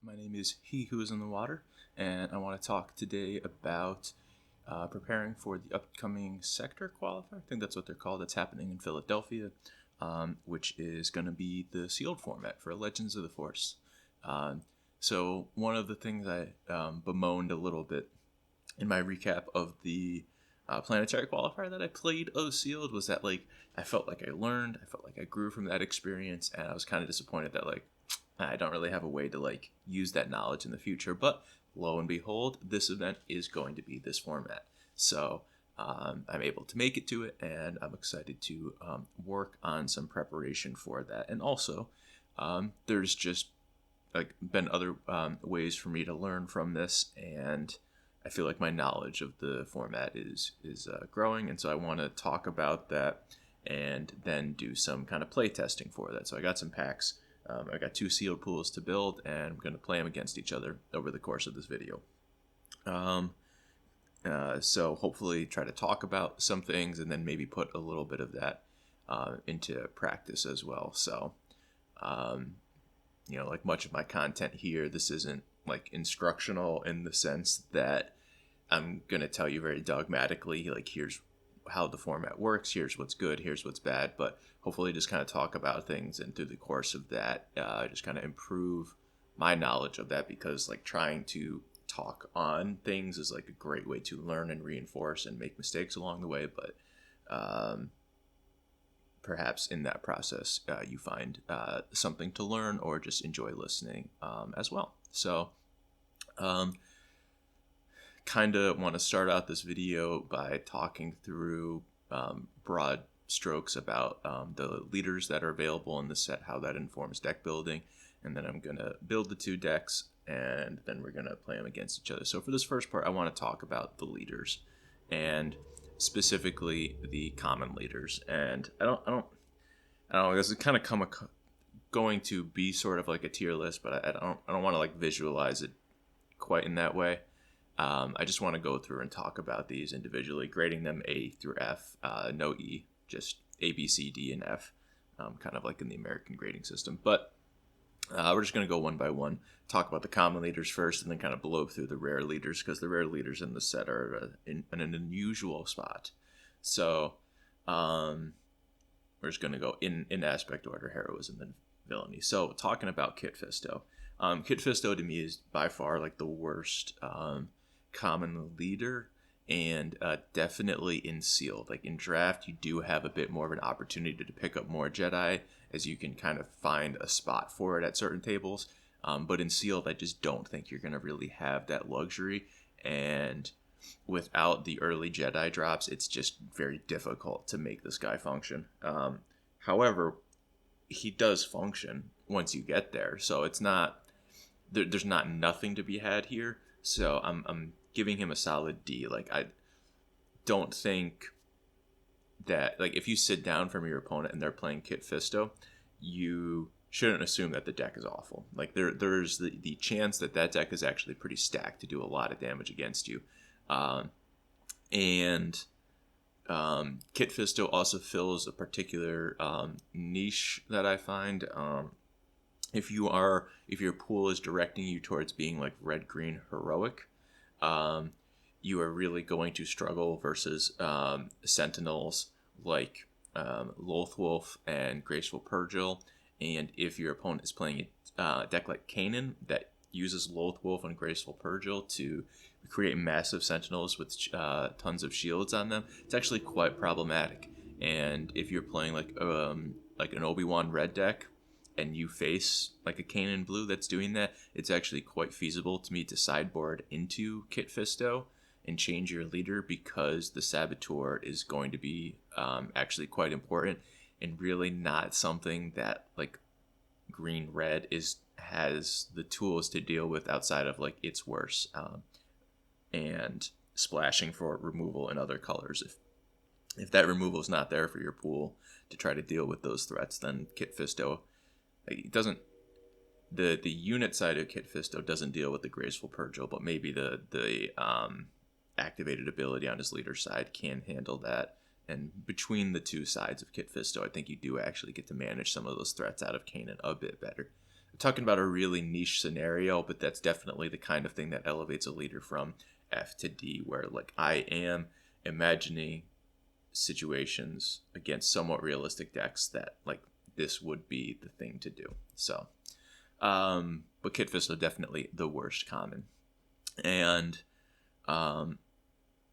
My name is He Who Is in the Water, and I want to talk today about preparing for the upcoming Sector Qualifier. I think that's what they're called. That's happening in Philadelphia, which is going to be the sealed format for Legends of the Force. So one of the things I bemoaned a little bit in my recap of the planetary qualifier that I played of sealed was that I felt like I learned, I felt like I grew from that experience, and I was kind of disappointed that I don't really have a way to use that knowledge in the future. But lo and behold, this event is going to be this format. So I'm able to make it to it, and I'm excited to work on some preparation for that. And also, there's just been other ways for me to learn from this, and I feel like my knowledge of the format is growing, and so I want to talk about that and then do some kind of play testing for that. So I got some packs. I got 2 sealed pools to build, and I'm going to play them against each other over the course of this video. So hopefully try to talk about some things and then maybe put a little bit of that into practice as well. So, like much of my content here, this isn't instructional in the sense that I'm going to tell you very dogmatically, here's how the format works, here's what's good, here's what's bad, but hopefully just kind of talk about things, and through the course of that, just kind of improve my knowledge of that, because trying to talk on things is a great way to learn and reinforce and make mistakes along the way, but perhaps in that process you find something to learn or just enjoy listening as well. So kind of want to start out this video by talking through broad strokes about the leaders that are available in the set, how that informs deck building, and then I'm going to build the 2 decks, and then we're going to play them against each other. So for this first part, I want to talk about the leaders, and specifically the common leaders. And I don't know, this is kind of going to be sort of like a tier list, but I don't want to visualize it quite in that way. I just want to go through and talk about these individually, grading them A through F, no E, just A, B, C, D, and F, kind of like in the American grading system. But we're just going to go one by one, talk about the common leaders first, and then kind of blow through the rare leaders, because the rare leaders in the set are in an unusual spot. So we're just going to go in aspect order: heroism and villainy. So talking about Kit Fisto. Kit Fisto to me is by far the worst common leader, and definitely in sealed. In draft, you do have a bit more of an opportunity to pick up more Jedi, as you can kind of find a spot for it at certain tables. But in sealed, I just don't think you're going to really have that luxury, and without the early Jedi drops, it's just very difficult to make this guy function. However, he does function once you get there, so it's not there's not nothing to be had here. So I'm giving him a solid D. I don't think that if you sit down from your opponent and they're playing Kit Fisto, you shouldn't assume that the deck is awful. There's the chance that deck is actually pretty stacked to do a lot of damage against you. And Kit Fisto also fills a particular niche that I find. If your pool is directing you towards being red-green heroic, you are really going to struggle versus sentinels like Lothwolf and Graceful Purgil. And if your opponent is playing a deck like Kanan that uses Lothwolf and Graceful Purgil to create massive sentinels with tons of shields on them, it's actually quite problematic. And if you're playing an Obi-Wan red deck, and you face a Kanan blue that's doing that, it's actually quite feasible to me to sideboard into Kit Fisto and change your leader, because the Saboteur is going to be actually quite important, and really not something that green red has the tools to deal with outside of its worse, and splashing for removal in other colors. If that removal is not there for your pool to try to deal with those threats, then Kit Fisto, it doesn't. The unit side of Kit Fisto doesn't deal with the Graceful Purgil, but maybe the activated ability on his leader side can handle that. And between the 2 sides of Kit Fisto, I think you do actually get to manage some of those threats out of Kanan a bit better. talking about a really niche scenario, but that's definitely the kind of thing that elevates a leader from F to D, where like I am imagining situations against somewhat realistic decks that like this would be the thing to do. So, but Kit Fisto definitely the worst common. And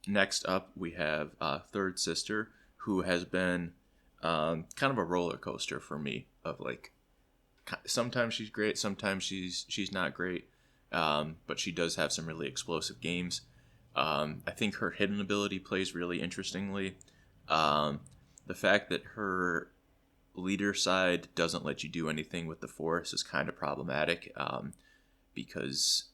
next up we have Third Sister, who has been kind of a roller coaster for me. Of like, sometimes she's great, sometimes she's not great, but she does have some really explosive games. I think her hidden ability plays really interestingly. The fact that her leader side doesn't let you do anything with the force is kind of problematic, because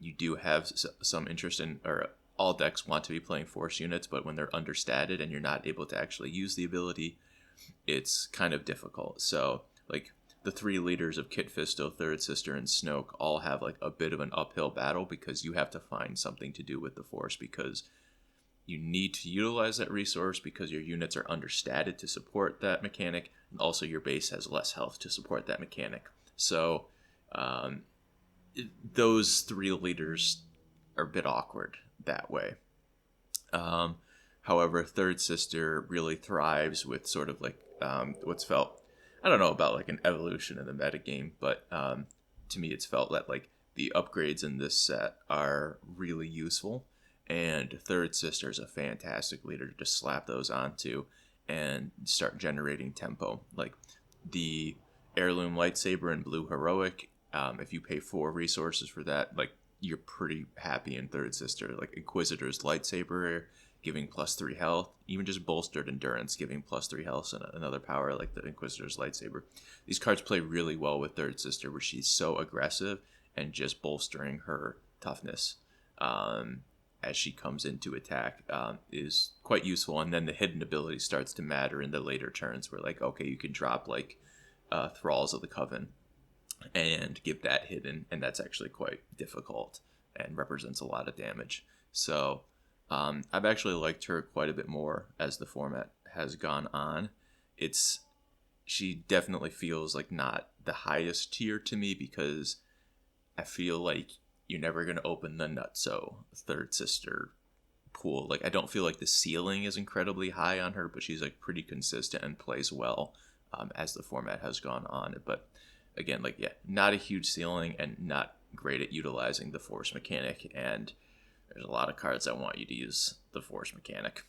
you do have some interest in, or all decks want to be playing force units, but when they're understated and you're not able to actually use the ability, it's kind of difficult. So like the three leaders of Kit Fisto, Third Sister, and Snoke all have like a bit of an uphill battle, because you have to find something to do with the force, because you need to utilize that resource because your units are understated to support that mechanic, and also your base has less health to support that mechanic. So those three leaders are a bit awkward that way. However, Third Sister really thrives with sort of like what's felt, I don't know about like an evolution in the metagame, but to me it's felt that like the upgrades in this set are really useful, and Third Sister is a fantastic leader to just slap those onto and start generating tempo. Like the Heirloom Lightsaber and Blue Heroic, if you pay 4 resources for that, like you're pretty happy in Third Sister. Like Inquisitor's Lightsaber giving +3 health, even just Bolstered Endurance giving +3 health, and another power like the Inquisitor's Lightsaber. These cards play really well with Third Sister, where she's so aggressive and just bolstering her toughness as she comes into attack is quite useful. And then the hidden ability starts to matter in the later turns, where like, okay, you can drop like Thralls of the Coven and give that hidden, and that's actually quite difficult and represents a lot of damage. So I've actually liked her quite a bit more as the format has gone on. She definitely feels like not the highest tier to me, because I feel like you're never going to open the Nutso Third Sister pool. Like I don't feel like the ceiling is incredibly high on her, but she's like pretty consistent and plays well as the format has gone on. But again, like, yeah, not a huge ceiling and not great at utilizing the force mechanic, and there's a lot of cards that want you to use the force mechanic.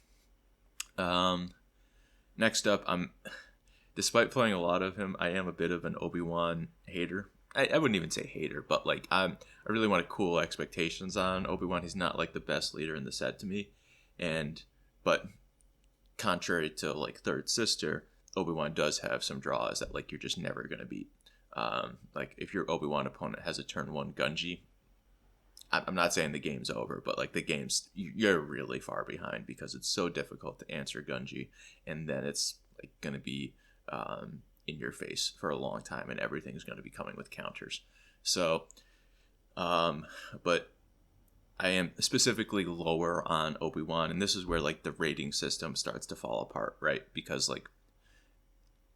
Next up, despite playing a lot of him, I am a bit of an Obi-Wan hater. I wouldn't even say hater, but like I really want to cool expectations on Obi-Wan. He's not like the best leader in the set to me, but contrary to like Third Sister, Obi-Wan does have some draws that like you're just never gonna beat. Like if your Obi-Wan opponent has a turn 1 Gunji, I'm not saying the game's over, but like the game's, you're really far behind, because it's so difficult to answer Gunji, and then it's like gonna be in your face for a long time, and everything's going to be coming with counters. So but I am specifically lower on Obi-Wan, and this is where like the rating system starts to fall apart, right? Because like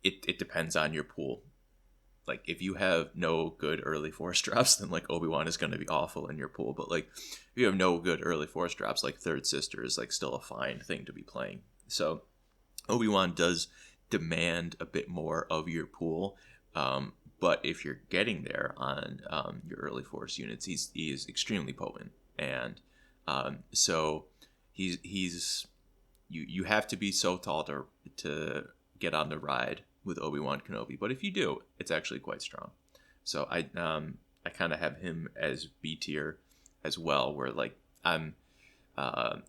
it depends on your pool. Like if you have no good early force drops, then like Obi-Wan is going to be awful in your pool. But like if you have no good early force drops, like Third Sister is like still a fine thing to be playing. So Obi-Wan does demand a bit more of your pool, but if you're getting there on your early force units, he is extremely potent, and so he's you have to be so tall to get on the ride with Obi-Wan Kenobi, but if you do, it's actually quite strong. So I kind of have him as B tier as well, where like I'm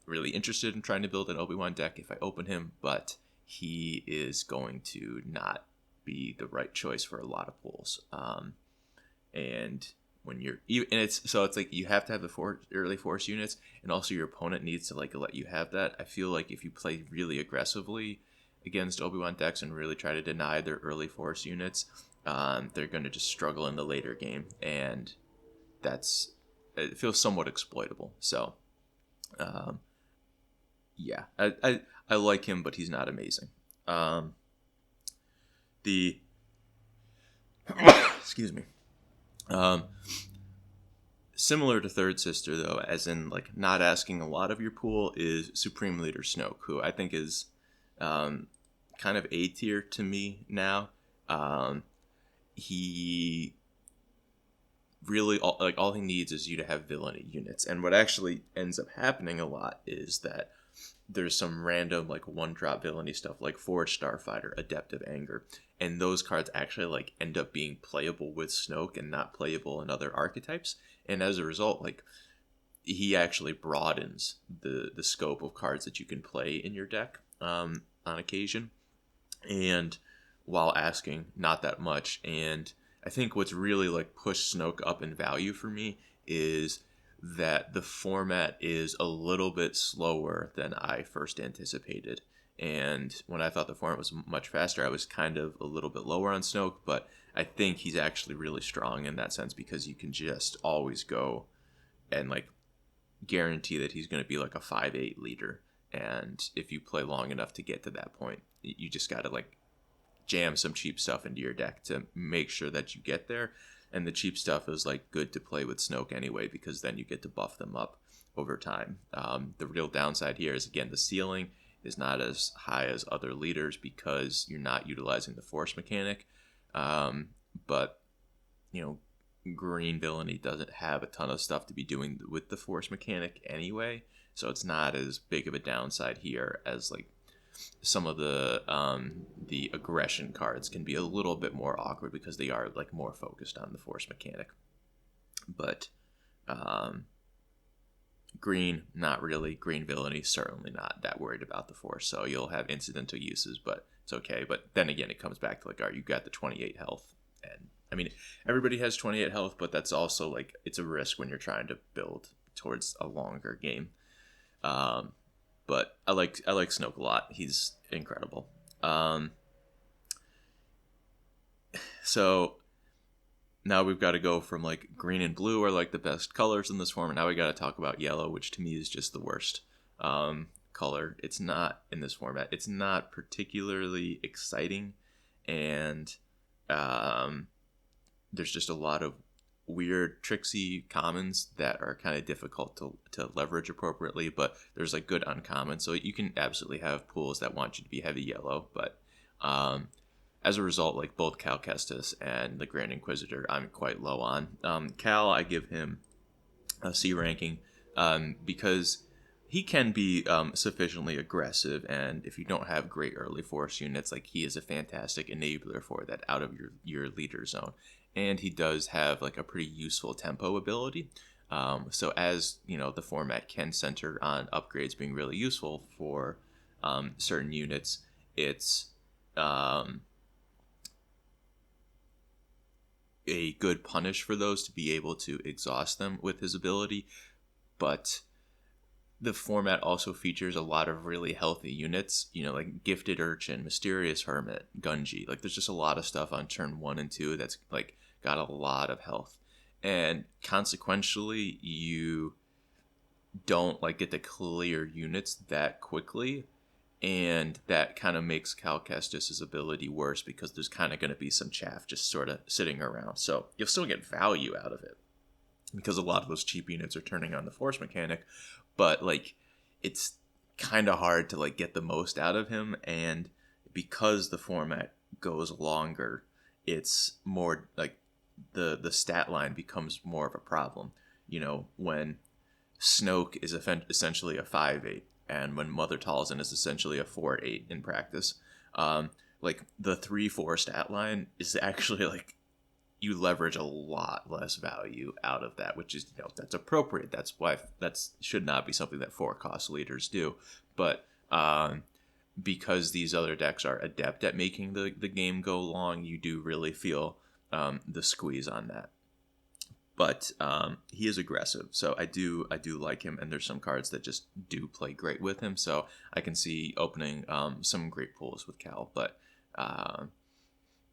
really interested in trying to build an Obi-Wan deck if I open him, but he is going to not be the right choice for a lot of pools. And when it's like you have to have the early force units, and also your opponent needs to like let you have that. I feel like if you play really aggressively against Obi-Wan decks and really try to deny their early force units, they're going to just struggle in the later game, and it feels somewhat exploitable. So yeah, I like him, but he's not amazing. Excuse me. Um, Similar to Third Sister, though, as in like not asking a lot of your pool, is Supreme Leader Snoke, who I think is um, kind of A tier to me now. Um, he really all he needs is you to have villainy units, and what actually ends up happening a lot is that there's some random like one drop villainy stuff like Forge Starfighter, Adept of Anger, and those cards actually like end up being playable with Snoke and not playable in other archetypes, and as a result, like he actually broadens the scope of cards that you can play in your deck on occasion, and while asking not that much. And I think what's really like pushed Snoke up in value for me is that the format is a little bit slower than I first anticipated. And when I thought the format was much faster, I was kind of a little bit lower on Snoke, but I think he's actually really strong in that sense because you can just always go and like guarantee that he's going to be like a 5/8 leader. And if you play long enough to get to that point, you just got to like jam some cheap stuff into your deck to make sure that you get there. And the cheap stuff is like good to play with Snoke anyway, because then you get to buff them up over time. The real downside here is, again, the ceiling is not as high as other leaders because you're not utilizing the force mechanic. But you know, green villainy doesn't have a ton of stuff to be doing with the force mechanic anyway, so it's not as big of a downside here as like some of the aggression cards can be a little bit more awkward because they are like more focused on the force mechanic. But green, not really. Green villainy, certainly not that worried about the force, so you'll have incidental uses, but it's okay. But then again, it comes back to like, all right, you got the 28 health, and I mean, everybody has 28 health, but that's also like, it's a risk when you're trying to build towards a longer game. But I like Snoke a lot. He's incredible. So now we've got to go from like green and blue are like the best colors in this form, and now we got to talk about yellow, which to me is just the worst color. It's not in this format. It's not particularly exciting, and there's just a lot of weird tricksy commons that are kind of difficult to leverage appropriately, but there's like good uncommon, so you can absolutely have pools that want you to be heavy yellow. But as a result, like both Cal Kestis and the Grand Inquisitor I'm quite low on. Cal, I give him a C ranking because he can be sufficiently aggressive, and if you don't have great early force units, like he is a fantastic enabler for that out of your leader zone. And he does have like a pretty useful tempo ability. So as you know, the format can center on upgrades being really useful for certain units. It's a good punish for those to be able to exhaust them with his ability. But the format also features a lot of really healthy units, you know, like Gifted Urchin, Mysterious Hermit, Gunji. Like there's just a lot of stuff on turn 1 and 2 that's like got a lot of health, and consequentially you don't like get to clear units that quickly, and that kind of makes Cal Kestis' ability worse because there's kind of going to be some chaff just sort of sitting around. So you'll still get value out of it because a lot of those cheap units are turning on the force mechanic, but like it's kind of hard to like get the most out of him. And because the format goes longer, it's more like the stat line becomes more of a problem. You know, when Snoke is essentially a 5/8, and when Mother Talzin is essentially a 4/8 in practice, like the 3/4 stat line is actually like you leverage a lot less value out of that, which is, you know, that's appropriate. That's why that's should not be something that 4-cost leaders do. But because these other decks are adept at making the game go long, you do really feel the squeeze on that. But he is aggressive, so I do like him, and there's some cards that just do play great with him. So I can see opening some great pools with Cal, but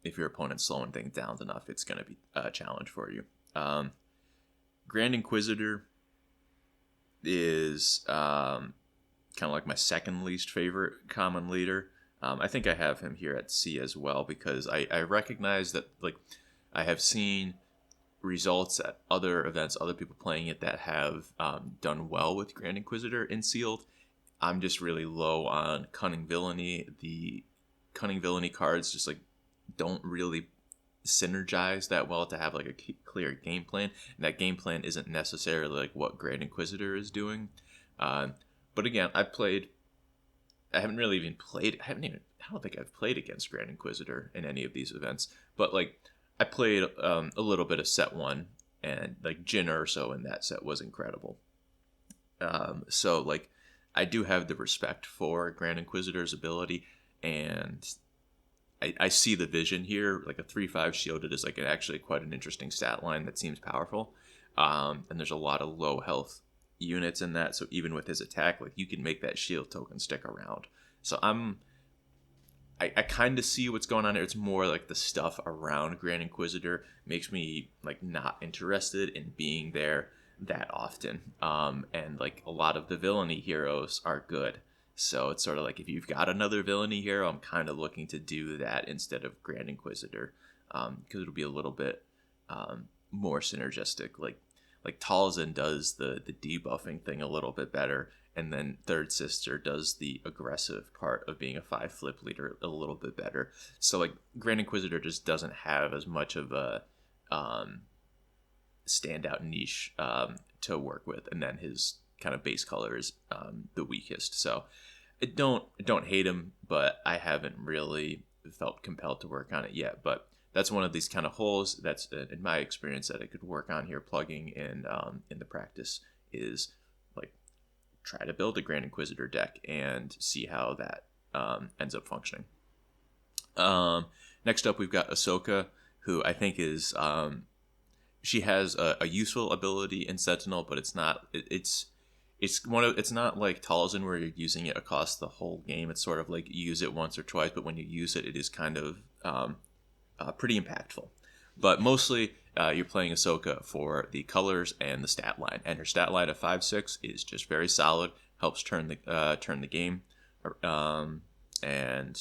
if your opponent's slowing things down enough, it's going to be a challenge for you. Grand Inquisitor is kind of like my second least favorite common leader. I think I have him here at C as well because I recognize that like I have seen results at other events, other people playing it that have done well with Grand Inquisitor in sealed. I'm just really low on Cunning Villainy. The Cunning Villainy cards just like don't really synergize that well to have like a clear game plan, and that game plan isn't necessarily like what Grand Inquisitor is doing. But again, I haven't really even played. I don't think I've played against Grand Inquisitor in any of these events. But like, I played a little bit of set one, and like Jin Urso in that set was incredible. So like, I do have the respect for Grand Inquisitor's ability, and I see the vision here. Like a 3/5 shielded is like actually quite an interesting stat line that seems powerful. And there's a lot of low health units in that, so even with his attack, like you can make that shield token stick around. So I kind of see what's going on here. It's more like the stuff around Grand Inquisitor makes me like not interested in being there that often. And like a lot of the villainy heroes are good. So it's sort of like if you've got another villainy hero, I'm kind of looking to do that instead of Grand Inquisitor, because it'll be a little bit more synergistic. Like Talzin does the debuffing thing a little bit better, and then Third Sister does the aggressive part of being a 5 flip leader a little bit better. So like Grand Inquisitor just doesn't have as much of a standout niche to work with, and then his kind of base color is the weakest. So I don't hate him, but I haven't really felt compelled to work on it yet. But that's one of these kind of holes that's in my experience that I could work on here, plugging in the practice, is like try to build a Grand Inquisitor deck and see how that ends up functioning. Next up, we've got Ahsoka, who I think is she has a useful ability in Sentinel, but it's not it's not like Talzin where you're using it across the whole game. It's sort of like you use it once or twice, but when you use it, it is kind of pretty impactful. But mostly you're playing Ahsoka for the colors and the stat line, and her stat line of 5/6 is just very solid, helps turn the game and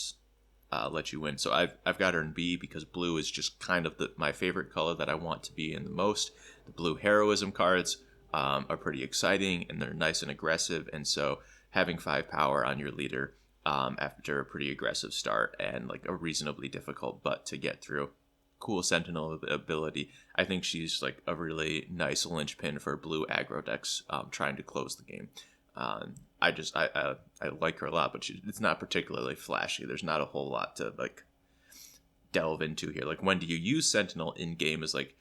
let you win. So I've got her in B because blue is just kind of my favorite color that I want to be in the most. The blue heroism cards are pretty exciting, and they're nice and aggressive, and so having 5 power on your leader after a pretty aggressive start and like a reasonably difficult butt to get through, cool Sentinel ability. I think she's like a really nice linchpin for blue aggro decks trying to close the game. I like her a lot, but it's not particularly flashy. There's not a whole lot to like delve into here. Like when do you use Sentinel in game is like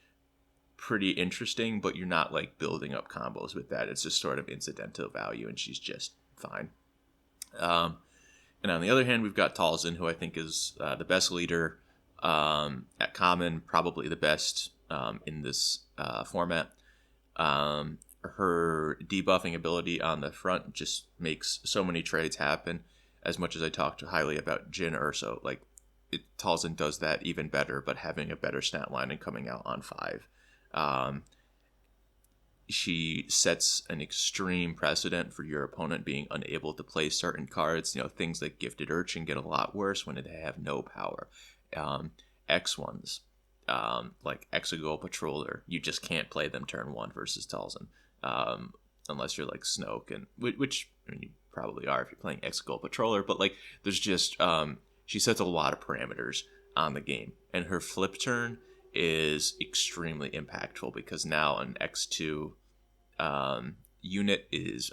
pretty interesting, but you're not like building up combos with that. It's just sort of incidental value, and she's just fine. And on the other hand, we've got Talzin, who I think is the best leader at common, probably the best in this format. Her debuffing ability on the front just makes so many trades happen. As much as I talked highly about Jin Urso, like Talzin does that even better, but having a better stat line and coming out on 5. She sets an extreme precedent for your opponent being unable to play certain cards. You know, things like Gifted Urchin get a lot worse when they have no power. X ones, like Exegol Patroller, you just can't play them turn 1 versus Talzin, unless you're like Snoke, and which I mean, you probably are if you're playing Exegol Patroller. But like, there's just she sets a lot of parameters on the game, and her flip turn is extremely impactful because now an X2 unit is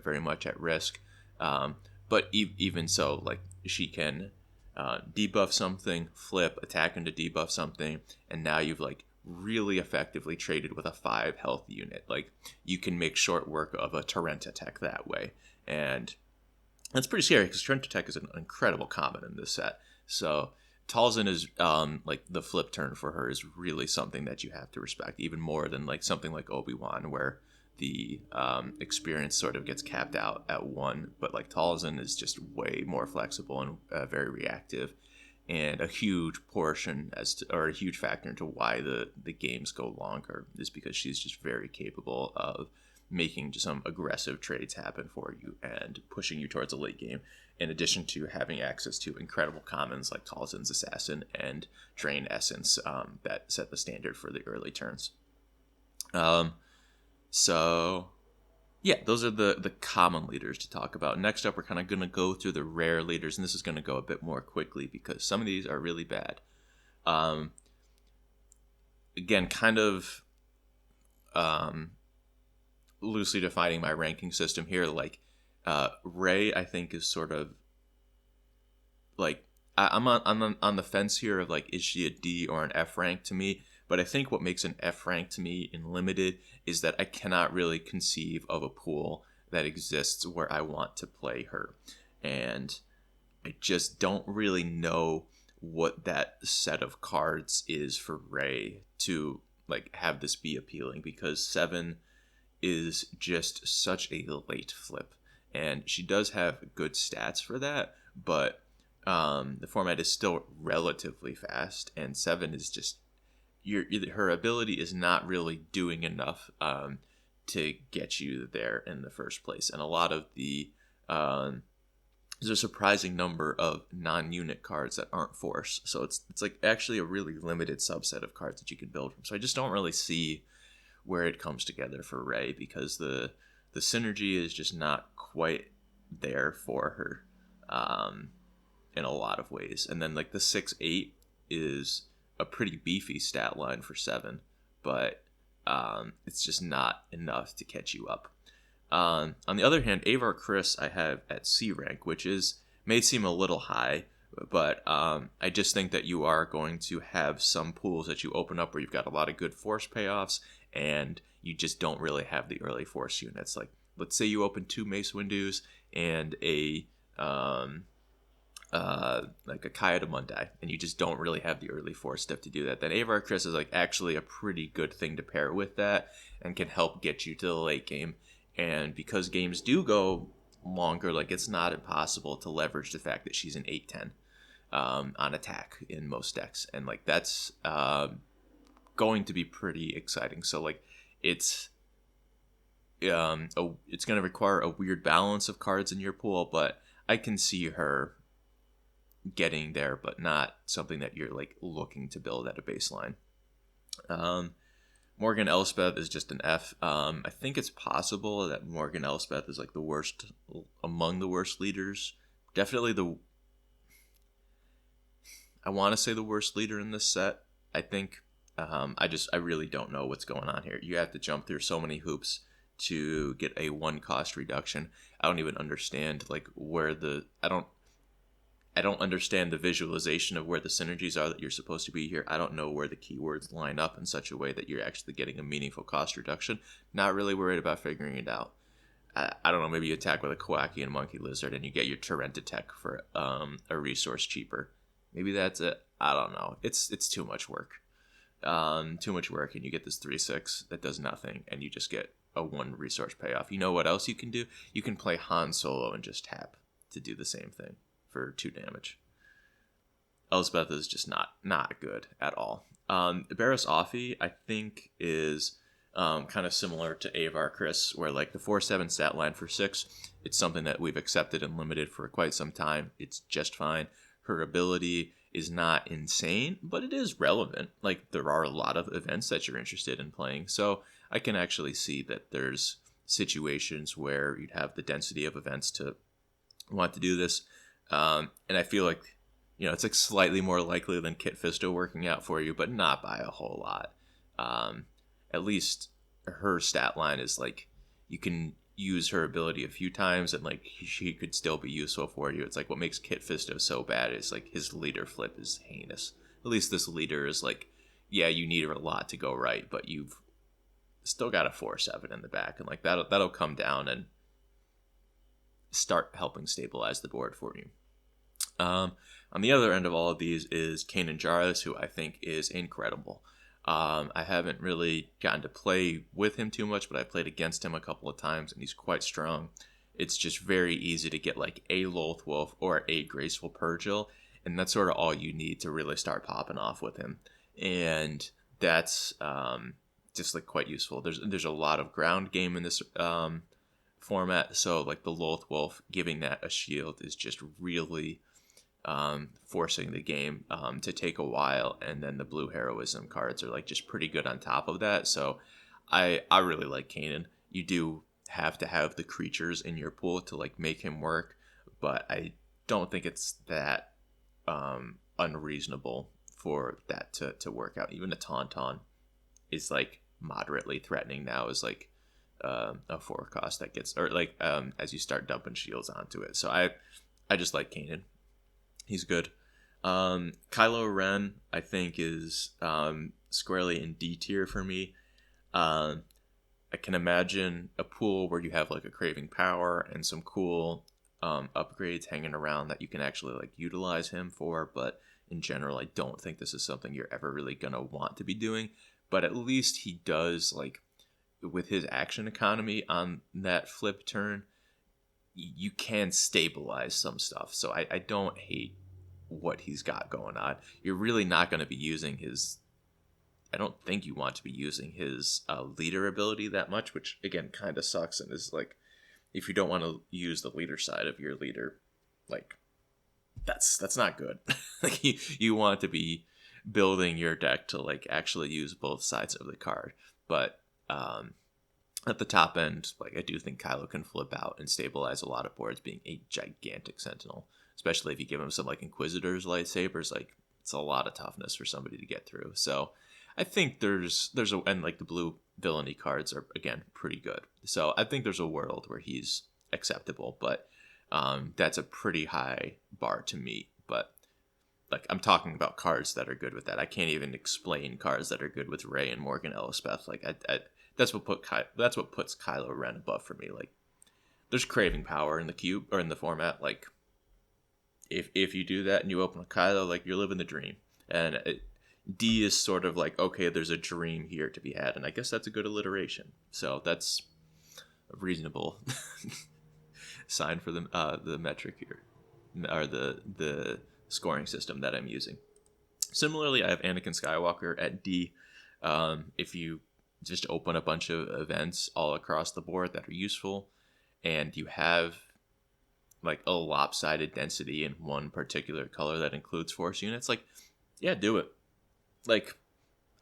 very much at risk. But even so, like she can debuff something, flip, attack into debuff something, and now you've like really effectively traded with a 5 health unit. Like you can make short work of a Torrent attack that way, and that's pretty scary because Torrent attack is an incredible common in this set. So Talzin is like the flip turn for her is really something that you have to respect, even more than like something like Obi-Wan, where the experience sort of gets capped out at 1. But like Talzin is just way more flexible and very reactive, and a huge portion or a huge factor into why the games go longer is because she's just very capable of making some aggressive trades happen for you and pushing you towards a late game, in addition to having access to incredible commons like Talzin's Assassin and Drain Essence that set the standard for the early turns. Um, so yeah, those are the common leaders to talk about. Next up, we're kind of going to go through the rare leaders, and this is going to go a bit more quickly because some of these are really bad. Um, Again, kind of um, loosely defining my ranking system here. Like Ray, I think is sort of like I'm on the fence here of like, is she a D or an F rank to me? But I think what makes an F rank to me in limited is that I cannot really conceive of a pool that exists where I want to play her, and I just don't really know what that set of cards is for Ray to like have this be appealing, because 7 is just such a late flip, and she does have good stats for that, but the format is still relatively fast, and 7 is just her ability is not really doing enough to get you there in the first place, and a lot of the there's a surprising number of non-unit cards that aren't force, so it's like actually a really limited subset of cards that you can build from. So I just don't really see where it comes together for Ray, because the synergy is just not quite there for her in a lot of ways. And then like the 6/8 is a pretty beefy stat line for 7, but it's just not enough to catch you up. On the other hand, Avar Chris I have at C rank, which may seem a little high, but I just think that you are going to have some pools that you open up where you've got a lot of good force payoffs, and you just don't really have the early force units. Like, let's say you open 2 Mace Windows and a like a Kaya de Mundai, and you just don't really have the early force stuff to do that. Then Avar Chris is like actually a pretty good thing to pair with that, and can help get you to the late game. And because games do go longer, like it's not impossible to leverage the fact that she's an 8/10 on attack in most decks, and like that's going to be pretty exciting. So like it's it's going to require a weird balance of cards in your pool, but I can see her getting there, but not something that you're like looking to build at a baseline. Morgan Elspeth is just an F. I think it's possible that Morgan Elspeth is like the worst among the worst leaders. Definitely I want to say the worst leader in this set. I think I really don't know what's going on here. You have to jump through so many hoops to get a 1 cost reduction. I don't even understand like where I don't understand the visualization of where the synergies are that you're supposed to be here. I don't know where the keywords line up in such a way that you're actually getting a meaningful cost reduction. Not really worried about figuring it out. I don't know, maybe you attack with a Kowakian Monkey Lizard and you get your Torrent Tech for a resource cheaper. Maybe that's it. I don't know. It's too much work. Too much work, and you get this 3/6 that does nothing, and you just get a 1 resource payoff. You know what else you can do? You can play Han Solo and just tap to do the same thing for 2 damage. Elspeth is just not good at all. Barris Offie, I think, is kind of similar to Avar Chris, where like the 4/7 stat line for 6, it's something that we've accepted and limited for quite some time. It's just fine. Her ability is not insane, but it is relevant. Like, there are a lot of events that you're interested in playing, so I can actually see that there's situations where you'd have the density of events to want to do this. And I feel like, it's like slightly more likely than Kit Fisto working out for you, but not by a whole lot. At least her stat line is like, you can use her ability a few times and like she could still be useful for you. It's like what makes Kit Fisto so bad is like his leader flip is heinous. At least this leader is like, yeah, you need a lot to go right, but you've still got a 4/7 in the back, and like that'll come down and start helping stabilize the board for you. On the other end of all of these is Kanan Jarvis, who I think is incredible. I haven't really gotten to play with him too much, but I played against him a couple of times, and he's quite strong. It's just very easy to get like a Loth Wolf or a Graceful Purgil, and that's sort of all you need to really start popping off with him. And that's just like quite useful. There's a lot of ground game in this format, so like the Loth Wolf giving that a shield is just really forcing the game to take a while, and then the blue heroism cards are like just pretty good on top of that. So I really like Kanan. You do have to have the creatures in your pool to like make him work, but I don't think it's that unreasonable for that to work out. Even a Tauntaun is like moderately threatening now, is like a 4 cost that gets, or like as you start dumping shields onto it. So I just like Kanan. He's good. Kylo Ren I think is squarely in D tier for me. I can imagine a pool where you have like a craving power and some cool upgrades hanging around that you can actually like utilize him for, but in general I don't think this is something you're ever really gonna want to be doing. But at least he does, like, with his action economy on that flip turn, you can stabilize some stuff. So I don't hate what he's got going on. You're really not going to be using his, I don't think you want to be using his leader ability that much, which again kind of sucks, and is like, if you don't want to use the leader side of your leader, like, that's not good. Like, you want to be building your deck to like actually use both sides of the card. But at the top end, like, I do think Kylo can flip out and stabilize a lot of boards, being a gigantic sentinel, especially if you give him some like Inquisitor's lightsabers. Like, it's a lot of toughness for somebody to get through. So I think there's a, and like the blue villainy cards are again pretty good. So I think there's a world where he's acceptable, but that's a pretty high bar to meet. But like, I'm talking about cards that are good with that. I can't even explain cards that are good with Rey and Morgan Elspeth. Like, that's what puts Kylo Ren above for me. Like, there's craving power in the cube or in the format. Like, if you do that and you open a Kylo, like, you're living the dream. And D is sort of like, okay, there's a dream here to be had, and I guess that's a good alliteration. So that's a reasonable sign for the metric here, or the scoring system that I'm using. Similarly, I have Anakin Skywalker at D. If you just open a bunch of events all across the board that are useful, and you have like a lopsided density in one particular color that includes Force units, like, yeah, do it. Like,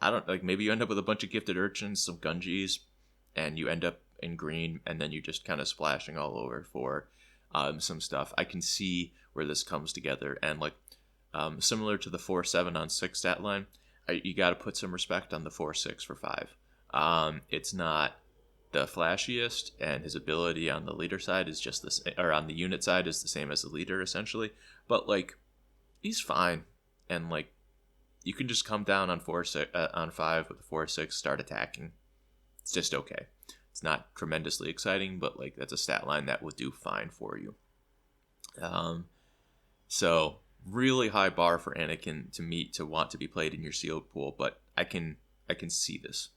I don't, like, maybe you end up with a bunch of gifted urchins, some Gungies, and you end up in green, and then you're just kind of splashing all over for some stuff. I can see where this comes together, and like, similar to the 4-7 on 6 stat line, you got to put some respect on the 4-6 for 5. It's not the flashiest, and his ability on the leader side is just this, or on the unit side is the same as the leader essentially, but like, he's fine. And like, you can just come down on 4-6 on 5 with the 4-6, start attacking. It's just okay. It's not tremendously exciting, but like, that's a stat line that would do fine for you. So really high bar for Anakin to meet, to want to be played in your sealed pool, but I can see this.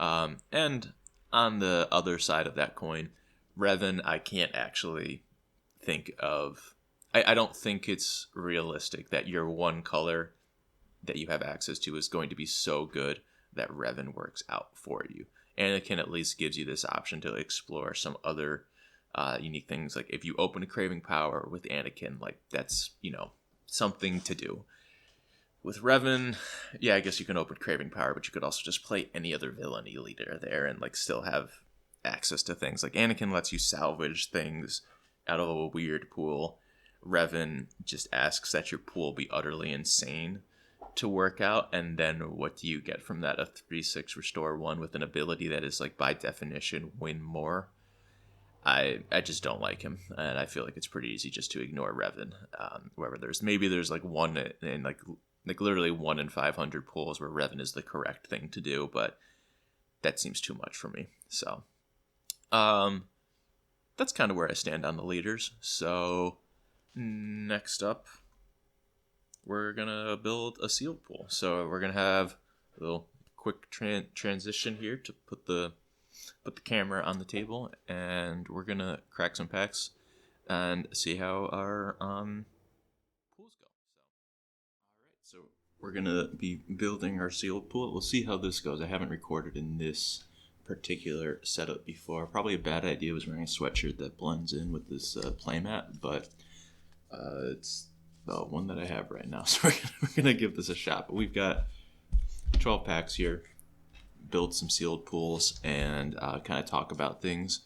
And on the other side of that coin, Revan, I can't actually think of, I don't think it's realistic that your one color that you have access to is going to be so good that Revan works out for you. Anakin at least gives you this option to explore some other unique things. Like, if you open a craving power with Anakin, like, that's, you know, something to do. With Revan, yeah, I guess you can open craving power, but you could also just play any other villainy leader there and like still have access to things. Like, Anakin lets you salvage things out of a weird pool. Revan just asks that your pool be utterly insane to work out, and then what do you get from that? A 3-6 restore 1 with an ability that is like, by definition, win more. I just don't like him, and I feel like it's pretty easy just to ignore Revan. Wherever there's like one in like literally 1 in 500 pools where Revan is the correct thing to do, but that seems too much for me. So that's kind of where I stand on the leaders. So next up, we're gonna build a sealed pool. So we're gonna have a little quick transition here to put the camera on the table, and we're gonna crack some packs and see how our pools go. So we're gonna be building our sealed pool. We'll see how this goes. I haven't recorded in this particular setup before. Probably a bad idea was wearing a sweatshirt that blends in with this playmat, but it's the one that I have right now. So we're gonna give this a shot. But we've got 12 packs here. build some sealed pools and kind of talk about things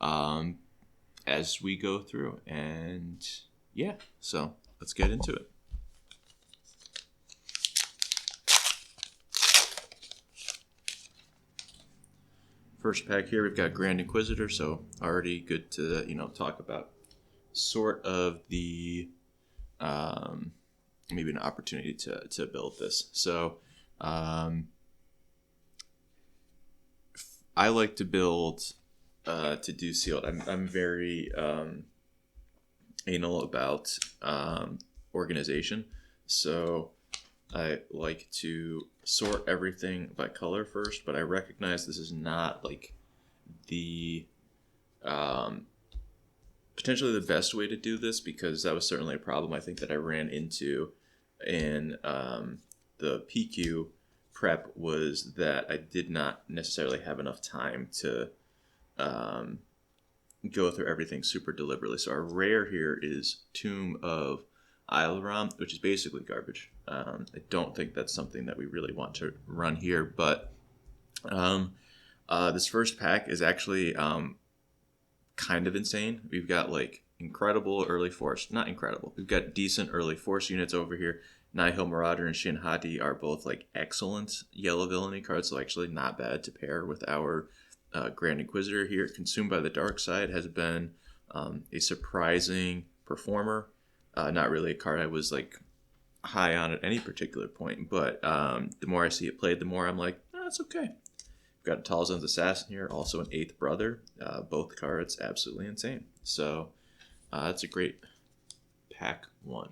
as we go through. And yeah, so let's get into it. First pack here, we've got Grand Inquisitor, so already good to, talk about sort of the, maybe an opportunity to build this. So I like to build, to do sealed. I'm very anal about organization. So I like to sort everything by color first, but I recognize this is not like the potentially the best way to do this, because that was certainly a problem I think that I ran into in the PQ prep, was that I did not necessarily have enough time to go through everything super deliberately. So our rare here is Tomb of Aileron, which is basically garbage. I don't think that's something that we really want to run here, but this first pack is actually kind of insane. We've got like incredible early force, not incredible. We've got decent early force units over here. Nihil Marauder and Shin Hati are both like excellent yellow villainy cards, so actually not bad to pair with our Grand Inquisitor here. Consumed by the Dark Side has been a surprising performer. Not really a card I was like high on at any particular point, but the more I see it played, the more I'm like, it's okay. We've got Talzin's Assassin here, also an 8th brother. Both cards absolutely insane. So that's a great pack one.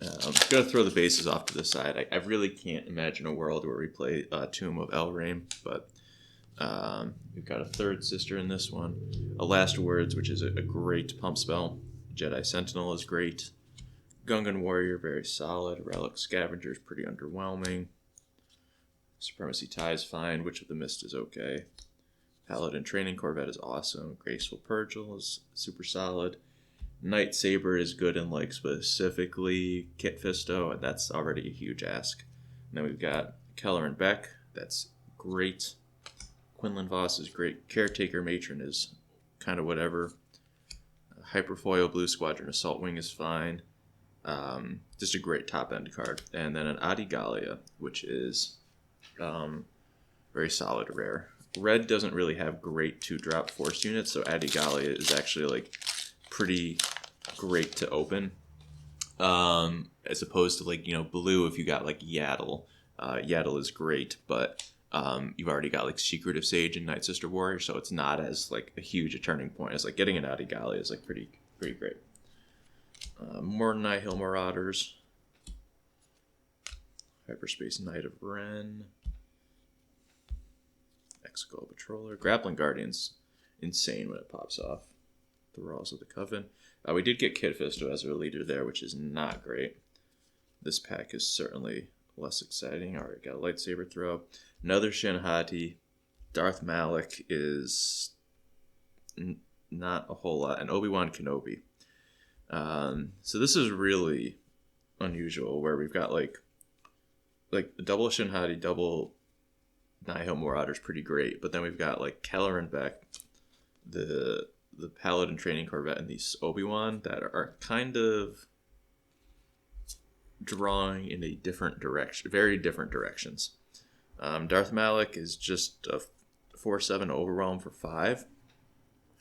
I'm going to throw the bases off to the side. I really can't imagine a world where we play Tomb of Elraim, but we've got a 3rd sister in this one. A Last Words, which is a great pump spell. Jedi Sentinel is great. Gungan Warrior, very solid. Relic Scavenger is pretty underwhelming. Supremacy Tie is fine. Witch of the Mist is okay. Paladin Training Corvette is awesome. Graceful Purgil is super solid. Night Saber is good in like specifically Kit Fisto, and that's already a huge ask. And then we've got Keller and Beck. That's great. Quinlan Voss is great. Caretaker Matron is kind of whatever. Hyperfoil Blue Squadron Assault Wing is fine. Just a great top end card. And then an Adigalia, which is very solid rare. Red doesn't really have great 2-drop force units, so Adigalia is actually like pretty great to open. As opposed to like, blue, if you got like Yaddle. Yaddle is great, but you've already got like Secretive Sage and Night Sister Warrior, so it's not as like a huge a turning point. It's like getting an Adigalia is like pretty great. More Nihil Marauders. Hyperspace Knight of Ren. Exegol Patroller. Grappling Guardian's insane when it pops off. Thralls of the Coven. We did get Kit Fisto as our leader there, which is not great. This pack is certainly less exciting. Alright, got a Lightsaber Throw. Another Shin Hati. Darth Malak is not a whole lot. And Obi-Wan Kenobi. So this is really unusual, where we've got like double Shin Hati, double Nihil Marauder's pretty great, but then we've got like Keller and Beck, the Paladin Training Corvette, and these Obi-Wan that are kind of drawing in a different direction, very different directions. Darth Malak is just a 4/7 Overwhelm for 5,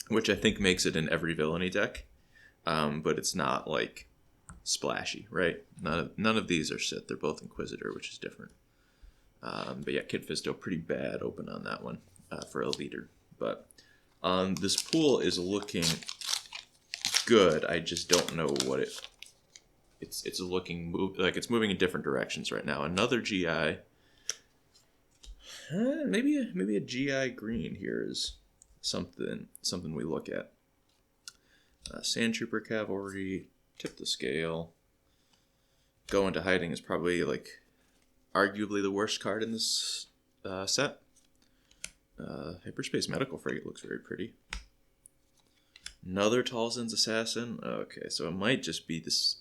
which I think makes it in every villainy deck, but it's not like splashy, right? None of these are Sith. They're both Inquisitor, which is different. But yeah, Kit Fisto, pretty bad open on that one for a leader. But this pool is looking good. I just don't know what it's looking like. It's moving in different directions right now. Another GI, maybe a GI green here is something we look at. Sand Trooper Cavalry, tip the scale. Go into Hiding is probably like arguably the worst card in this set. Hyperspace Medical Frigate looks very pretty. Another Talzin's Assassin. Okay, so it might just be this.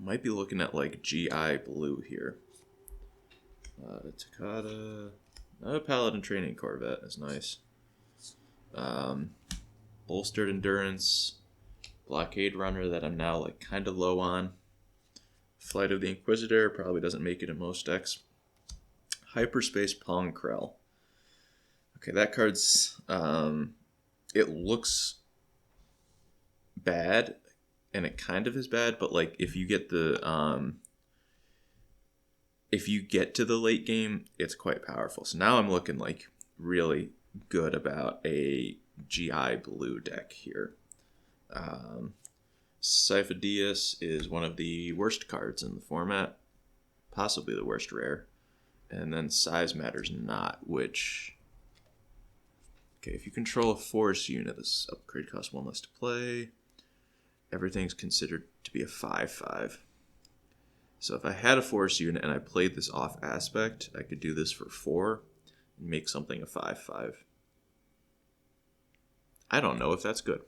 Might be looking at like GI blue here. Takata. Paladin Training Corvette is nice. Bolstered Endurance. Blockade Runner that I'm now like kind of low on. Flight of the Inquisitor probably doesn't make it in most decks. Hyperspace Pongkrell. Okay, that card's it looks bad, and it kind of is bad, but like if you get to the late game, it's quite powerful. So now I'm looking like really good about a GI blue deck here. Sifo-Dyas is one of the worst cards in the format, possibly the worst rare. And then Size Matters Not, which... Okay, if you control a force unit, this upgrade costs 1 less to play. Everything's considered to be a 5/5. So if I had a force unit and I played this off aspect, I could do this for 4 and make something a 5/5. I don't know if that's good.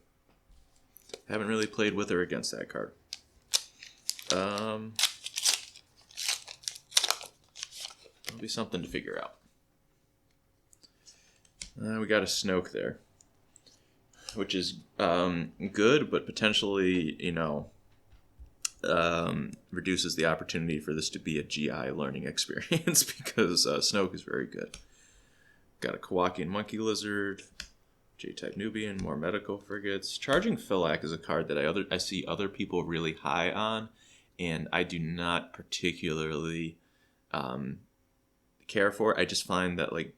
Haven't really played with or against that card. It'll be something to figure out. We got a Snoke there, which is good, but potentially, reduces the opportunity for this to be a GI learning experience because Snoke is very good. Got a Kowakian Monkey Lizard, J-type Nubian, more medical frigates. Charging Philak is a card that I see other people really high on, and I do not particularly care for. I just find that like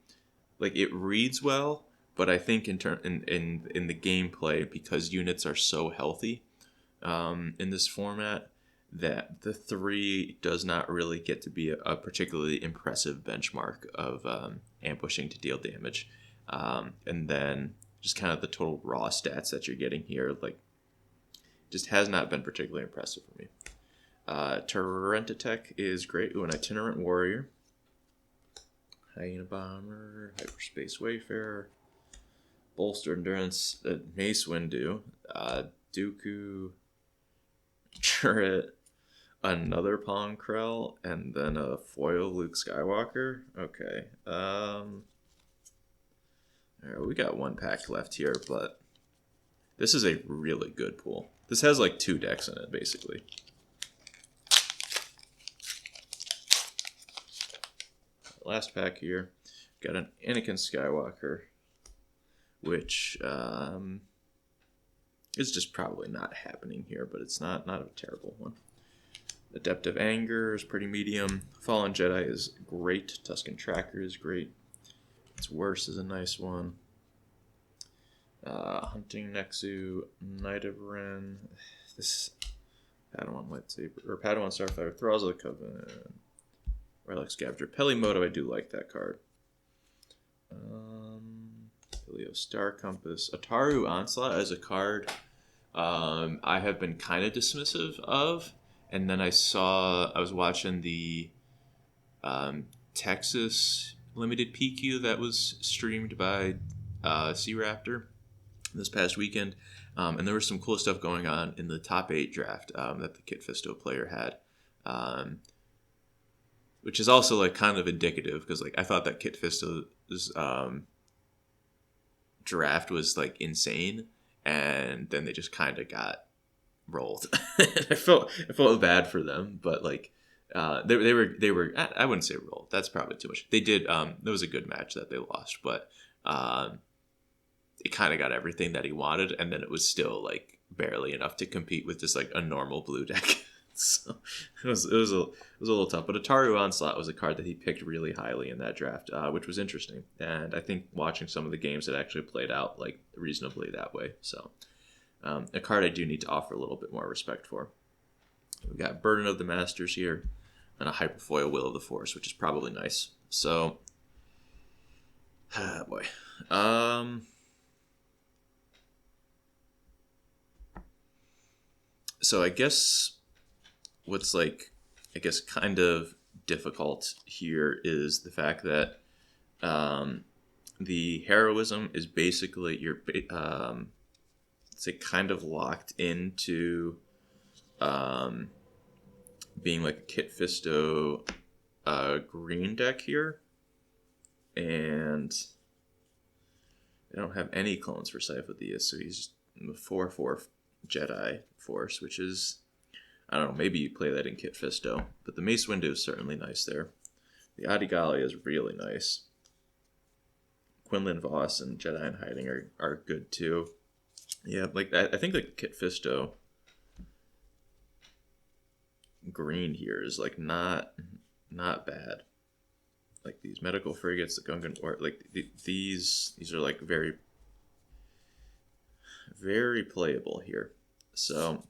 it reads well, but I think in the gameplay, because units are so healthy in this format, that the 3 does not really get to be a particularly impressive benchmark of ambushing to deal damage. And then just kind of the total raw stats that you're getting here, like, just has not been particularly impressive for me. Terrentatek is great. Ooh, an Itinerant Warrior. Hyena Bomber, Hyperspace Wayfarer, Bolstered Endurance, Mace Windu, Dooku, Turret, another Pongkrell, and then a foil Luke Skywalker. Okay. We got 1 pack left here, but this is a really good pool. This has like 2 decks in it, basically. Last pack here, got an Anakin Skywalker, which is just probably not happening here, but it's not a terrible one. Adept of Anger is pretty medium. Fallen Jedi is great. Tusken Tracker is great. Its Worse is a nice one. Hunting Nexu, Knight of Ren. This Padawan Lightsaber, or Padawan Starfighter, Thralls of the Covenant. Relic Scavenger. Pelimoto, I do like that card. Leo Star Compass. Ataru Onslaught as a card I have been kind of dismissive of. And then I was watching the Texas limited PQ that was streamed by C-Raptor this past weekend. And there was some cool stuff going on in the top 8 draft that the Kit Fisto player had. Which is also like kind of indicative because like I thought that Kit Fisto's draft was like insane, and then they just kind of got rolled. I felt bad for them, but like they were I wouldn't say rolled. That's probably too much. They did. There was a good match that they lost, but it kind of got everything that he wanted, and then it was still like barely enough to compete with just like a normal blue deck. So it was a little tough, but Ataru Onslaught was a card that he picked really highly in that draft, which was interesting. And I think watching some of the games, it actually played out like reasonably that way. So a card I do need to offer a little bit more respect for. We got Burden of the Masters here, and a Hyperfoil Will of the Force, which is probably nice. So, boy. So I guess what's kind of difficult here is the fact that the heroism is basically it's like kind of locked into being like a Kit Fisto green deck here, and I don't have any clones for Scythotheus, so he's a 4/4 Jedi Force, which is, I don't know, maybe you play that in Kit Fisto, but the Mace Windu is certainly nice there. The Adigalia is really nice. Quinlan Voss and Jedi in Hiding are good too. Yeah, like I think the Kit Fisto green here is like not bad. Like these medical frigates, the Gungan, or like these are like very playable here. So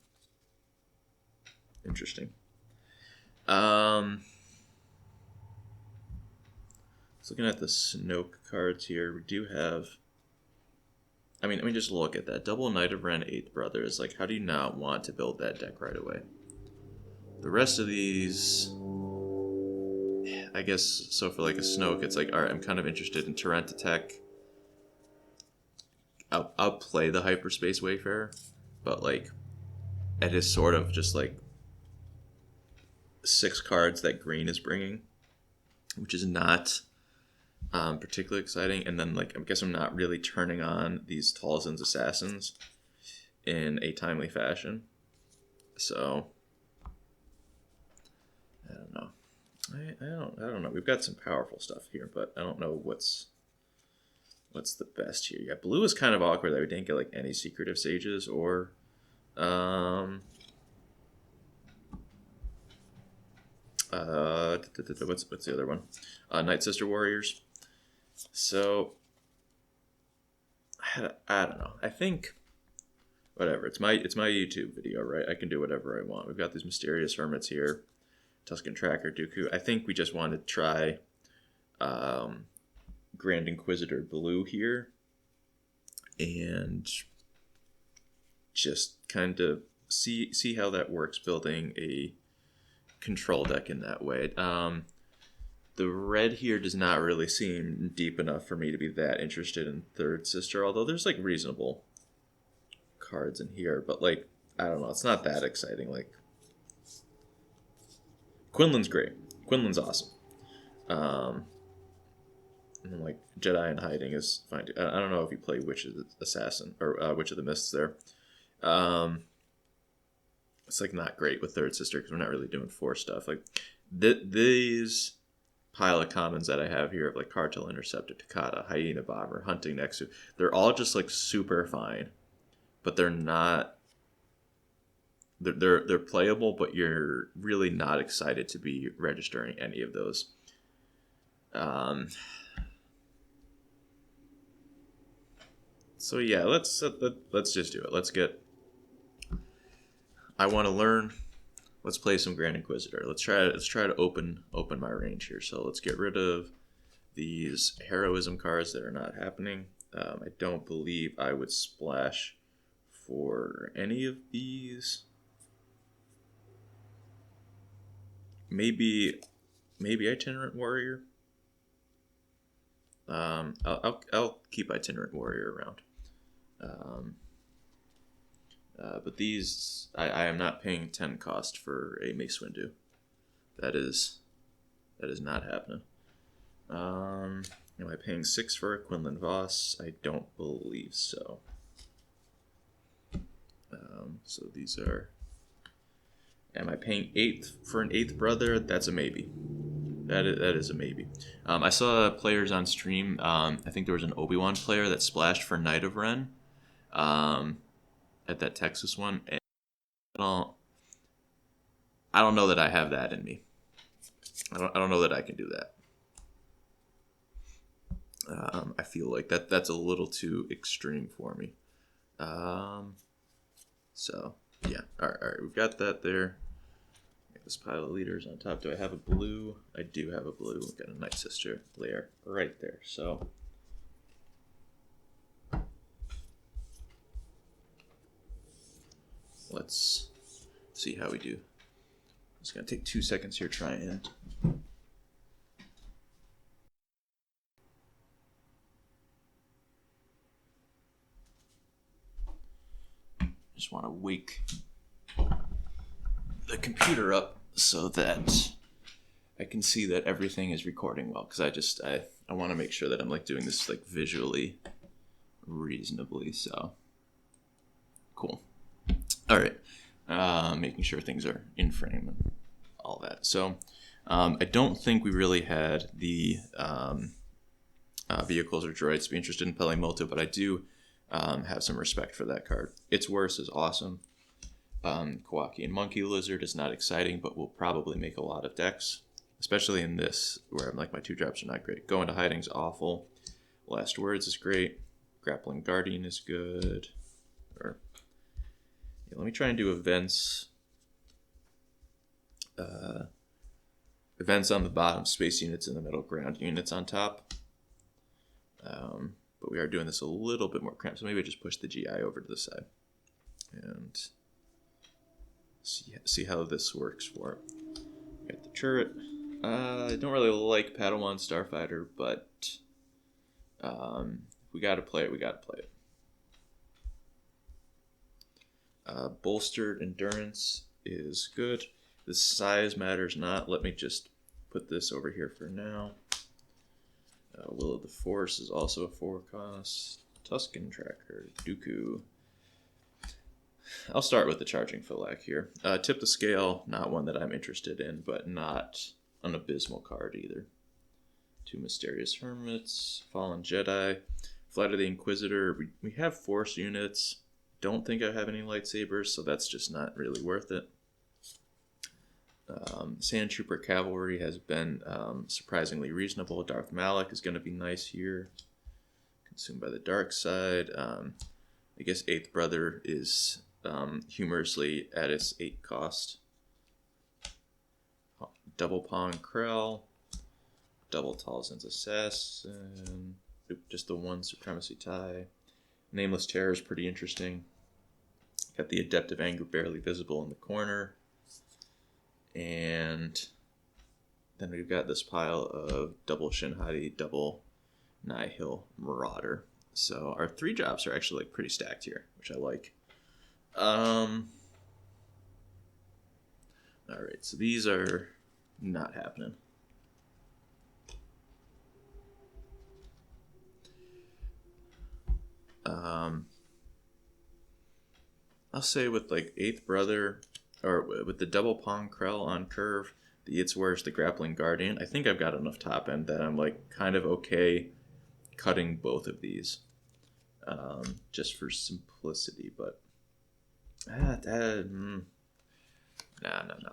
interesting. Looking at the Snoke cards here, we do have. I mean, just look at that. Double Knight of Ren, 8th Brother is like, how do you not want to build that deck right away? The rest of these, I guess, so for like a Snoke, it's like, alright, I'm kind of interested in Torrent Attack. I'll play the Hyperspace Wayfarer, but like, it is sort of just like 6 cards that green is bringing, which is not particularly exciting. And then like, I guess I'm not really turning on these Talzin's Assassins in a timely fashion. So I don't know. I don't know. We've got some powerful stuff here, but I don't know what's the best here. Yeah, blue is kind of awkward that we didn't get like any Secretive Sages or what's the other one? Night Sister Warriors. So I don't know. I think whatever. It's my YouTube video, right? I can do whatever I want. We've got these Mysterious Hermits here, Tusken Tracker, Dooku. I think we just want to try Grand Inquisitor blue here, and just kind of see how that works, building a control deck in that way. The red here does not really seem deep enough for me to be that interested in Third Sister, although there's like reasonable cards in here, but like, I don't know, it's not that exciting. Like, Quinlan's great. Quinlan's awesome. And like, Jedi in Hiding is fine too. I don't know if you play Witch of the Assassin or Witch of the Mists there. It's like not great with Third Sister because we're not really doing Force stuff. Like these pile of commons that I have here of like Cartel Interceptor, Takata, Hyena Bomber, Hunting Nexu, they're all just like super fine, but they're not. They're playable, but you're really not excited to be registering any of those. So yeah, let's just do it. Let's get. I want to learn. Let's play some Grand Inquisitor. Let's try to open my range here. So let's get rid of these heroism cards that are not happening. I don't believe I would splash for any of these. Maybe Itinerant Warrior. I'll keep Itinerant Warrior around. But these, I am not paying 10 cost for a Mace Windu. That is not happening. Am I paying 6 for a Quinlan Voss? I don't believe so. So these are. Am I paying 8 for an 8th brother? That's a maybe. That is a maybe. I saw players on stream. I think there was an Obi-Wan player that splashed for Knight of Ren. At that Texas one, and I don't know that I have that in me. I don't know that I can do that. I feel like that's a little too extreme for me. So yeah, all right, we've got that there. Got this pile of leaders on top. Do I have a blue? I do have a blue. We've got a Night Sister layer right there. So. Let's see how we do. It's going to take 2 seconds here trying. Just want to wake the computer up so that I can see that everything is recording well, because I want to make sure that I'm like doing this like visually reasonably. So cool. All right. Making sure things are in frame and all that. So I don't think we really had the vehicles or droids to be interested in playing Moto, but I do have some respect for that card. Its Worst is awesome. Kawaki and Monkey Lizard is not exciting, but will probably make a lot of decks, especially in this where I'm like my 2-drops are not great. Go Into Hiding is awful. Last Words is great. Grappling Guardian is good. Or yeah, let me try and do events. Events on the bottom, space units in the middle, ground units on top. But we are doing this a little bit more cramped, so maybe I just push the GI over to the side and see how this works for it. Got the turret. I don't really like Padawan Starfighter, but we got to play it. We got to play it. Bolstered Endurance is good. The size matters not. Let me just put this over here for now. Will of the Force is also a 4-cost. Tusken Tracker, Dooku. I'll start with the Charging Phalanx here. Tip the Scale, not one that I'm interested in, but not an abysmal card either. 2 Mysterious Hermits, Fallen Jedi, Flight of the Inquisitor. We have Force units. Don't think I have any lightsabers, so that's just not really worth it. Sand Trooper Cavalry has been surprisingly reasonable. Darth Malak is going to be nice here. Consumed by the Dark Side. I guess Eighth Brother is humorously at its 8 cost. Double Pong Krell. Double Talzin's Assassin. Oop, just the 1 Supremacy Tie. Nameless Terror is pretty interesting. Got the Adept of Anger barely visible in the corner. And then we've got this pile of double Shinhati, double Nihil Marauder. So our 3-drops are actually like pretty stacked here, which I like. Alright, so these are not happening. I'll say with like Eighth Brother, or with the double Pong Krell on curve, the Its Worst, the Grappling Guardian, I think I've got enough top end that I'm like kind of okay cutting both of these, just for simplicity. But no.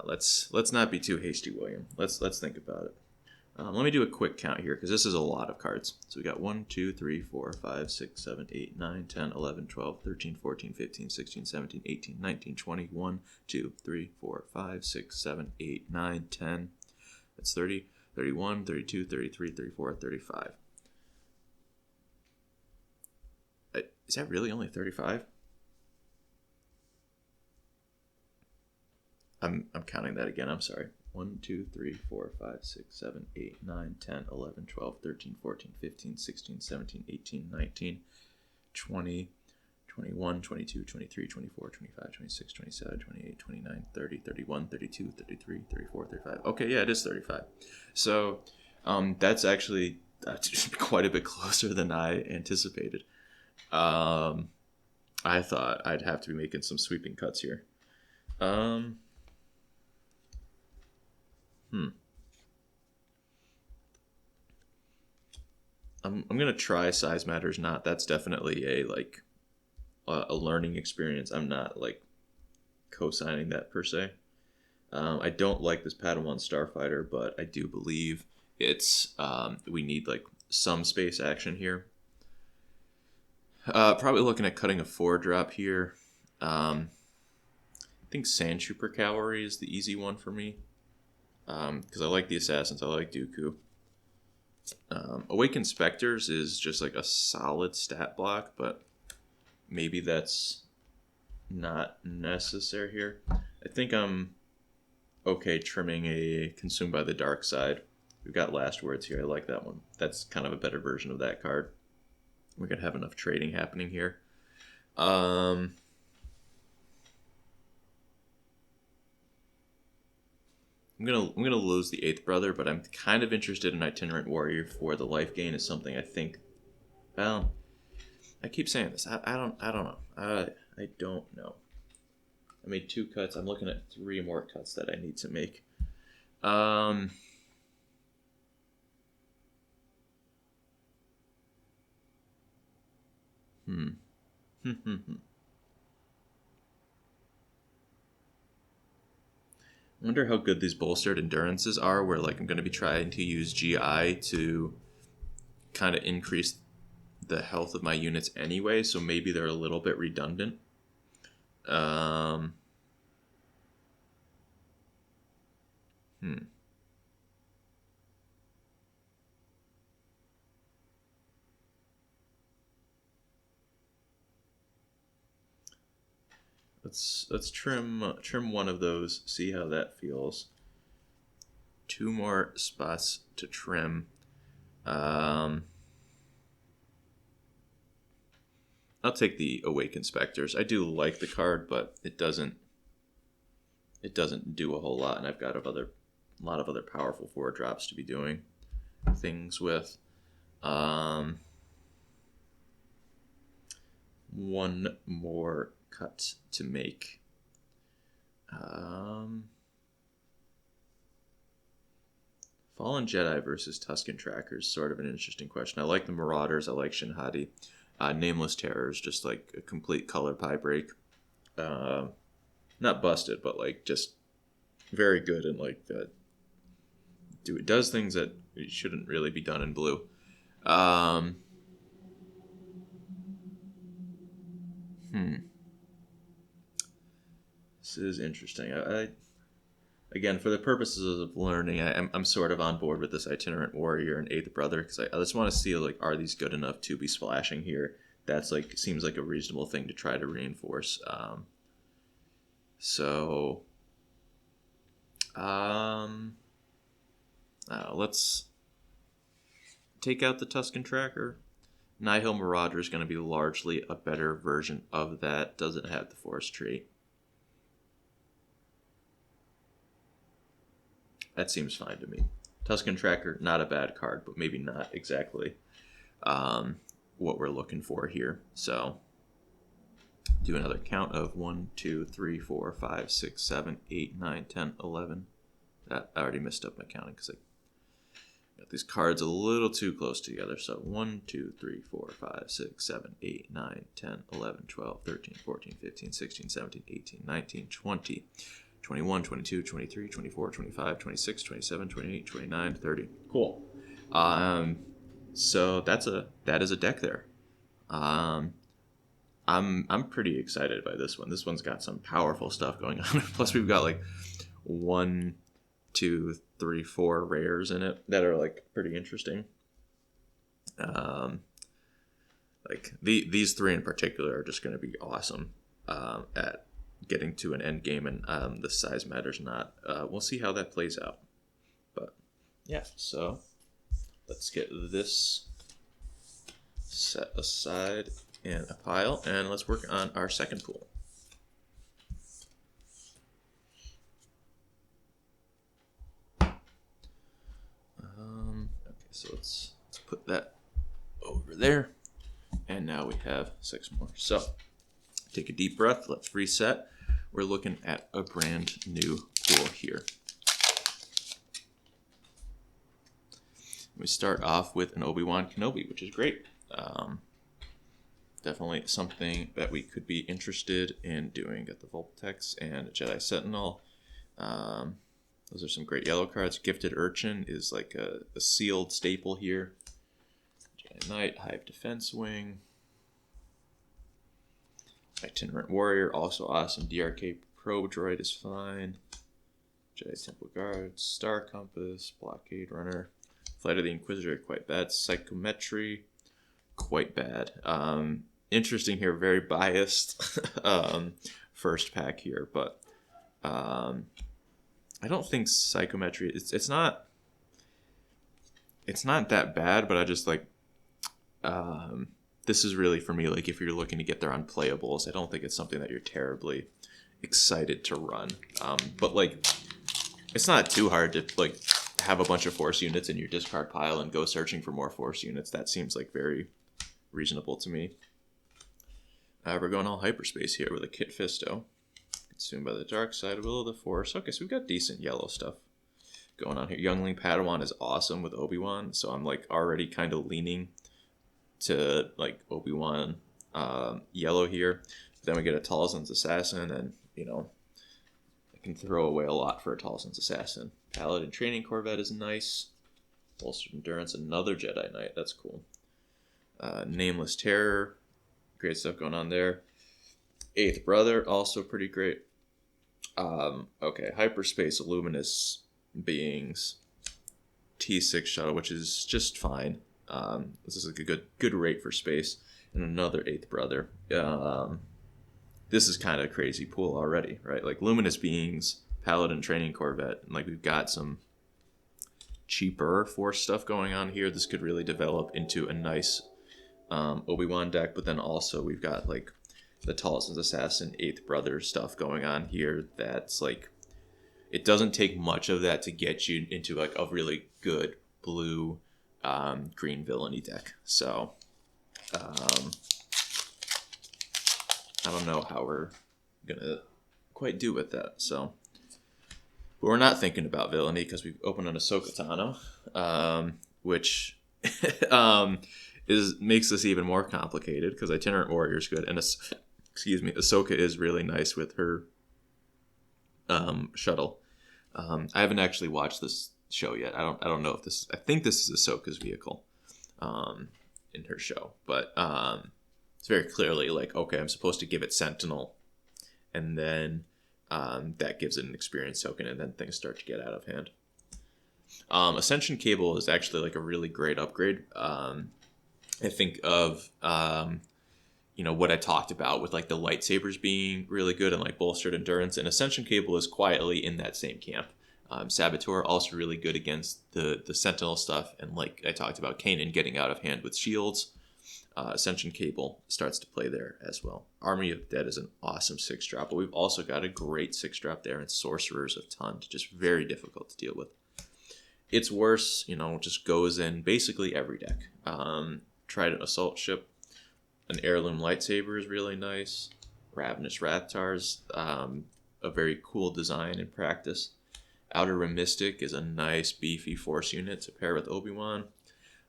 Let's not be too hasty, William. Let's think about it. Let me do a quick count here, because this is a lot of cards. So we got 1, 2, 3, 4, 5, 6, 7, 8, 9, 10, 11, 12, 13, 14, 15, 16, 17, 18, 19, 20, 1, 2, 3, 4, 5, 6, 7, 8, 9, 10. That's 30, 31, 32, 33, 34, 35. Is that really only 35? I'm counting that again. I'm sorry. 1, 2, 3, 4, 5, 6, 7, 8, 9, 10, 11, 12, 13, 14, 15, 16, 17, 18, 19, 20, 21, 22, 23, 24, 25, 26, 27, 28, 29, 30, 31, 32, 33, 34, 35. Okay, yeah, it is 35. So that's actually quite a bit closer than I anticipated. I thought I'd have to be making some sweeping cuts here. I'm gonna try Size Matters Not. That's definitely a learning experience. I'm not like co-signing that per se. I don't like this Padawan Starfighter, but I do believe it's we need like some space action here. Probably looking at cutting a 4-drop here. I think Sand Trooper Cavalry is the easy one for me, because I like the Assassins. I like Dooku. Awakened Spectres is just like a solid stat block, but maybe that's not necessary here. I think I'm okay trimming a Consumed by the Dark Side. We've got Last Words here. I like that one. That's kind of a better version of that card. We're going to have enough trading happening here. I'm gonna lose the Eighth Brother, but I'm kind of interested in Itinerant Warrior for the life gain. Is something I think. Well, I keep saying this. I don't know. I don't know. I made 2 cuts. I'm looking at 3 more cuts that I need to make. I wonder how good these bolstered endurances are, where like I'm going to be trying to use GI to kind of increase the health of my units anyway, so maybe they're a little bit redundant. Let's trim one of those, see how that feels. 2 more spots to trim. I'll take the Awakened Specters. I do like the card, but it doesn't do a whole lot, and I've got a lot of other powerful 4-drops to be doing things with. One more cut to make. Fallen Jedi versus Tusken Trackers, sort of an interesting question. I like the Marauders. I like Shinhati. Nameless Terrors, just like a complete color pie break. Not busted, but like just very good, and like it does things that it shouldn't really be done in blue. This is interesting. Again, for the purposes of learning, I'm sort of on board with this Itinerant Warrior and Eighth Brother, because I just want to see, like, are these good enough to be splashing here? That's like, seems like a reasonable thing to try to reinforce. Let's take out the Tusken Tracker. Nihil Marauder is going to be largely a better version of that. Doesn't have the Force trait. That seems fine to me. Tusken Tracker, not a bad card, but maybe not exactly what we're looking for here. So, do another count of 1, 2, 3, 4, 5, 6, 7, 8, 9, 10, 11. I already messed up my counting because I got these cards a little too close together. So 1, 2, 3, 4, 5, 6, 7, 8, 9, 10, 11, 12, 13, 14, 15, 16, 17, 18, 19, 20. 21, 22, 23, 24, 25, 26, 27, 28, 29, 30. Cool. So that is a deck there. I'm pretty excited by this one. This one's got some powerful stuff going on. Plus we've got like 1, 2, 3, 4 rares in it that are like pretty interesting. Like these 3 in particular are just going to be awesome at getting to an end game, and the size matters not. We'll see how that plays out. But yeah, so let's get this set aside in a pile, and let's work on our second pool. Okay, so let's put that over there, and now we have 6 more. So take a deep breath. Let's reset. We're looking at a brand new pool here. We start off with an Obi-Wan Kenobi, which is great. Definitely something that we could be interested in doing. Got the Voltex and a Jedi Sentinel. Those are some great yellow cards. Gifted Urchin is like a sealed staple here. Jedi Knight, Hive Defense Wing. Itinerant Warrior, also awesome. DRK Probe Droid is fine. Jedi Temple Guard, Star Compass, Blockade Runner. Flight of the Inquisitor, quite bad. Psychometry, quite bad. Interesting here, very biased first pack here, but I don't think Psychometry, it's not that bad, but I just like this is really, for me, like if you're looking to get there on playables, I don't think it's something that you're terribly excited to run. But like It's not too hard to like have a bunch of force units in your discard pile and go searching for more force units. That seems like very reasonable to me. We're going all hyperspace here with a Kit Fisto. Consumed by the dark side, Will of the Force. Okay, so we've got decent yellow stuff going on here. Youngling Padawan is awesome with Obi-Wan, so I'm like already kind of leaning to like Obi-Wan yellow here. Then we get a Talzin's Assassin, and you know, I can throw away a lot for a Talzin's Assassin. Paladin Training Corvette is nice. Bolstered Endurance, another Jedi Knight, that's cool. Nameless Terror, great stuff going on there. Eighth Brother, also pretty great. Okay, Hyperspace Luminous Beings, T6 Shuttle, which is just fine. This is like a good rate for space. And another Eighth Brother. This is kind of a crazy pool already, right? Like Luminous Beings, Paladin Training Corvette, and like we've got some cheaper force stuff going on here. This could really develop into a nice Obi-Wan deck, but then also we've got like the Talzin's Assassin, Eighth Brother stuff going on here. That's like, it doesn't take much of that to get you into like a really good blue green villainy deck. So I don't know how we're gonna quite do with that. So, but we're not thinking about villainy because we've opened an Ahsoka Tano, which makes this even more complicated because Itinerant Warrior is good, and Ahsoka is really nice with her shuttle. I haven't actually watched this show yet. I don't know if this. I think this is Ahsoka's vehicle in her show, but it's very clearly like, okay, I'm supposed to give it Sentinel, and then that gives it an experience token, and then things start to get out of hand. Ascension Cable is actually like a really great upgrade. I think of what I talked about with like the lightsabers being really good and like bolstered endurance, and Ascension Cable is quietly in that same camp. Saboteur also really good against the Sentinel stuff, and like I talked about Kanan getting out of hand with shields. Ascension Cable starts to play there as well. Army of Dead is an awesome 6-drop, but we've also got a great 6-drop there, and Sorcerers of Tund, just very difficult to deal with. It's worse, just goes in basically every deck. Trident Assault Ship, an Heirloom Lightsaber is really nice. Ravenous Rathtars, a very cool design in practice. Outer Rim Mystic is a nice beefy force unit to pair with Obi-Wan.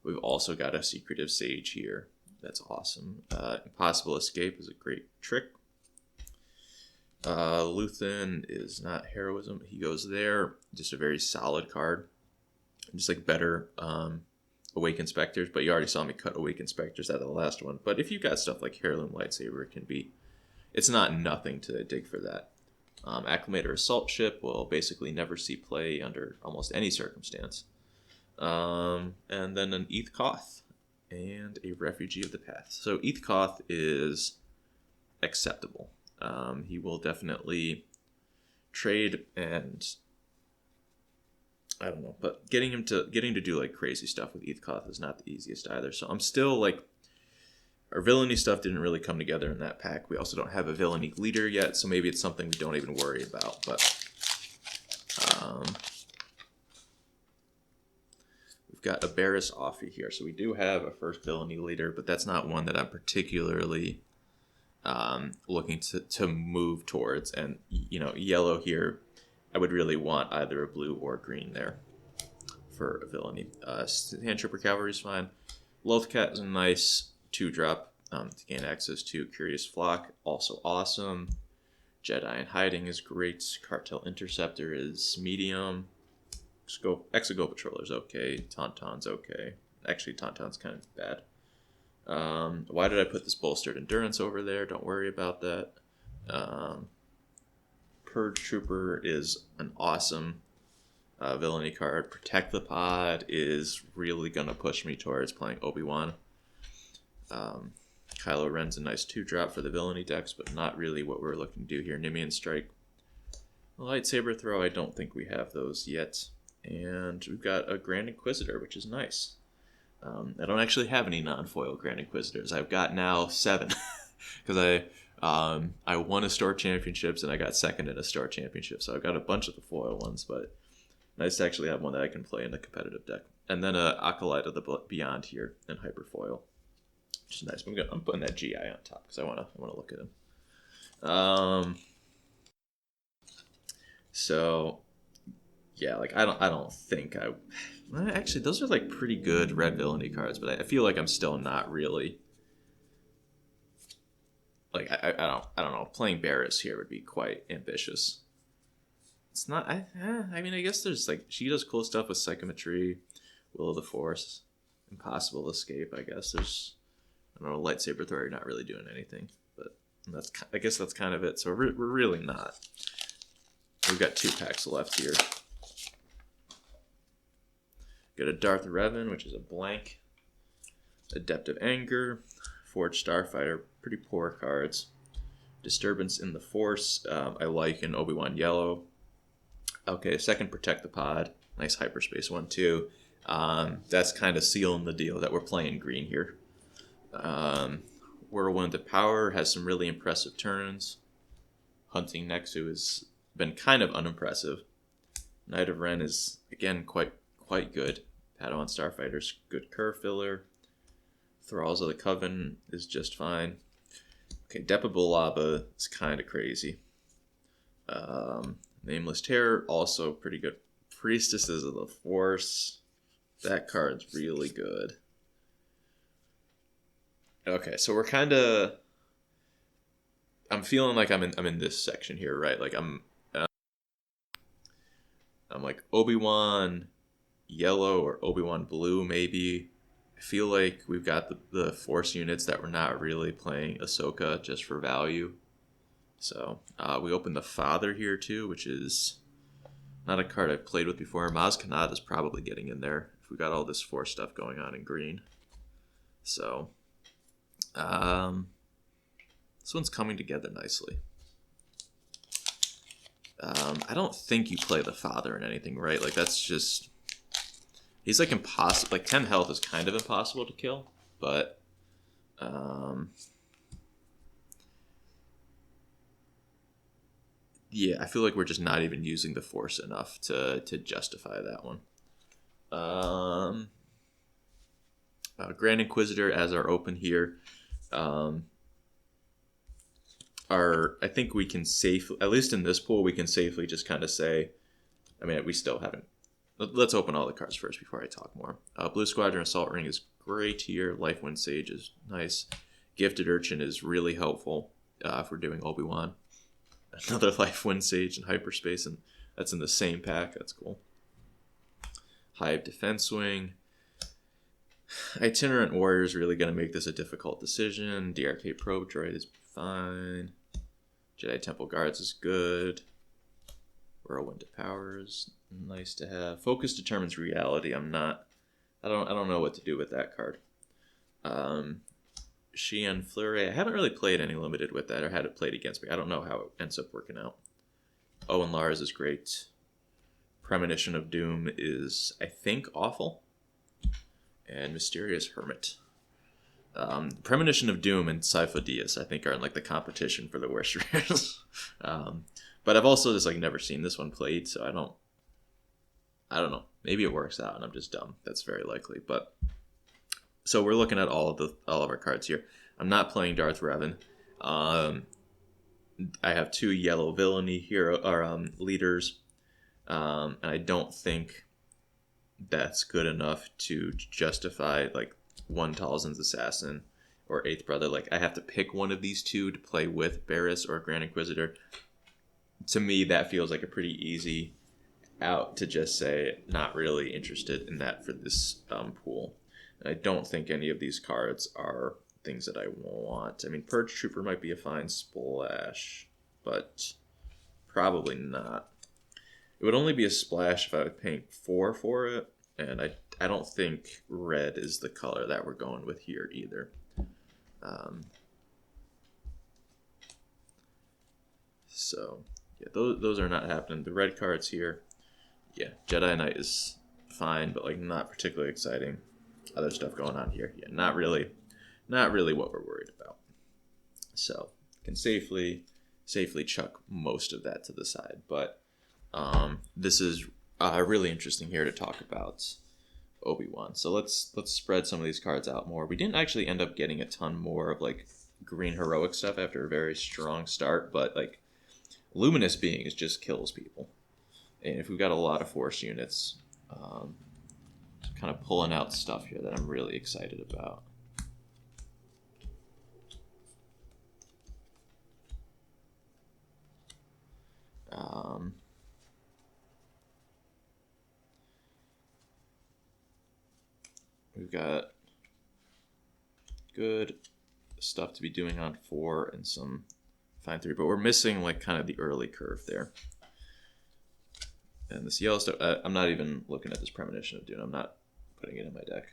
We've also got a Secretive Sage here. That's awesome. Impossible Escape is a great trick. Luthen is not heroism. He goes there. Just a very solid card. Just like better Awakened Specters, but you already saw me cut Awakened Specters out of the last one. But if you've got stuff like Heirloom Lightsaber, it's not nothing to dig for that. Acclimator Assault Ship will basically never see play under almost any circumstance. And then an Eth Koth and a Refugee of the Path. So Eth Koth is acceptable. He will definitely trade, and I don't know, but getting to do like crazy stuff with Eth Koth is not the easiest either. So I'm still like, our villainy stuff didn't really come together in that pack. We also don't have a villainy leader yet, so maybe it's something we don't even worry about. But we've got a Barriss Offee here, so we do have a first villainy leader, but that's not one that I'm particularly looking to move towards. And yellow here, I would really want either a blue or green there for a villainy. Sandtrooper Cavalry is fine. Lothcat is a nice 2-drop to gain access to Curious Flock, also awesome. Jedi in Hiding is great. Cartel Interceptor is medium. Exegol Patroller is okay. Tauntaun's okay. Actually, Tauntaun's kind of bad. Why did I put this Bolstered Endurance over there? Don't worry about that. Purge Trooper is an awesome villainy card. Protect the Pod is really going to push me towards playing Obi-Wan. Kylo Ren's a nice 2-drop for the villainy decks, but not really what we're looking to do here. Nimian Strike. Lightsaber Throw, I don't think we have those yet. And we've got a Grand Inquisitor, which is nice. I don't actually have any non-foil Grand Inquisitors. I've got now 7. Because I won a store championships and I got second in a store championship. So I've got a bunch of the foil ones, but Nice to actually have one that I can play in a competitive deck. And then a Acolyte of the Beyond here and Hyperfoil, which is nice. I'm putting that GI on top because I wanna look at him. So yeah, like I don't think actually those are like pretty good red villainy cards, but I feel like I'm still not really like I don't know. Playing Barris here would be quite ambitious. It's not. I mean, I guess there's like she does cool stuff with Psychometry, Will of the Force, Impossible Escape. I guess there's I don't know Lightsaber Thrower. Not really doing anything, but I guess that's kind of it. So we're really not. We've got 2 packs left here. Got a Darth Revan, which is a blank. Adept of Anger, Forged Starfighter, pretty poor cards. Disturbance in the Force, I like in Obi-Wan Yellow. Okay, second Protect the Pod, nice hyperspace one too. That's kind of sealing the deal that we're playing green here. Whirlwind of Power has some really impressive turns. Hunting Nexu has been kind of unimpressive. Knight of Ren is, again, quite good. Padawan Starfighter's good curve filler. Thralls of the Coven is just fine. Okay, Depabulaba is kind of crazy. Nameless Terror, also pretty good. Priestesses of the Force, that card's really good. Okay, so we're kind of... I'm feeling like I'm in this section here, right? Like I'm like Obi-Wan Yellow or Obi-Wan Blue, maybe. I feel like we've got the Force units that we're not really playing Ahsoka just for value. So we open the Father here too, which is not a card I've played with before. Maz Kanata is probably getting in there if we got all this Force stuff going on in green. So this one's coming together nicely. I don't think you play the Father in anything, right? Like that's just... He's like impossible. Like 10 health is kind of impossible to kill, but yeah, I feel like we're just not even using the Force enough to justify that one. Grand Inquisitor as our open here. I think we can safely, at least in this pool, we can safely just kind of say, I mean, we still haven't. Let's open all the cards first before I talk more. Blue Squadron Assault Ring is great here. Lifewind Sage is nice. Gifted Urchin is really helpful if we're doing Obi-Wan. Another Lifewind Sage in hyperspace, and that's in the same pack. That's cool. Hive Defense Wing. Itinerant Warrior is really going to make this a difficult decision. DRK Probe Droid is fine. Jedi Temple Guards is good. Whirlwind of Power is nice to have. Focus Determines Reality. I don't know what to do with that card. Xian Fleury. I haven't really played any limited with that or had it played against me. I don't know how it ends up working out. Owen Lars is great. Premonition of Doom is, I think, awful. And Mysterious Hermit. Premonition of Doom and Sifo Dyas, I think, are in like the competition for the worst rares. But I've also just like never seen this one played, so I don't know. Maybe it works out and I'm just dumb. That's very likely. But so we're looking at all of our cards here. I'm not playing Darth Revan. I have 2 yellow villainy here or leaders. And I don't think that's good enough to justify like one Talzin's Assassin or Eighth Brother. Like I have to pick one of these 2 to play with Barris or Grand Inquisitor. To me, that feels like a pretty easy out to just say not really interested in that for this pool. And I don't think any of these cards are things that I want. I mean, Purge Trooper might be a fine splash, but probably not. It would only be a splash if I was paying 4 for it, and I don't think red is the color that we're going with here either. So, yeah, those are not happening. The red cards here, yeah, Jedi Knight is fine, but like not particularly exciting. Other stuff going on here, yeah, not really what we're worried about. So, can safely chuck most of that to the side, but this is really interesting here to talk about Obi-Wan. So let's spread some of these cards out more. We didn't actually end up getting a ton more of like green heroic stuff after a very strong start, but like Luminous Beings just kills people. And if we've got a lot of force units, kind of pulling out stuff here that I'm really excited about. We've got good stuff to be doing on 4 and some fine 3, but we're missing like kind of the early curve there. And this yellow stuff, I'm not even looking at this Premonition of Dune. I'm not putting it in my deck.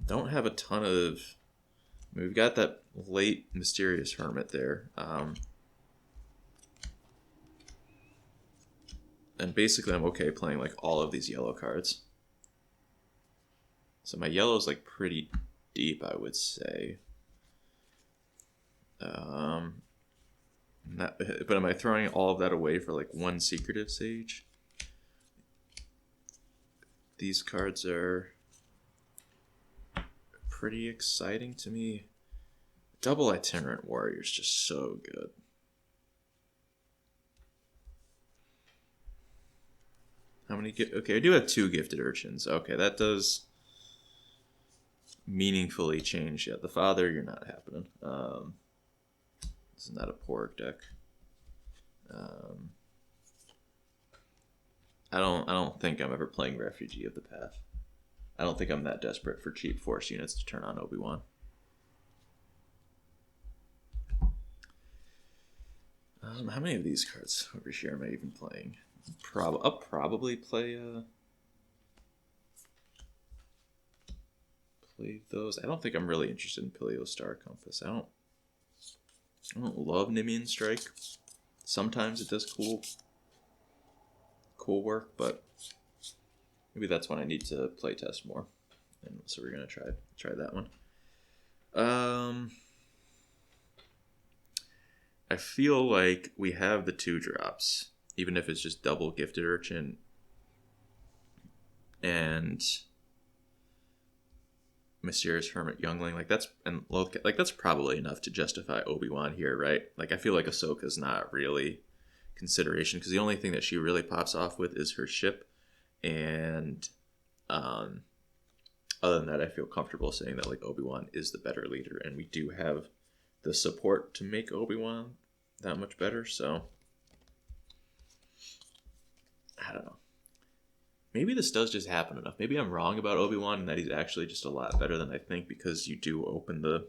Don't have a ton of... I mean, we've got that late Mysterious Hermit there. And basically I'm okay playing like all of these yellow cards. So my yellow's like pretty deep, I would say. But am I throwing all of that away for like one Secretive Sage? These cards are pretty exciting to me. Double Itinerant Warrior is just so good. How many? Okay, I do have 2 Gifted Urchins. Okay, that does meaningfully change. Yeah, the Father, you're not happening. This is not a Porg deck. I don't think I'm ever playing Refugee of the Path. I don't think I'm that desperate for cheap force units to turn on Obi-Wan. How many of these cards over here am I even playing? I'll probably play those. I don't think I'm really interested in Paleo Star Compass. I don't love Nimian Strike. Sometimes it does cool work, but maybe that's when I need to play test more. And so we're gonna try that one. I feel like we have the 2 drops, even if it's just double Gifted Urchin and Mysterious Hermit Youngling. Like that's probably enough to justify Obi-Wan here, right? Like I feel like Ahsoka's not really consideration because the only thing that she really pops off with is her ship, and other than that, I feel comfortable saying that like Obi-Wan is the better leader, and we do have the support to make Obi-Wan that much better. So I don't know. Maybe this does just happen enough. Maybe I'm wrong about Obi-Wan and that he's actually just a lot better than I think, because you do open the...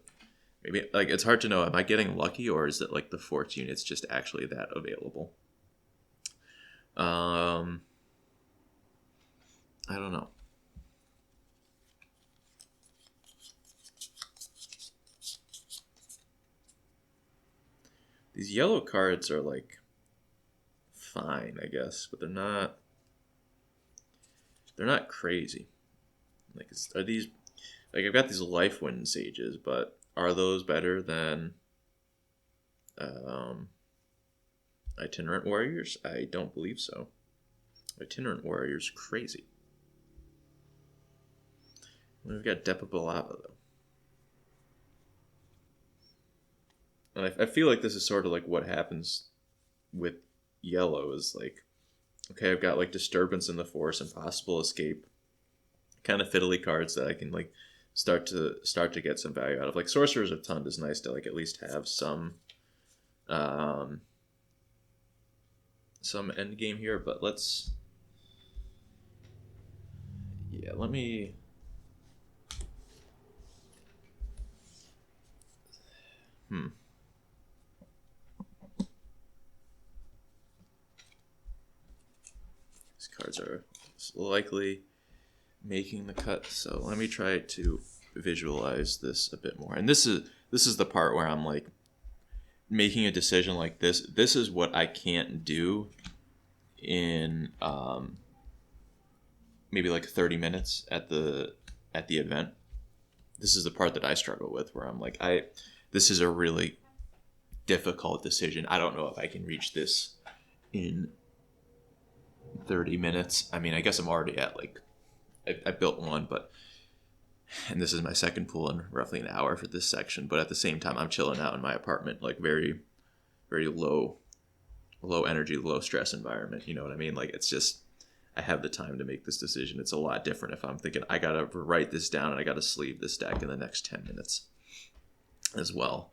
Maybe, like, it's hard to know. Am I getting lucky, or is it, like, the force unit's just actually that available? I don't know. These yellow cards are, like, fine, I guess, but they're not crazy. Like, are these... Like, I've got these Life-Wind Sages, but are those better than Itinerant Warriors? I don't believe so. Itinerant Warriors crazy. We've got Depa Billaba, though. And I feel like this is sort of like what happens with yellow is like, okay, I've got like Disturbance in the Force, Impossible Escape, kind of fiddly cards that I can like start to get some value out of. Like Sorcerer's of Tund is nice to like at least have some end game here, but let's... Yeah, let me... These cards are likely making the cut, so let me try to visualize this a bit more. And this is the part where I'm like making a decision like this. This is what I can't do in maybe like 30 minutes at the event. This is the part that I struggle with, where I'm like, this is a really difficult decision. I don't know if I can reach this in 30 minutes. I mean, I guess I'm already at like, I built one, and this is my second pool in roughly an hour for this section. But at the same time, I'm chilling out in my apartment, like very, very low energy, low stress environment. You know what I mean? Like, it's just, I have the time to make this decision. It's a lot different if I'm thinking I got to write this down and I got to sleeve this deck in the next 10 minutes as well.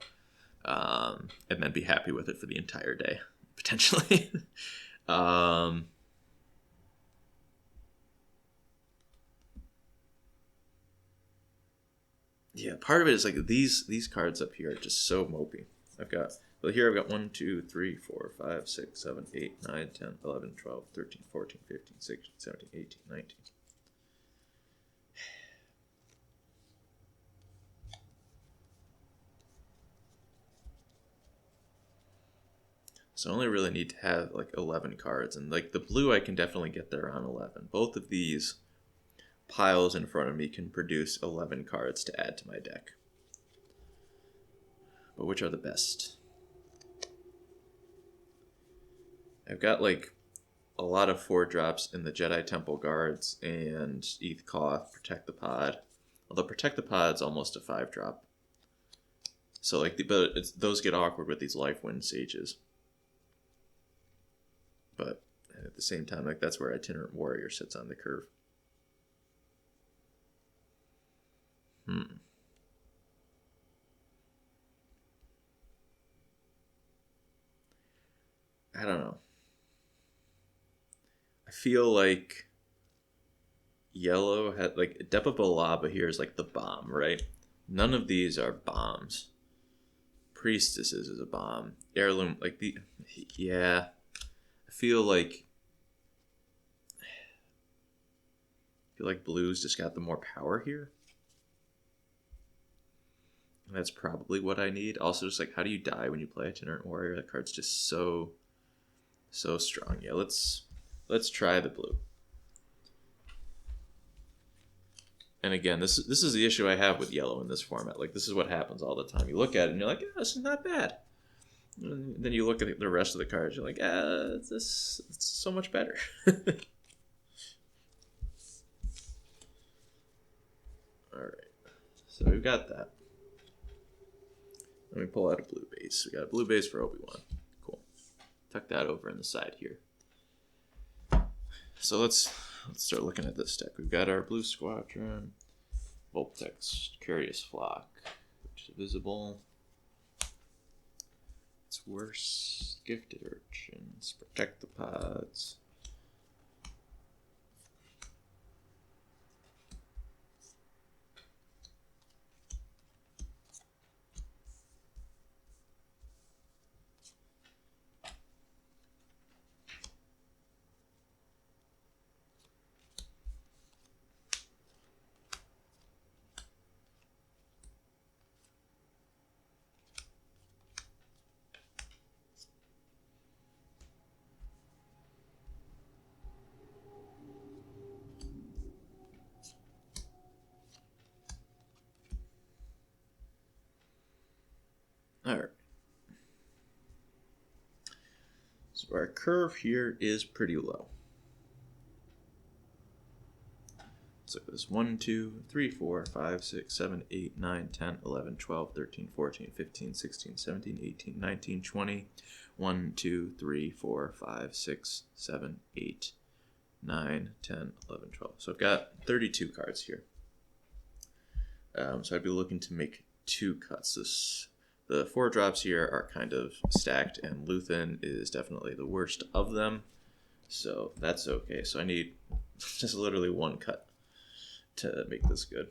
And then be happy with it for the entire day, potentially. Yeah, part of it is like these cards up here are just so mopey. I've got 1, 2, 3, 4, 5, 6, 7, 8, 9, 10, 11, 12, 13, 14, 15, 16, 17, 18, 19. So I only really need to have like 11 cards, and like the blue I can definitely get there on 11. Both of these piles in front of me can produce 11 cards to add to my deck. But which are the best? I've got like a lot of 4-drops in the Jedi Temple Guards and Eth Koth, Protect the Pod. Although Protect the Pod's almost a 5-drop. So like, those get awkward with these Life-Wind Sages. But at the same time, like, that's where Itinerant Warrior sits on the curve. I don't know. I feel like yellow had like Depa Balaba here is like the bomb, right? None of these are bombs. Priestesses is a bomb. Heirloom, like yeah. I feel like blue's just got the more power here. And that's probably what I need. Also, just like, how do you die when you play Itinerant Warrior? That card's just so strong. Yeah, let's try the blue. And again, this is the issue I have with yellow in this format. Like, this is what happens all the time. You look at it and you're like, yeah, this is not bad. And then you look at the rest of the cards, you're like, it's so much better. All right, so we've got that. Let me pull out a blue base. We got a blue base for Obi-Wan. Cool. Tuck that over in the side here. So let's start looking at this deck. We've got our Blue Squadron, Volptex, Curious Flock, which is visible. It's worse. Gifted Urchins, Protect the Pods. All right. So our curve here is pretty low. Let's look at this. 1, 2, 3, 4, 5, 6, 7, 8, 9, 10, 11, 12, 13, 14, 15, 16, 17, 18, 19, 20. 1, 2, 3, 4, 5, 6, 7, 8, 9, 10, 11, 12. So I've got 32 cards here. So I'd be looking to make 2 cuts. The 4-drops here are kind of stacked, and Luthen is definitely the worst of them. So that's okay. So I need just literally 1 cut to make this good.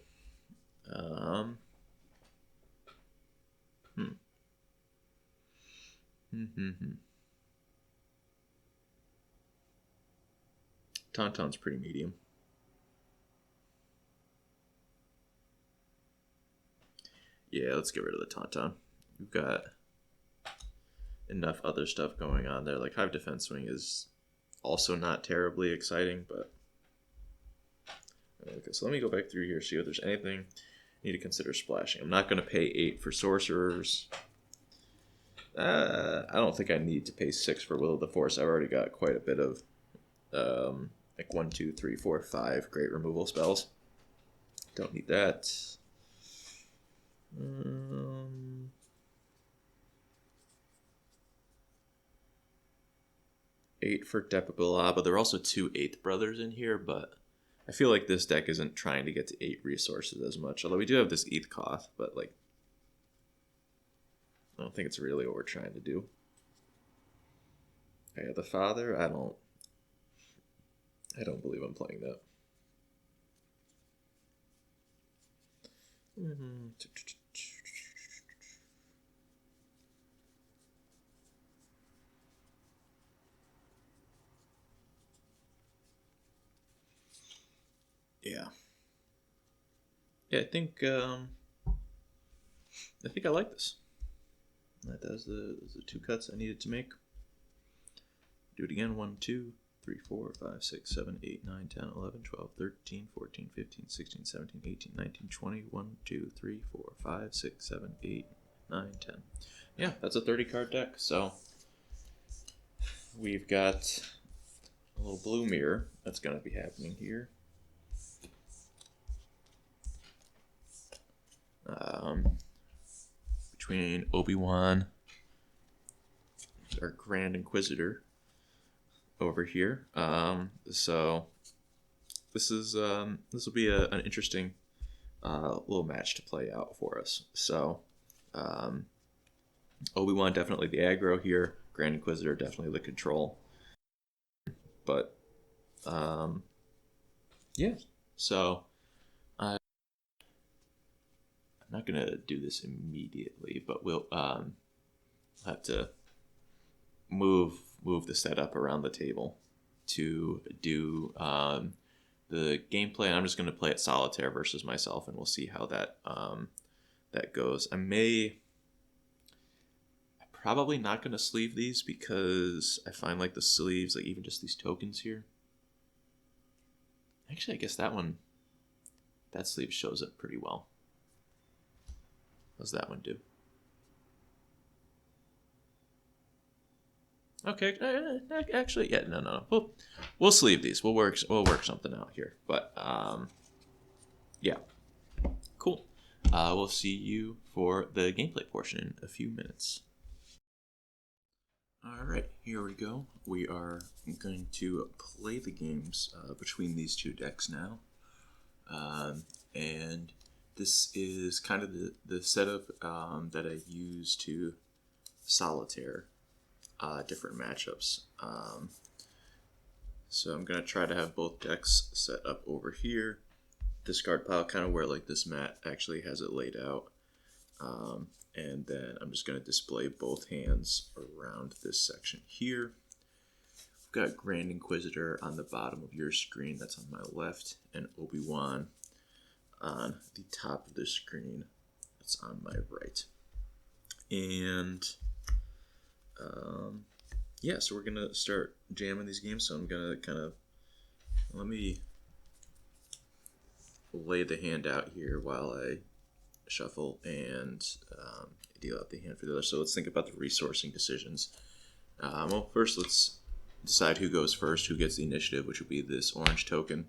Tauntaun's pretty medium. Yeah, let's get rid of the Tauntaun. We've got enough other stuff going on there. Like, Hive Defense Wing is also not terribly exciting, but okay, so let me go back through here, see if there's anything I need to consider splashing. I'm not going to pay 8 for sorcerers. I don't think I need to pay 6 for Will of the Force. I've already got quite a bit of like 1, 2, 3, 4, 5 great removal spells. Don't need that. 8 for Deckbuilding, but there are also 2 8th brothers in here, but I feel like this deck isn't trying to get to 8 resources as much. Although we do have this ETH Koth, but like I don't think it's really what we're trying to do. Okay, the Father, I don't believe I'm playing that. Yeah. Yeah, I think I like this. That does the 2 cuts I needed to make. Do it again. 1, 2, 3, 4, 5, 6, 7, 8, 9, 10, 11, 12, 13, 14, 15, 16, 17, 18, 19, 20. 1, 2, 3, 4, 5, 6, 7, 8, 9, 10. Yeah, that's a 30 card deck. So we've got a little blue mirror that's going to be happening here. Between Obi-Wan, our Grand Inquisitor, over here. So this will be an interesting little match to play out for us. So Obi-Wan definitely the aggro here. Grand Inquisitor definitely the control. But yeah. So I'm not gonna do this immediately, but we'll have to move the setup around the table to do the gameplay. I'm just going to play it solitaire versus myself, and we'll see how that that goes. I'm probably not going to sleeve these because I find like the sleeves, like even just these tokens here. Actually, I guess that sleeve shows up pretty well. How's that one do? Okay, actually, yeah, no. We'll sleeve these. We'll work something out here. But yeah, cool. We'll see you for the gameplay portion in a few minutes. All right, here we go. We are going to play the games between these 2 decks now, and this is kind of the setup that I use to solitaire different matchups. So I'm going to try to have both decks set up over here. Discard pile, kind of where like this mat actually has it laid out. And then I'm just going to display both hands around this section here. I've got Grand Inquisitor on the bottom of your screen, that's on my left, and Obi-Wan on the top of the screen, that's on my right. And yeah, so we're gonna start jamming these games. So I'm gonna let me lay the hand out here while I shuffle and deal out the hand for the other. So let's think about the resourcing decisions. Well, first let's decide who goes first, who gets the initiative, which would be this orange token.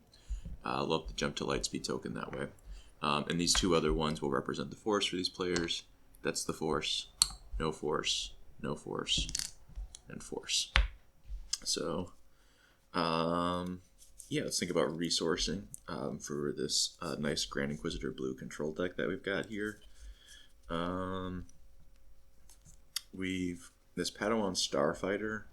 Love the jump to lightspeed token that way. And these 2 other ones will represent the force for these players. That's the force, no force, no force, and force. So yeah, let's think about resourcing for this nice Grand Inquisitor blue control deck that we've got here. This Padawan Starfighter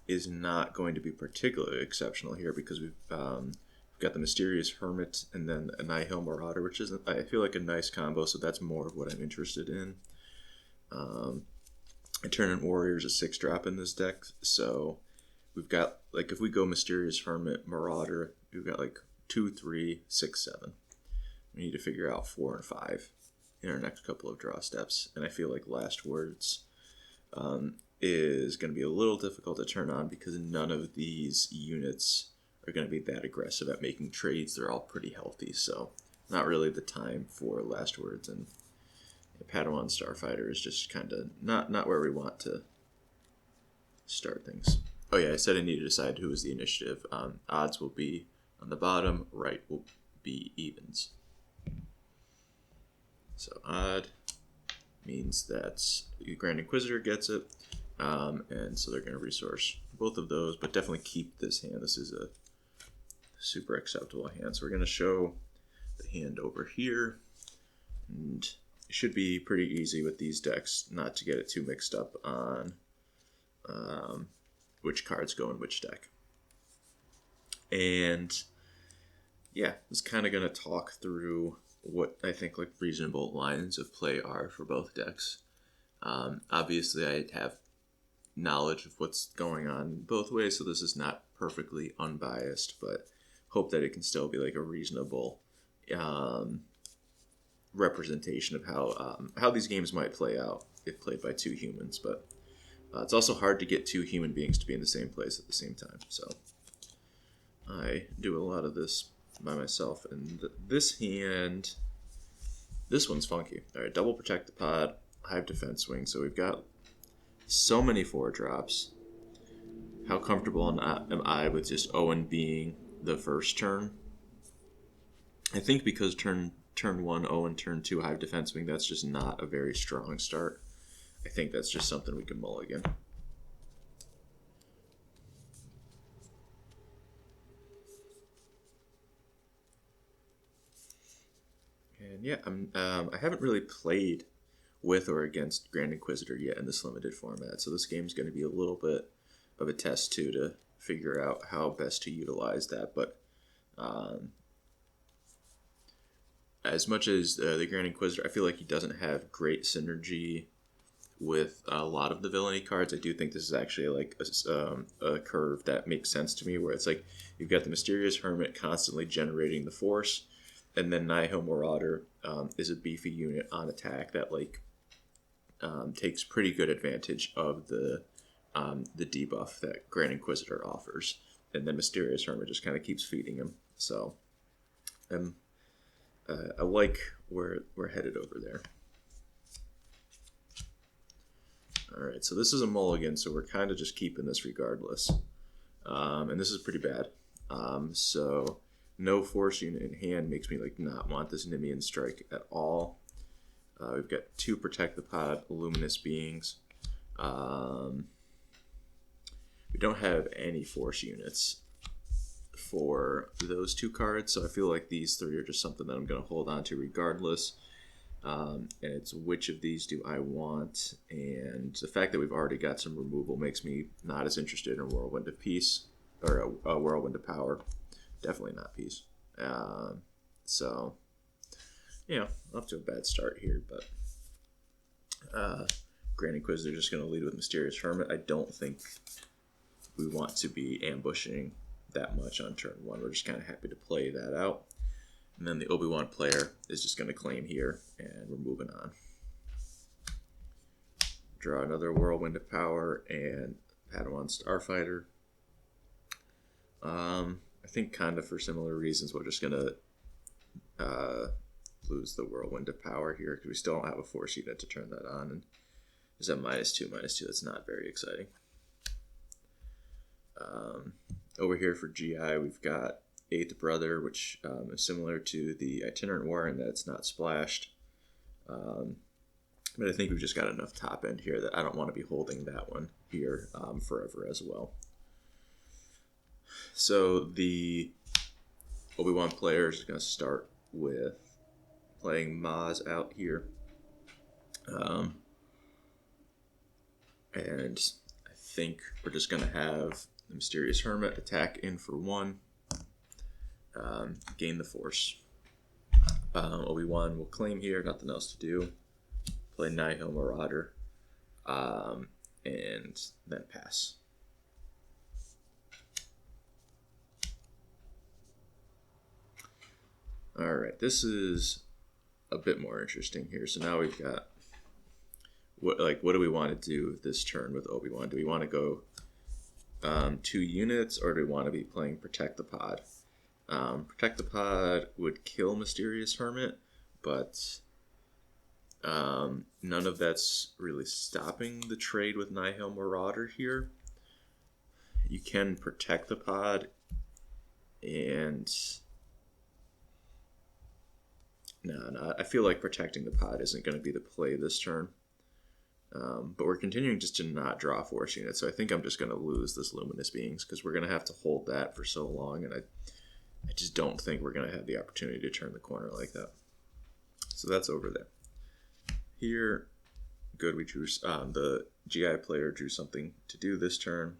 is not going to be particularly exceptional here because we've got the Mysterious Hermit and then a Nihil Marauder, which is, I feel like, a nice combo, so that's more of what I'm interested in. Eternant Warrior is a 6-drop in this deck, so we've got, like, if we go Mysterious Hermit, Marauder, we've got like 2, 3, 6, 7. We need to figure out 4 and 5 in our next couple of draw steps, and I feel like Last Words is going to be a little difficult to turn on because none of these units are going to be that aggressive at making trades. They're all pretty healthy, so not really the time for Last Words and the Padawan Starfighter is just kind of not where we want to start things. Oh yeah, I said I need to decide who is the initiative. Odds will be on the bottom, right will be evens. So odd means that the Grand Inquisitor gets it, and so they're going to resource both of those, but definitely keep this hand. This is a super acceptable hand. So we're going to show the hand over here, and it should be pretty easy with these decks not to get it too mixed up on which cards go in which deck. And yeah, I was kind of going to talk through what I think like reasonable lines of play are for both decks. Obviously, I have knowledge of what's going on both ways, so this is not perfectly unbiased, but hope that it can still be like a reasonable representation of how these games might play out if played by two humans. But it's also hard to get two human beings to be in the same place at the same time, so I do a lot of this by myself. And this hand, this one's funky. All right, double Protect the Pod, Hive Defense Wing. So we've got so many 4-drops. How comfortable am I with just Owen being the first turn? I think because turn 1 Owen, turn 2 Hive Defense Wing, that's just not a very strong start. I think that's just something we can mulligan. And yeah, I haven't really played with or against Grand Inquisitor yet in this limited format, so this game's going to be a little bit of a test too to figure out how best to utilize that. But as much as the Grand Inquisitor, I feel like he doesn't have great synergy with a lot of the villainy cards. I do think this is actually like a curve that makes sense to me, where it's like you've got the Mysterious Hermit constantly generating the force, and then Nihil Marauder is a beefy unit on attack that like takes pretty good advantage of the debuff that Grand Inquisitor offers, and then Mysterious Hermit just kind of keeps feeding him. So I like where we're headed over there. Alright, so this is a mulligan, so we're kind of just keeping this regardless. And this is pretty bad. So no force unit in hand makes me like not want this Nemean Strike at all. We've got 2 Protect the Pod, Luminous Beings. We don't have any force units for those 2 cards, so I feel like these 3 are just something that I'm going to hold on to regardless. And it's which of these do I want, and the fact that we've already got some removal makes me not as interested in Whirlwind of Peace, or a Whirlwind of Power. Definitely not Peace. So, you know, off to a bad start here, but Grand Inquisitor just going to lead with Mysterious Hermit. I don't think we want to be ambushing that much on turn 1. We're just kind of happy to play that out. And then the Obi-Wan player is just going to claim here, and we're moving on. Draw another Whirlwind of Power and Padawan Starfighter. I think kind of for similar reasons, we're just going to lose the Whirlwind of Power here, because we still don't have a force unit to turn that on. And is that -2, -2? That's not very exciting. Over here for GI, we've got 8th Brother, which is similar to the Itinerant War in that it's not splashed. But I think we've just got enough top end here that I don't want to be holding that one here forever as well. So the Obi-Wan player is going to start with playing Maz out here. And I think we're just going to have the Mysterious Hermit attack in for 1. Gain the force. Obi-Wan will claim here, nothing else to do. Play Nihil Marauder, and then pass. Alright, this is a bit more interesting here. So now we've got, what do we want to do this turn with Obi-Wan? Do we want to go 2 units, or do we want to be playing Protect the Pod? Protect the Pod would kill Mysterious Hermit, but None of that's really stopping the trade with Nihil Marauder here. You can protect the pod, and no, I feel like protecting the pod isn't going to be the play this turn. But we're continuing just to not draw force units, so I think I'm just going to lose this Luminous Beings because we're going to have to hold that for so long, and I just don't think we're going to have the opportunity to turn the corner like that. So that's over there. Here, good, we drew, the GI player drew something to do this turn,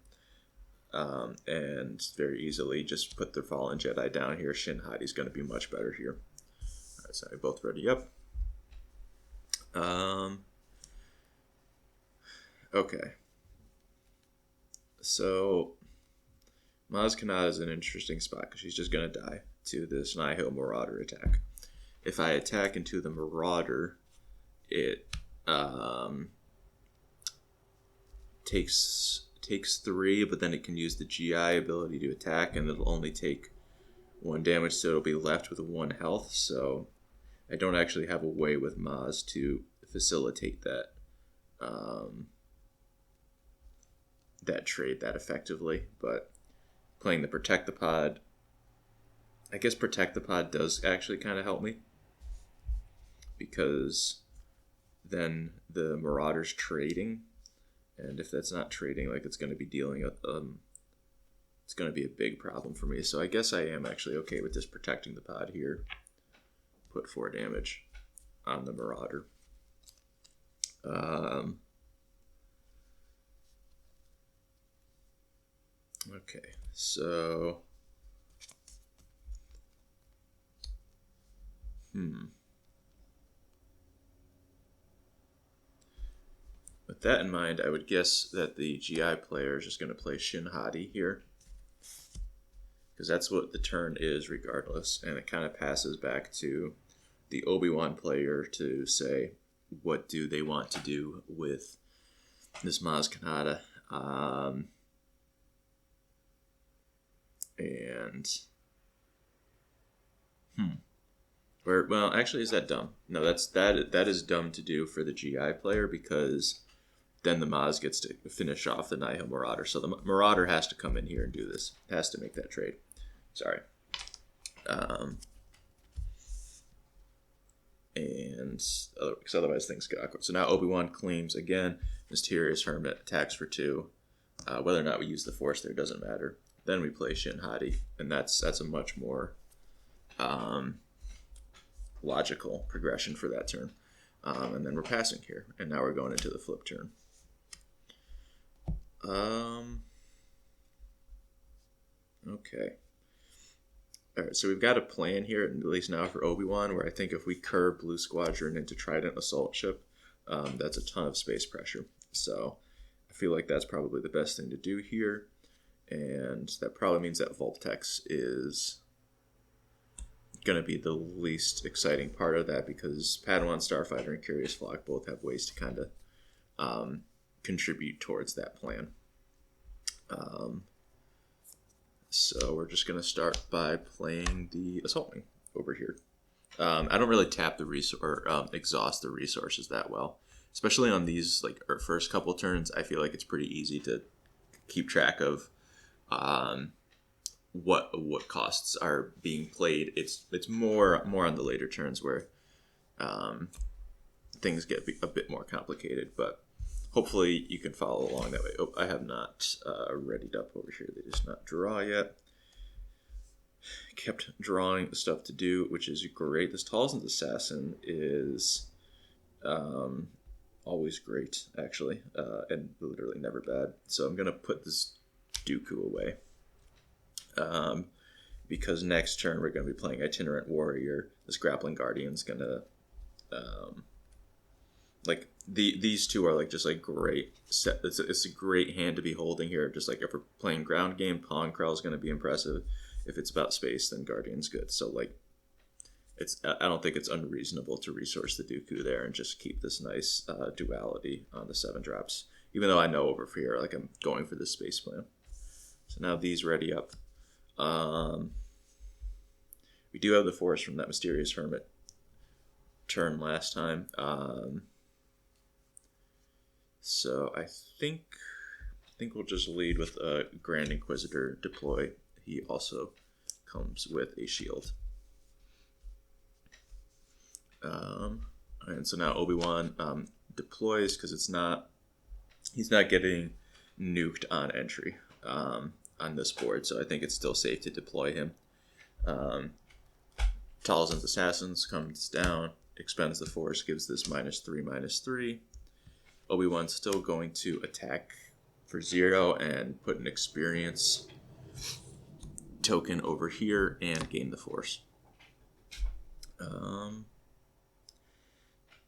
and very easily just put their Fallen Jedi down here. Shin Hadi's going to be much better here. All right, so we're both ready up. Okay. So, Maz Kanata is an interesting spot because she's just going to die to this Nihil Marauder attack. If I attack into the Marauder, it takes 3, but then it can use the GI ability to attack, and it'll only take 1 damage, so it'll be left with 1 health. So I don't actually have a way with Maz to facilitate that that trade that effectively. But playing the Protect the Pod, I guess Protect the Pod does actually kind of help me, because then the Marauder's trading, and if that's not trading, like, it's going to be dealing it's going to be a big problem for me. So I guess I am actually okay with just protecting the pod here. Put 4 damage on the Marauder. Okay, so with that in mind, I would guess that the GI player is just going to play Shin Hadi here, because that's what the turn is regardless, and it kind of passes back to the Obi-Wan player to say what do they want to do with this Maz Kanata. Well, actually, is that dumb? No, that is dumb to do for the GI player, because then the Maz gets to finish off the Nihil Marauder. So the Marauder has to come in here and do this. Has to make that trade. Sorry. And because otherwise things get awkward. So now Obi-Wan claims again. Mysterious Hermit attacks for 2. Whether or not we use the Force there doesn't matter. Then we play Shin Hadi, and that's a much more logical progression for that turn. And then we're passing here, and now we're going into the flip turn. Okay. All right, so we've got a plan here, at least now for Obi-Wan, where I think if we curve Blue Squadron into Trident Assault Ship, that's a ton of space pressure. So I feel like that's probably the best thing to do here, and that probably means that Voltex is going to be the least exciting part of that, because Padawan Starfighter and Curious Flock both have ways to kind of contribute towards that plan. So we're just going to start by playing the Assault Wing over here. I don't really tap the exhaust the resources that well, especially on these, like, our first couple turns. I feel like it's pretty easy to keep track of what costs are being played. It's more on the later turns where things get a bit more complicated, but hopefully you can follow along that way. Oh, I have not readied up over here. They just not draw yet. Kept drawing the stuff to do, which is great. This Talzin's Assassin is always great, actually, and literally never bad. So I'm going to put this Dooku away. Because next turn we're going to be playing Itinerant Warrior. This Grappling Guardian's going to like these two are like just like great set. It's a great hand to be holding here. Just like if we're playing ground game, Pong Krell is going to be impressive. If it's about space, then Guardian's good. So like I don't think it's unreasonable to resource the Dooku there and just keep this nice duality on the 7 drops. Even though I know over here, like, I'm going for this space plan. So now these ready up. We do have the Force from that Mysterious Hermit turn last time. So I think we'll just lead with a Grand Inquisitor deploy. He also comes with a shield. And so now Obi-Wan deploys because he's not getting nuked on entry on this board, so I think it's still safe to deploy him. Talzin's Assassins comes down, expends the Force, gives this -3/-3. Obi-Wan's still going to attack for 0 and put an experience token over here and gain the Force.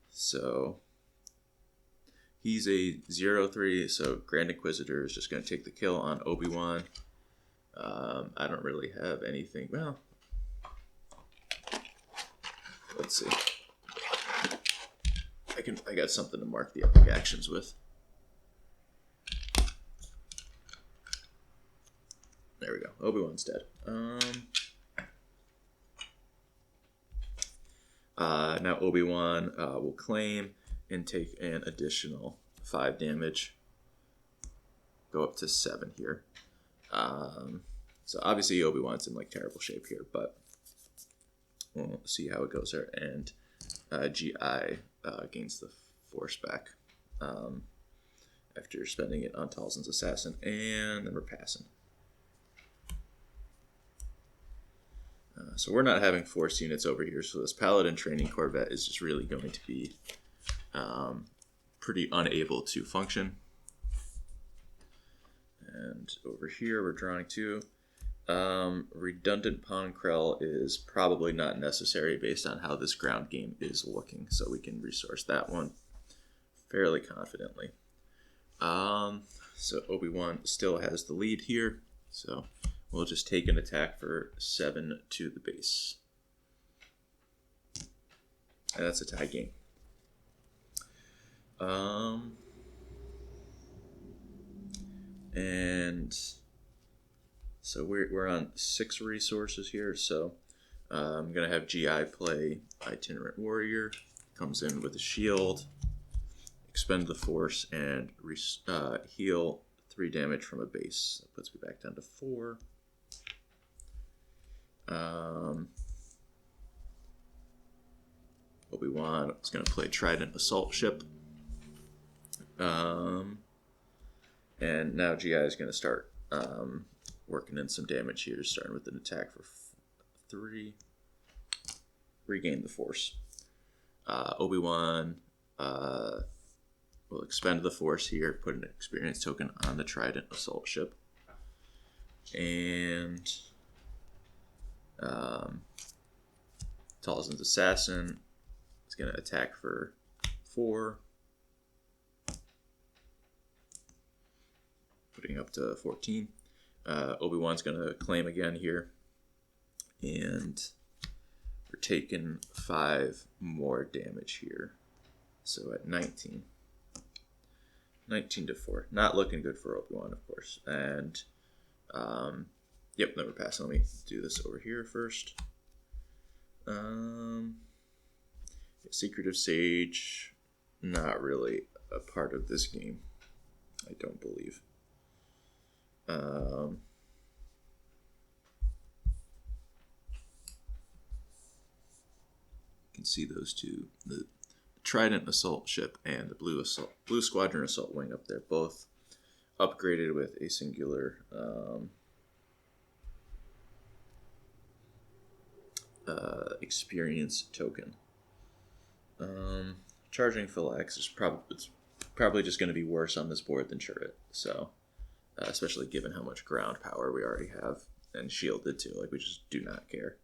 So he's a 0/3, so Grand Inquisitor is just going to take the kill on Obi-Wan. I don't really have anything. Well, let's see. I got something to mark the epic actions with. There we go. Obi-Wan's dead. Now Obi-Wan will claim and take an additional 5 damage. Go up to 7 here. So obviously Obi-Wan's in like terrible shape here, but we'll see how it goes there. And GI gains the Force back after spending it on Talzin's Assassin, and then we're passing. So we're not having Force units over here, so this Paladin Training Corvette is just really going to be pretty unable to function. And over here we're drawing 2. Redundant Pawn Krell is probably not necessary based on how this ground game is looking, so we can resource that one fairly confidently. So Obi-Wan still has the lead here, so we'll just take an attack for 7 to the base. And that's a tie game. And so we're on 6 resources here, so I'm going to have GI play Itinerant Warrior. Comes in with a shield, expend the Force, and heal 3 damage from a base. That puts me back down to 4. Obi-Wan is going to play Trident Assault Ship. And now GI is going to start working in some damage here, starting with an attack for 3. Regain the Force. Obi-Wan will expend the Force here, put an experience token on the Trident Assault Ship. And Talzin's Assassin is going to attack for 4. Putting up to 14. Obi-Wan's going to claim again here. And we're taking 5 more damage here. So at 19. 19 to 4. Not looking good for Obi-Wan, of course. And, yep, never pass. Let me do this over here first. Secretive Sage, not really a part of this game, I don't believe. You can see those two, the Trident Assault Ship and the Blue Squadron Assault Wing up there, both upgraded with a singular experience token. Charging Phalanx is probably just going to be worse on this board than Turret, so especially given how much ground power we already have, and shielded too. Like, we just do not care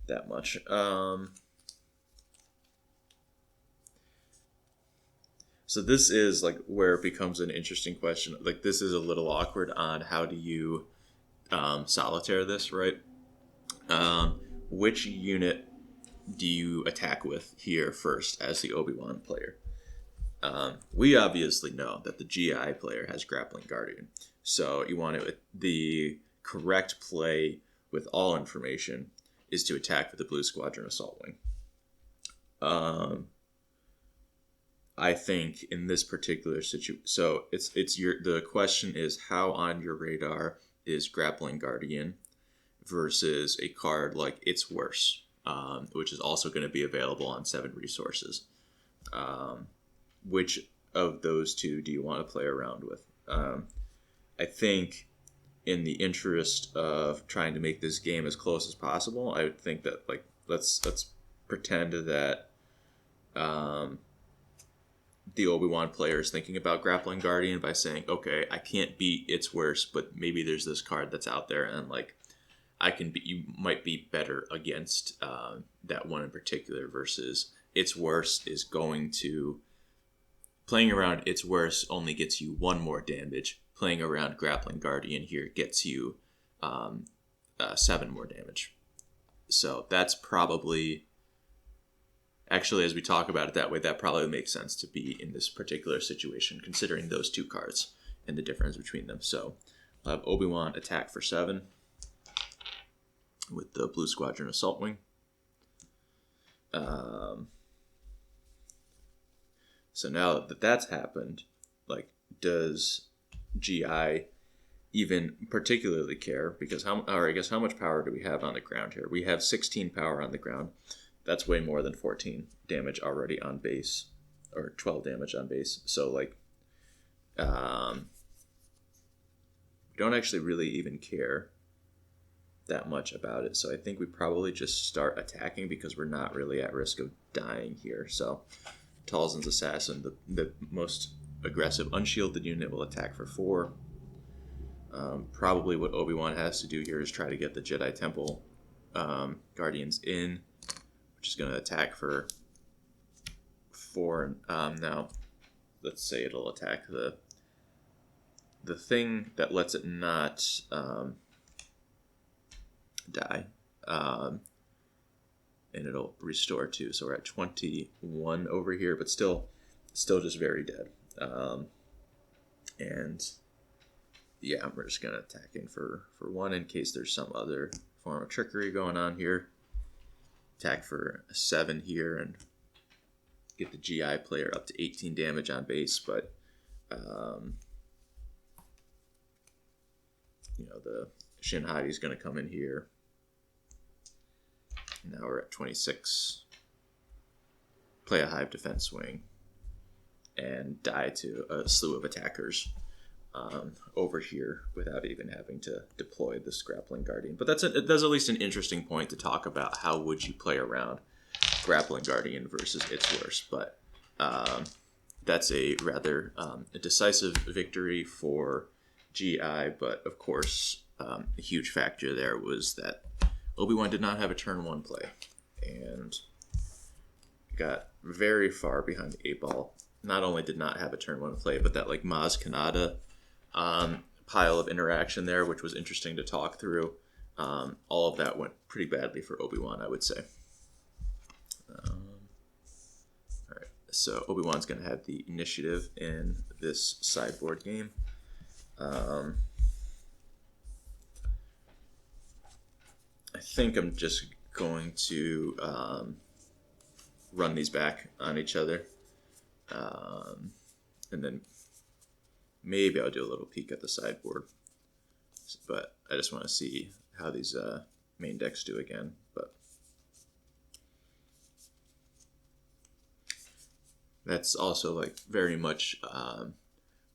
that much. So this is like where it becomes an interesting question. Like, this is a little awkward on how do you solitaire this, right? Which unit do you attack with here first as the Obi-Wan player? We obviously know that the GI player has Grappling Guardian. So you want to, the correct play with all information is to attack with the Blue Squadron Assault Wing. I think in this particular situation, so the question is how on your radar is Grappling Guardian versus a card like It's Worse, which is also going to be available on 7 resources. Which of those two do you want to play around with? I think in the interest of trying to make this game as close as possible, I would think that like let's pretend that the Obi-Wan player is thinking about Grappling Guardian by saying, okay, I can't beat It's Worse, but maybe there's this card that's out there and like you might be better against that one in particular versus It's Worse is going to playing around It's Worse only gets you 1 more damage. Playing around Grappling Guardian here gets you 7 more damage. So that's probably, actually, as we talk about it that way, that probably makes sense to be in this particular situation, considering those 2 cards and the difference between them. So I'll have Obi-Wan attack for 7 with the Blue Squadron Assault Wing. So now that that's happened, like, does GI even particularly care? Because how much power do we have on the ground here? We have 16 power on the ground. That's way more than 14 damage already on base, or 12 damage on base. So like, we don't actually really even care that much about it. So I think we probably just start attacking because we're not really at risk of dying here. So Talzin's Assassin, the most aggressive unshielded unit, will attack for 4. Probably what Obi-Wan has to do here is try to get the Jedi Temple Guardians in, which is going to attack for 4. Now, let's say it'll attack the thing that lets it not die, and it'll restore 2. So we're at 21 over here, but still just very dead. And yeah, we're just gonna attack in for 1 in case there's some other form of trickery going on here. Attack for 7 here and get the GI player up to 18 damage on base, but the Shin Hati is going to come in here. Now we're at 26. Play a Hive Defense Wing and die to a slew of attackers over here without even having to deploy this Grappling Guardian. But that's at least an interesting point to talk about. How would you play around Grappling Guardian versus It's Worse? But that's a rather decisive victory for GI. But of course, a huge factor there was that Obi-Wan did not have a turn 1 play and got very far behind the 8 ball. Not only did not have a turn 1 play, but that like Maz Kanata pile of interaction there, which was interesting to talk through. All of that went pretty badly for Obi-Wan, I would say. All right, so Obi-Wan's going to have the initiative in this sideboard game. I think I'm just going to run these back on each other. And then maybe I'll do a little peek at the sideboard. But I just want to see how these main decks do again. But that's also like very much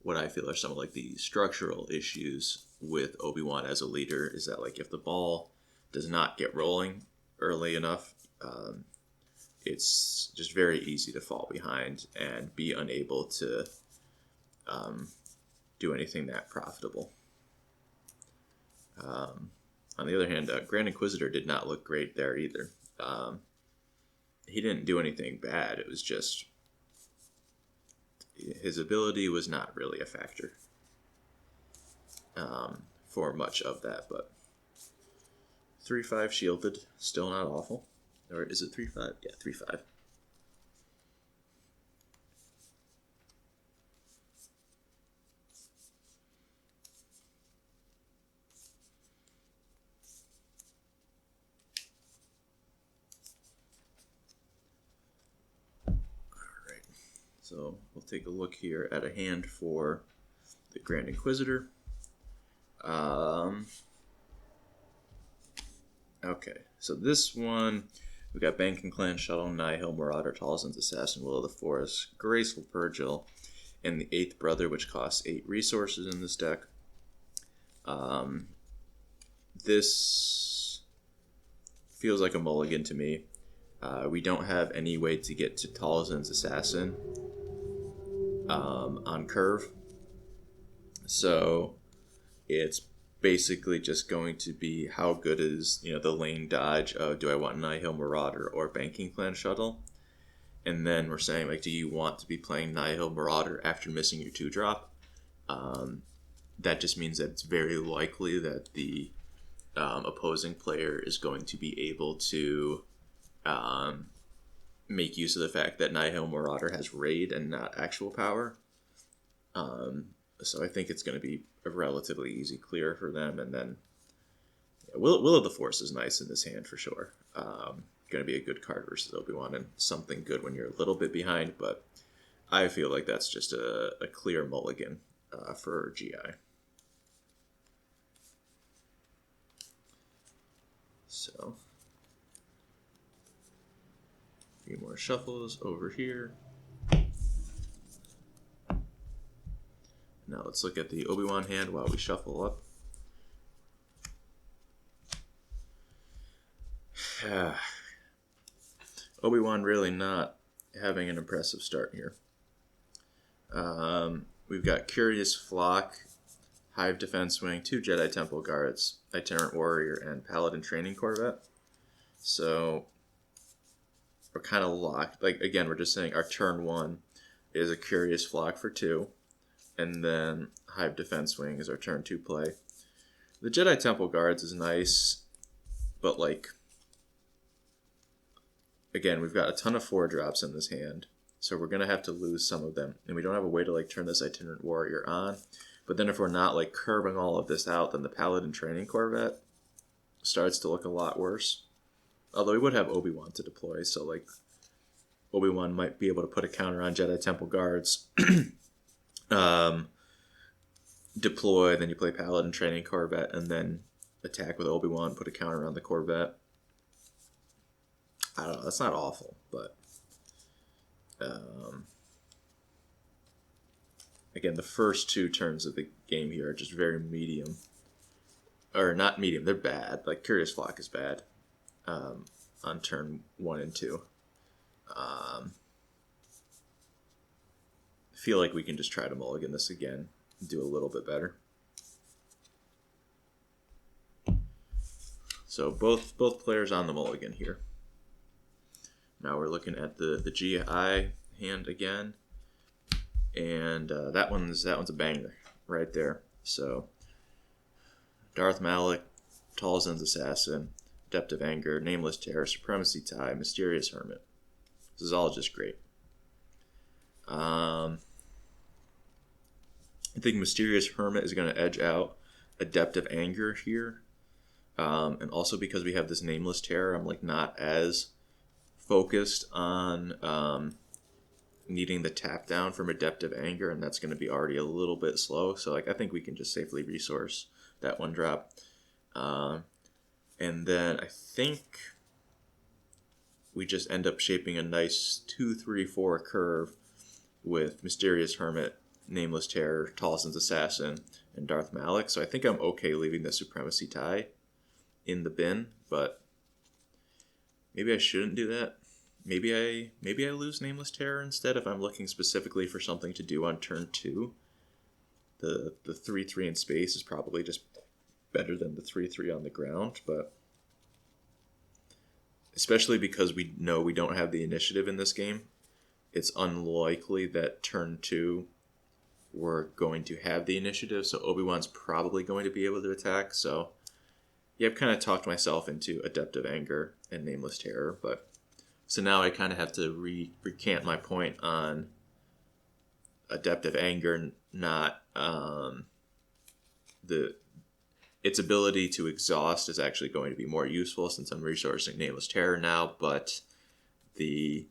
what I feel are some of like the structural issues with Obi-Wan as a leader, is that like if the ball does not get rolling early enough, it's just very easy to fall behind and be unable to do anything that profitable. On the other hand, Grand Inquisitor did not look great there either. He didn't do anything bad. It was just his ability was not really a factor for much of that. But 3/5 shielded, still not awful. Or is it 3/5? Yeah, 3/5. So we'll take a look here at a hand for the Grand Inquisitor. Okay, so this one, we got Banking Clan Shuttle, Nihil, Marauder, Talzin's Assassin, Will of the Forest, Graceful Purgil, and the Eighth Brother, which costs 8 resources in this deck. This feels like a mulligan to me. We don't have any way to get to Talzin's Assassin on curve. So it's basically just going to be how good is the lane dodge of do I want Nihil Marauder or Banking Clan Shuttle, and then we're saying like, do you want to be playing Nihil Marauder after missing your 2-drop? That just means that it's very likely that the opposing player is going to be able to make use of the fact that Nihil Marauder has raid and not actual power. So I think it's going to be a relatively easy clear for them. And then Will of the Force is nice in this hand for sure. Going to be a good card versus Obi-Wan and something good when you're a little bit behind. But I feel like that's just a clear mulligan for GI. So, a few more shuffles over here. Now let's look at the Obi-Wan hand while we shuffle up. Obi-Wan really not having an impressive start here. We've got Curious Flock, Hive Defense Wing, 2 Jedi Temple Guards, Itinerant Warrior, and Paladin Training Corvette. So we're kind of locked. Like, again, we're just saying our turn 1 is a Curious Flock for 2. And then Hive Defense Wing is our turn 2 play. The Jedi Temple Guards is nice, but like, again, we've got a ton of 4-drops in this hand, so we're going to have to lose some of them. And we don't have a way to like turn this Itinerant Warrior on. But then if we're not like curbing all of this out, then the Paladin Training Corvette starts to look a lot worse. Although we would have Obi-Wan to deploy, so like Obi-Wan might be able to put a counter on Jedi Temple Guards. Deploy, then you play Paladin Training Corvette, and then attack with Obi-Wan, put a counter on the Corvette. I don't know, that's not awful, but again, the first 2 turns of the game here are just very medium. Or not medium, they're bad. Like, Curious Flock is bad on turn 1 and 2. I feel like we can just try to mulligan this again and do a little bit better. So both players on the mulligan here. Now we're looking at the GI hand again, and that one's a banger right there. So Darth Malak, Talzin's Assassin, Depth of Anger, Nameless Terror, Supremacy Tie, Mysterious Hermit. This is all just great. I think Mysterious Hermit is going to edge out a Depth of Anger here. And also because we have this Nameless Terror, I'm like not as focused on needing the tap down from a Depth of Anger, and that's going to be already a little bit slow. So like I think we can just safely resource that 1-drop. And then I think we just end up shaping a nice 2-3-4 curve with Mysterious Hermit, Nameless Terror, Talzin's Assassin, and Darth Malak. So I think I'm okay leaving the Supremacy Tie in the bin, but maybe I shouldn't do that. Maybe I lose Nameless Terror instead if I'm looking specifically for something to do on turn 2. The 3/3 in space is probably just better than the 3/3 on the ground, but especially because we know we don't have the initiative in this game, it's unlikely that turn 2 we're going to have the initiative, so Obi-Wan's probably going to be able to attack. So yeah, I've kind of talked myself into a Depth of Anger and Nameless Terror, but so now I kind of have to recant my point on a Depth of Anger, not its ability to exhaust is actually going to be more useful since I'm resourcing Nameless Terror now, but the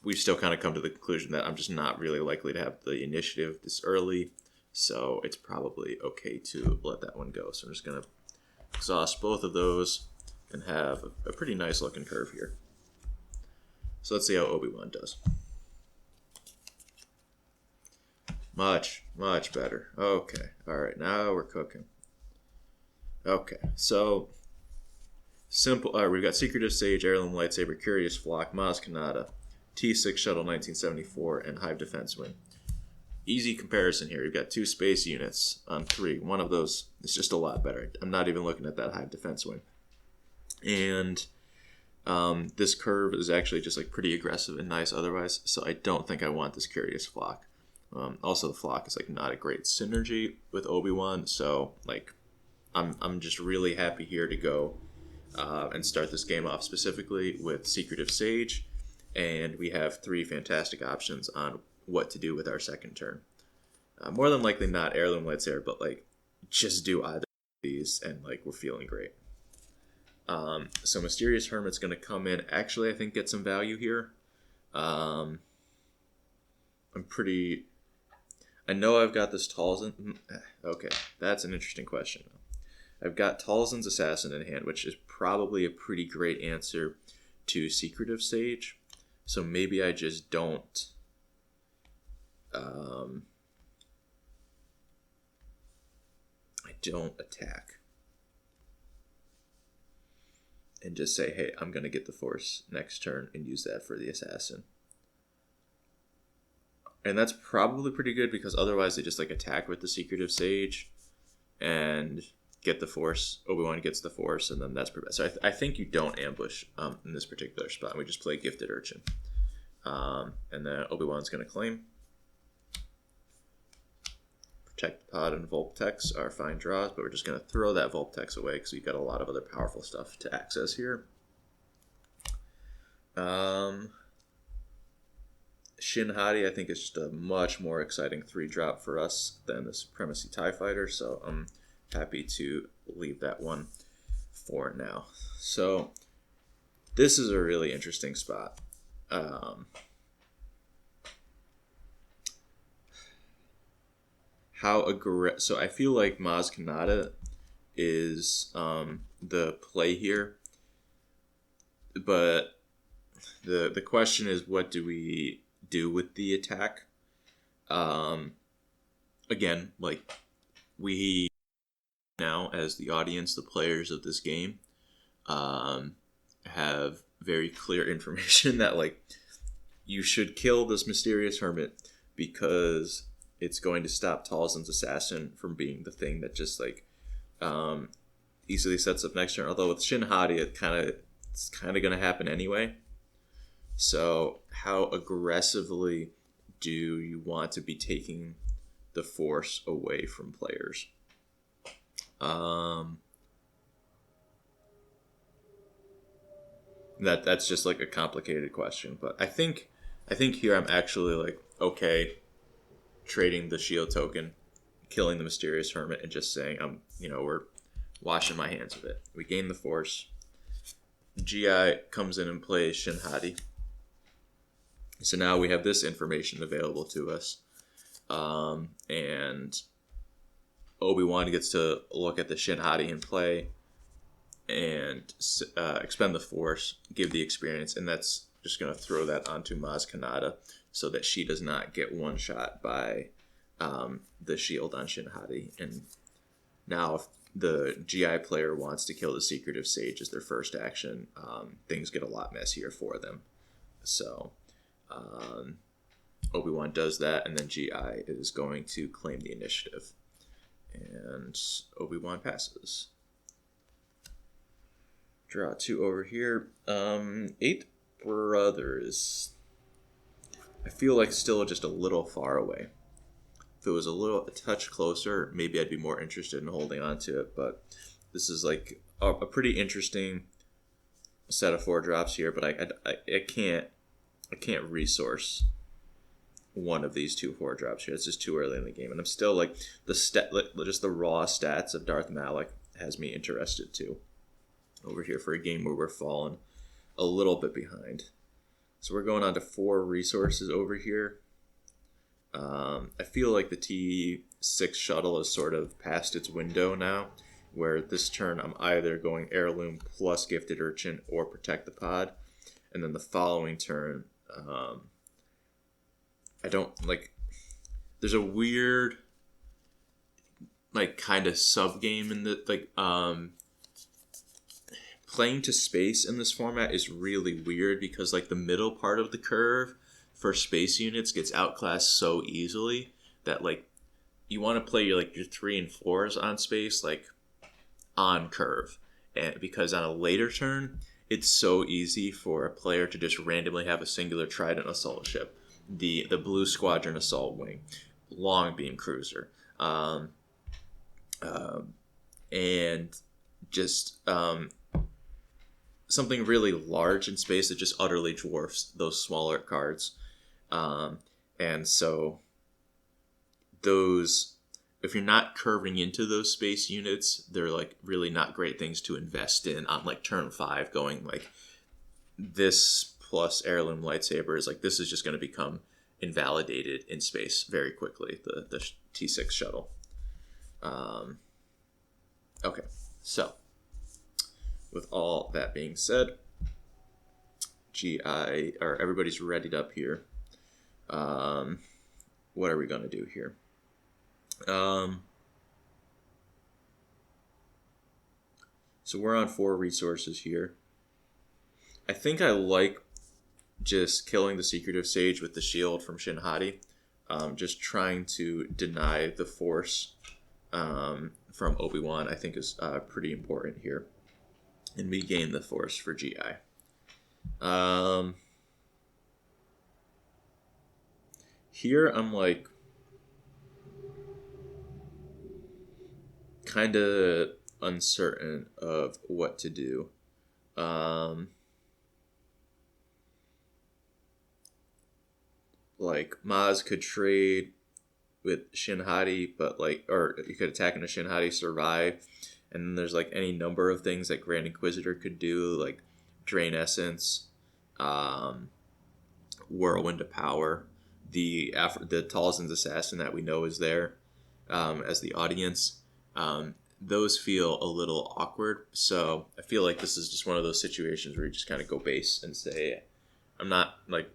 we've still kind of come to the conclusion that I'm just not really likely to have the initiative this early. So it's probably okay to let that one go. So I'm just going to exhaust both of those and have a pretty nice looking curve here. So let's see how Obi-Wan does. Much, much better. Okay. All right. Now we're cooking. Okay. So simple. All right. We've got Secretive Sage, Heirloom Lightsaber, Curious Flock, Maz Kanata, T6 Shuttle 1974, and Hive Defense Wing. Easy comparison here. You've got 2 space units on 3. One of those is just a lot better. I'm not even looking at that Hive Defense Wing. And this curve is actually just like pretty aggressive and nice otherwise. So I don't think I want this Curious Flock. Also, the Flock is like not a great synergy with Obi-Wan. So like, I'm just really happy here to go and start this game off specifically with Secretive Sage. And we have 3 fantastic options on what to do with our second turn. More than likely not Heirloom Lightsaber, but like just do either of these and like we're feeling great. So Mysterious Hermit's going to come in. Actually, I think get some value here. I know I've got this Talzin. Okay, that's an interesting question. I've got Talzin's Assassin in hand, which is probably a pretty great answer to Secretive Sage. So maybe I just don't. I don't attack. And just say, hey, I'm going to get the Force next turn and use that for the Assassin. And that's probably pretty good because otherwise they just like attack with the Secretive Sage and get the Force. Obi-Wan gets the Force, and then that's pretty bad. So I think you don't ambush in this particular spot. We just play Gifted Urchin. And then Obi-Wan's going to claim. Protect Pod and Volptex are fine draws, but we're just going to throw that Volptex away because we've got a lot of other powerful stuff to access here. Shin Hati, I think, is just a much more exciting 3-drop for us than the Supremacy TIE Fighter, so I'm happy to leave that one for now. So this is a really interesting spot. So I feel like Maz Kanata is the play here, but the question is, what do we do with the attack? Again, like we now as the audience, the players of this game, have very clear information that like you should kill this Mysterious Hermit because it's going to stop Talzin's Assassin from being the thing that just like easily sets up next turn. Although with Shin Hati, it's kind of going to happen anyway. So how aggressively do you want to be taking the Force away from players? That's just like a complicated question, but I think here I'm actually like okay trading the shield token, killing the Mysterious Hermit, and just saying we're washing my hands of it. We gain the Force. GI comes in and plays Shin Hati. So now we have this information available to us, and Obi-Wan gets to look at the Shin Hati in play and expend the Force, give the experience, and that's just going to throw that onto Maz Kanata so that she does not get one shot by the shield on Shin Hati. And now if the GI player wants to kill the Secretive Sage as their first action, things get a lot messier for them. So Obi-Wan does that, and then GI is going to claim the initiative. And Obi-Wan passes. Draw 2 over here. 8 Brothers. I feel like still just a little far away. If it was a touch closer, maybe I'd be more interested in holding on to it. But this is like a pretty interesting set of 4 drops here. But I can't resource one of these 2 4 drops here. It's just too early in the game, and I'm still like just the raw stats of Darth Malak has me interested too. Over here for a game where we're falling a little bit behind. So we're going on to 4 resources over here. I feel like the T6 shuttle is sort of past its window now, where this turn I'm either going Heirloom plus Gifted Urchin or Protect the Pod, and then the following turn, I don't like. There's a weird, like, kind of sub game in the playing to space in this format is really weird because like the middle part of the curve for space units gets outclassed so easily that like you want to play your 3 and 4s on space like on curve, and because on a later turn it's so easy for a player to just randomly have a singular Trident assault ship, the Blue Squadron assault wing, long beam cruiser, and just something really large in space that just utterly dwarfs those smaller cards. And so those, if you're not curving into those space units, they're like really not great things to invest in on like turn 5, going like this plus Heirloom Lightsaber is like, this is just going to become invalidated in space very quickly, the T6 shuttle. Okay, so with all that being said, GI, or everybody's readied up here. What are we going to do here? So we're on 4 resources here. I think I like just killing the Secretive Sage with the shield from Shin Hati. Just trying to deny the Force from Obi-Wan, I think is pretty important here. And we gain the Force for GI. Here I'm like kind of uncertain of what to do. Like Maz could trade with Shin Hati, but like, or you could attack into Shin Hati, survive, and then there's like any number of things that Grand Inquisitor could do, like Drain Essence, Whirlwind of Power, the Talzin's Assassin that we know is there as the audience. Those feel a little awkward, so I feel like this is just one of those situations where you just kind of go base and say, I'm not like,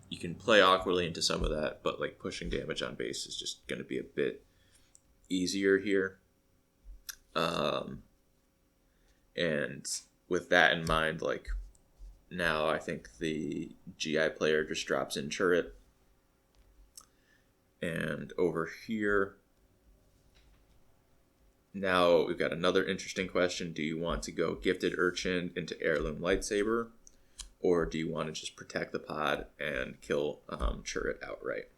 you can play awkwardly into some of that, but like pushing damage on base is just going to be a bit easier here. And with that in mind, like now I think the GI player just drops in turret. And over here, now we've got another interesting question. Do you want to go Gifted Urchin into Heirloom Lightsaber? Or do you want to just protect the pod and kill turret outright?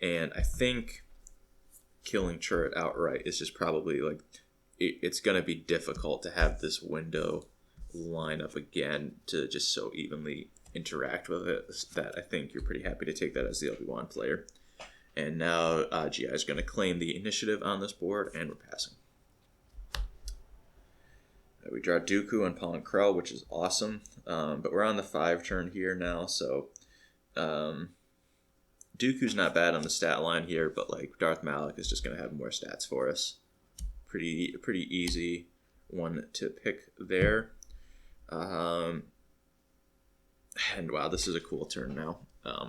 And I think killing turret outright is just probably like, it's going to be difficult to have this window line up again to just so evenly interact with it, that I think you're pretty happy to take that as the Obi-Wan player. And now GI is going to claim the initiative on this board, and we're passing. We draw Dooku and Paul and Krell, which is awesome. But we're on the 5 turn here now, so Dooku's not bad on the stat line here, but like Darth Malak is just going to have more stats for us. Pretty easy one to pick there. And wow, this is a cool turn now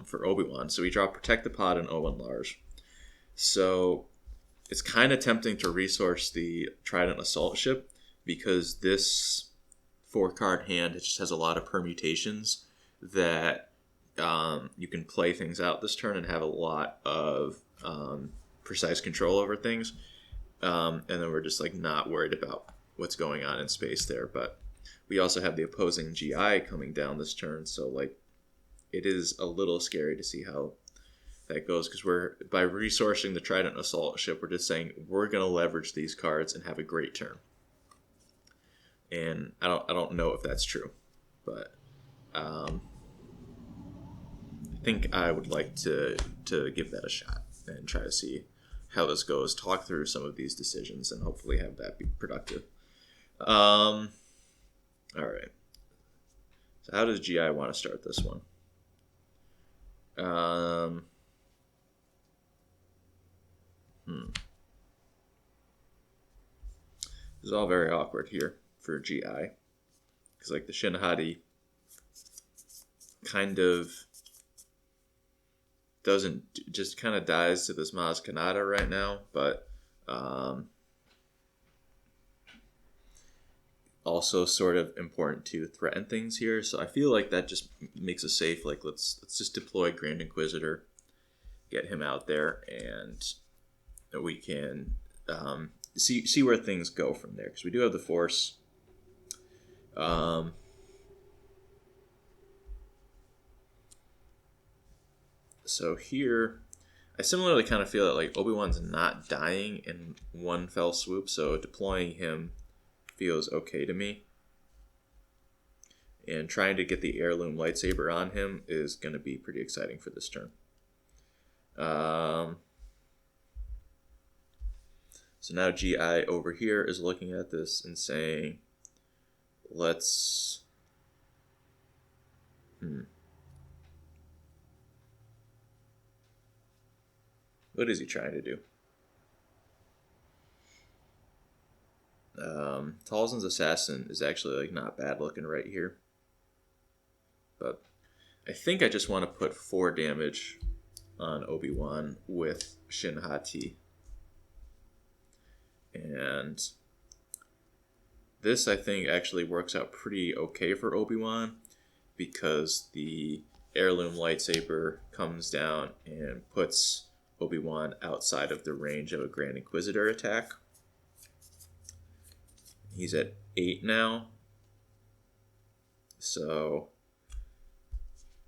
for Obi-Wan. So we draw Protect the Pod and Owen Lars. So it's kind of tempting to resource the Trident Assault Ship, because this 4-card hand just has a lot of permutations that you can play things out this turn and have a lot of precise control over things. And then we're just like not worried about what's going on in space there. But we also have the opposing GI coming down this turn, so like it is a little scary to see how that goes, because we're, by resourcing the Trident Assault Ship, we're just saying we're going to leverage these cards and have a great turn. And I don't know if that's true, but I think I would like to give that a shot and try to see how this goes, talk through some of these decisions, and hopefully have that be productive. All right. So how does GI want to start this one? Um, This is all very awkward here for GI. Because, like, the Shinhati kind of doesn't, just kind of dies to this Maz Kanata right now, but also sort of important to threaten things here. So I feel like that just makes us safe. Like, let's just deploy Grand Inquisitor, get him out there, and we can see where things go from there. Because we do have the Force. So here, I similarly kind of feel that like Obi-Wan's not dying in one fell swoop, so deploying him feels okay to me. And trying to get the heirloom lightsaber on him is going to be pretty exciting for this turn. So now GI over here is looking at this and saying, let's... What is he trying to do? Talzin's Assassin is actually like not bad looking right here. But I think I just want to put 4 damage on Obi-Wan with Shinhati. And this, I think, actually works out pretty okay for Obi-Wan because the heirloom lightsaber comes down and puts Obi-Wan outside of the range of a Grand Inquisitor attack. He's at 8 now. So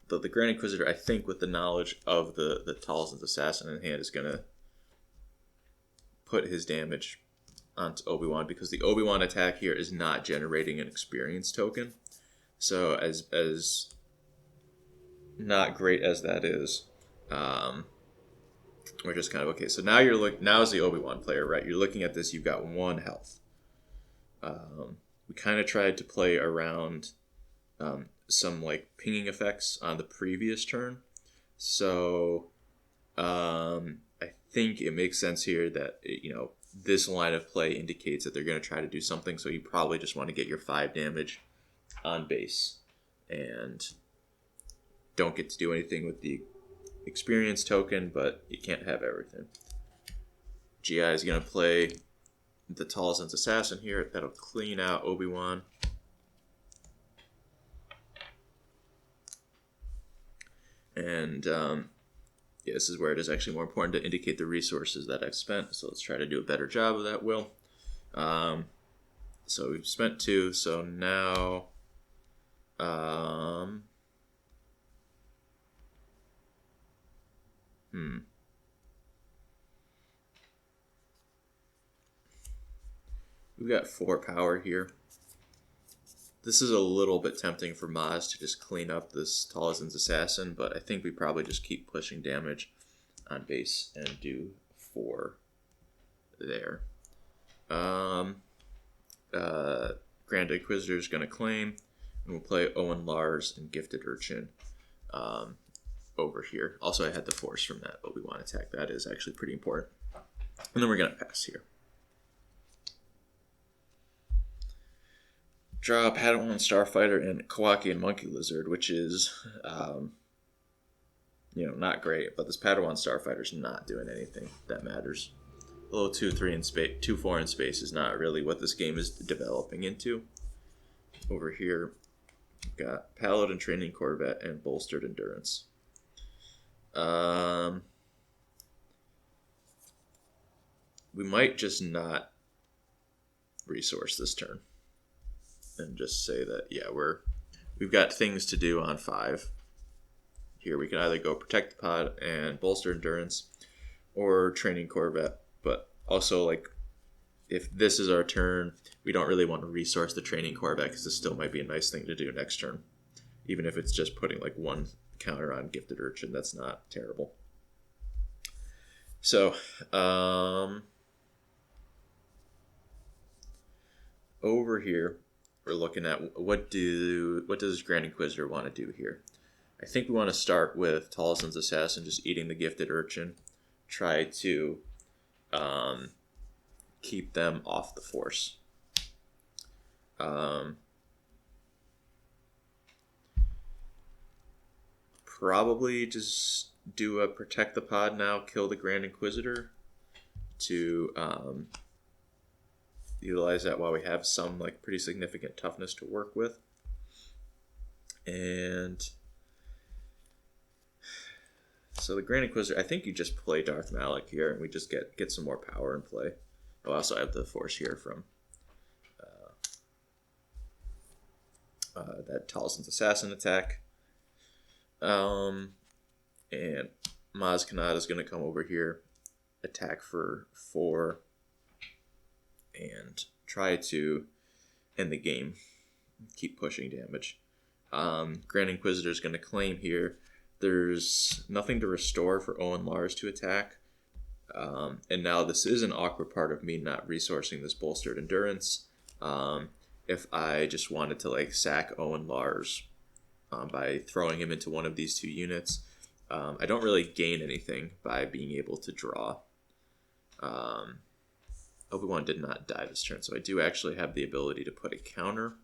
the Grand Inquisitor, I think, with the knowledge of the Talzin's Assassin in hand, is going to put his damage onto Obi-Wan because the Obi-Wan attack here is not generating an experience token. So as not great as that is, we're just kind of okay. So now now as the Obi-Wan player, right? You're looking at this. You've got 1 health. We kind of tried to play around some like pinging effects on the previous turn. So I think it makes sense here that this line of play indicates that they're going to try to do something. So you probably just want to get your 5 damage on base and don't get to do anything with the experience token, but you can't have everything. GI is going to play the Talzin's Assassin here. That'll clean out Obi-Wan. And this is where it is actually more important to indicate the resources that I've spent. So let's try to do a better job of that, Will. So we've spent 2. So now... We've got 4 power here. This is a little bit tempting for Maz to just clean up this Talzin's Assassin, but I think we probably just keep pushing damage on base and do 4 there. Grand Inquisitor is going to claim, and we'll play Owen Lars and Gifted Urchin over here. Also, I had the Force from that Obi-Wan attack. That is actually pretty important. And then we're going to pass here. Draw a Padawan Starfighter and Kowakian Monkey Lizard, which is, not great. But this Padawan Starfighter is not doing anything that matters. A little 2-3 in space, 2-4 in space is not really what this game is developing into. Over here, we've got Paladin Training Corvette and Bolstered Endurance. We might just not resource this turn. And just say that, we've got things to do on 5. Here we can either go Protect the Pod and Bolster Endurance or Training Corvette. But also, like, if this is our turn, we don't really want to resource the Training Corvette because this still might be a nice thing to do next turn. Even if it's just putting, like, 1 counter on Gifted Urchin, that's not terrible. So, over here, we're looking at what does Grand Inquisitor want to do here? I think we want to start with Tolson's Assassin, just eating the Gifted Urchin. Try to keep them off the force. Probably just do a Protect the Pod now, kill the Grand Inquisitor to utilize that while we have some like pretty significant toughness to work with. And so the Grand Inquisitor, I think you just play Darth Malak here, and we just get some more power in play. Oh, also I have the force here from that Tolson's Assassin attack. And Maz Kanata is going to come over here, attack for 4, and try to end the game. Keep pushing damage. Grand Inquisitor is going to claim here. There's nothing to restore for Owen Lars to attack. And now this is an awkward part of me not resourcing this bolstered endurance. If I just wanted to like sack Owen Lars by throwing him into one of these 2 units, I don't really gain anything by being able to draw. Obi-Wan did not die this turn, so I do actually have the ability to put a counter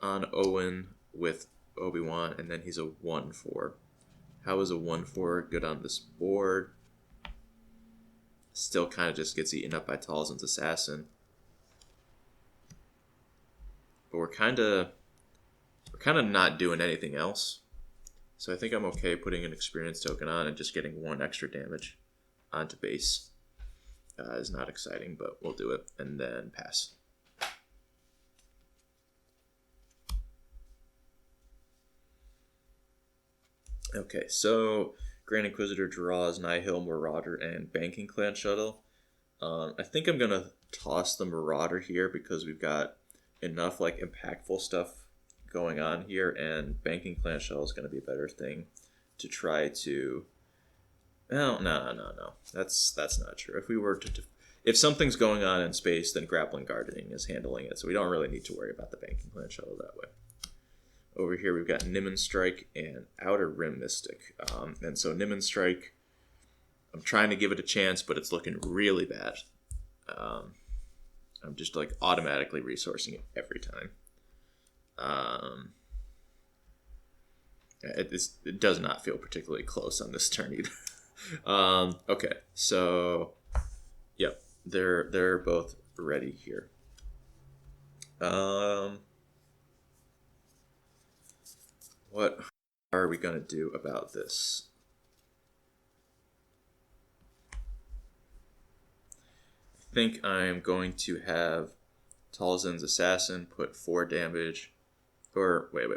on Owen with Obi-Wan, and then he's a 1/4. How is a 1/4 good on this board? Still kind of just gets eaten up by Tolson's Assassin. But we're kind of not doing anything else. So I think I'm okay putting an experience token on and just getting 1 extra damage onto base. Is not exciting, but we'll do it and then pass. Okay, so Grand Inquisitor draws Nihil, Marauder, and Banking Clan Shuttle. I think I'm going to toss the Marauder here because we've got enough like impactful stuff going on here, and Banking Clan Shuttle is going to be a better thing to try to... No. That's not true. If we were if something's going on in space, then Grappling Gardening is handling it, so we don't really need to worry about the Banking Clan Shuttle that way. Over here, we've got Nimon Strike and Outer Rim Mystic. And so Nimon Strike, I'm trying to give it a chance, but it's looking really bad. I'm just like automatically resourcing it every time. It does not feel particularly close on this turn either. Okay, so yep, they're both ready here. What are we going to do about this? I think I'm going to have Tolson's Assassin put 4 damage. Or, wait.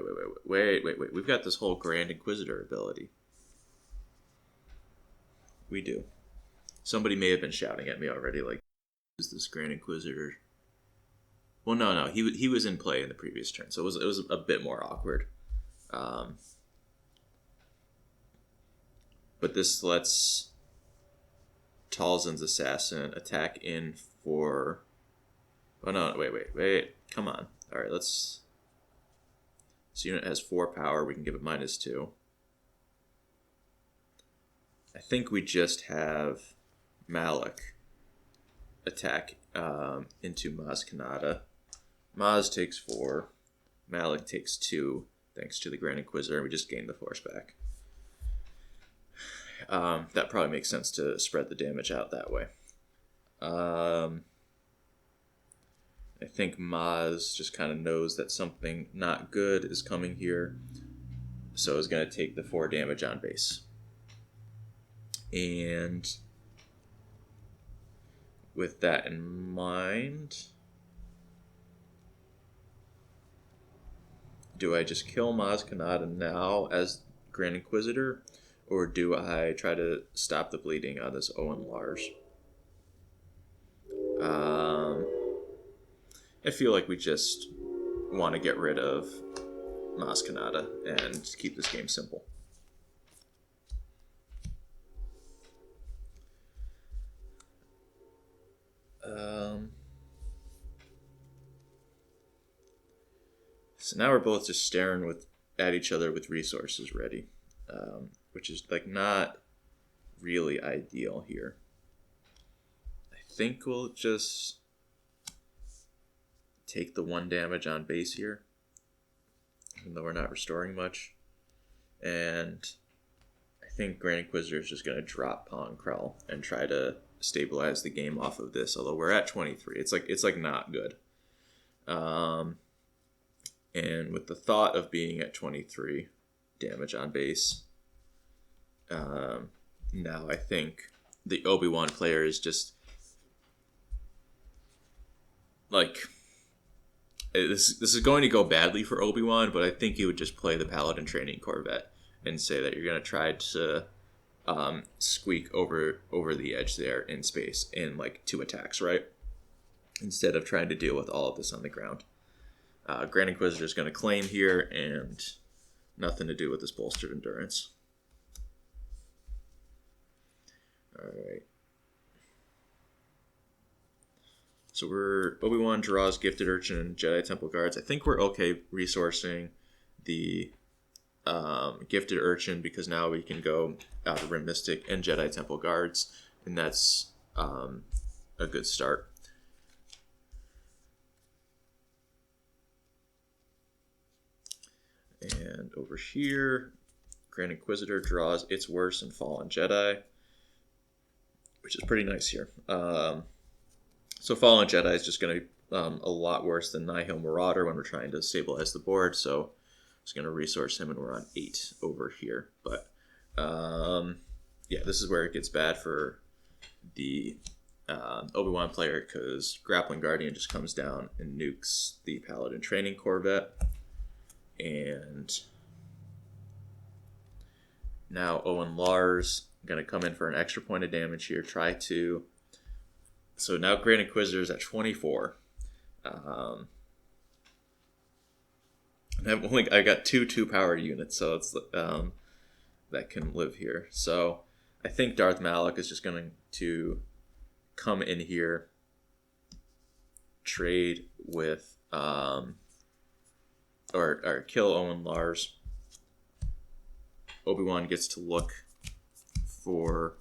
We've got this whole Grand Inquisitor ability. We do. Somebody may have been shouting at me already, like, is this Grand Inquisitor? Well, no. He was in play in the previous turn, so it was a bit more awkward. But this lets Tolson's Assassin attack in for... Oh, no, wait. Come on. All right, let's... This unit has 4 power. We can give it -2. I think we just have Malak attack into Maz Kanata. Maz takes 4. Malak takes 2, thanks to the Grand Inquisitor, and we just gain the force back. That probably makes sense to spread the damage out that way. I think Maz just kind of knows that something not good is coming here, so is going to take the 4 damage on base. And with that in mind, do I just kill Maz Kanata now as Grand Inquisitor, or do I try to stop the bleeding on this Owen Lars? I feel like we just want to get rid of Maz Kanata and keep this game simple. So now we're both just staring with at each other with resources ready, which is like not really ideal here. I think we'll just take the 1 damage on base here, even though we're not restoring much. And I think Grand Inquisitor is just going to drop Pong Krell and try to stabilize the game off of this, although we're at 23. It's like not good. And with the thought of being at 23 damage on base, now I think the Obi-Wan player is just like, this is going to go badly for Obi-Wan, but I think he would just play the Paladin Training Corvette and say that you're going to try to squeak over the edge there in space in like 2 attacks, right? Instead of trying to deal with all of this on the ground. Grand Inquisitor is going to claim here, and nothing to do with this bolstered endurance. Alright. So Obi-Wan draws Gifted Urchin and Jedi Temple Guards. I think we're okay resourcing the Gifted Urchin because now we can go Outer Rim Mystic and Jedi Temple Guards, and that's a good start. And over here, Grand Inquisitor draws Its Worse and Fallen Jedi, which is pretty nice here. So Fallen Jedi is just going to be a lot worse than Nihil Marauder when we're trying to stabilize the board, so I'm just going to resource him, and we're on 8 over here. But yeah, this is where it gets bad for the Obi-Wan player, because Grappling Guardian just comes down and nukes the Paladin Training Corvette. And now Owen Lars going to come in for an extra point of damage here. So now Grand Inquisitor is at 24. I got 2 power units, so it's that can live here. So I think Darth Malak is just going to come in here, trade with or kill Owen Lars. Obi-Wan gets to look for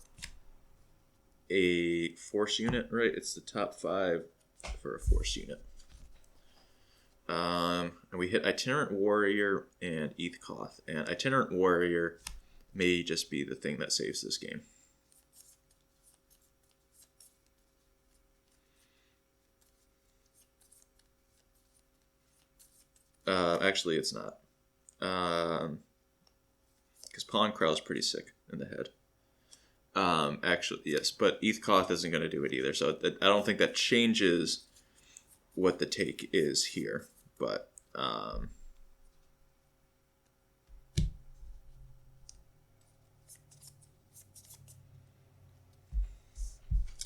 a force unit, right? It's the top 5 for a force unit. And we hit Itinerant Warrior and Eathcoth. And Itinerant Warrior may just be the thing that saves this game. Actually, it's not. Because Pong Krell is pretty sick in the head. Actually, yes, but Eathcoth isn't going to do it either. So I don't think that changes what the take is here. But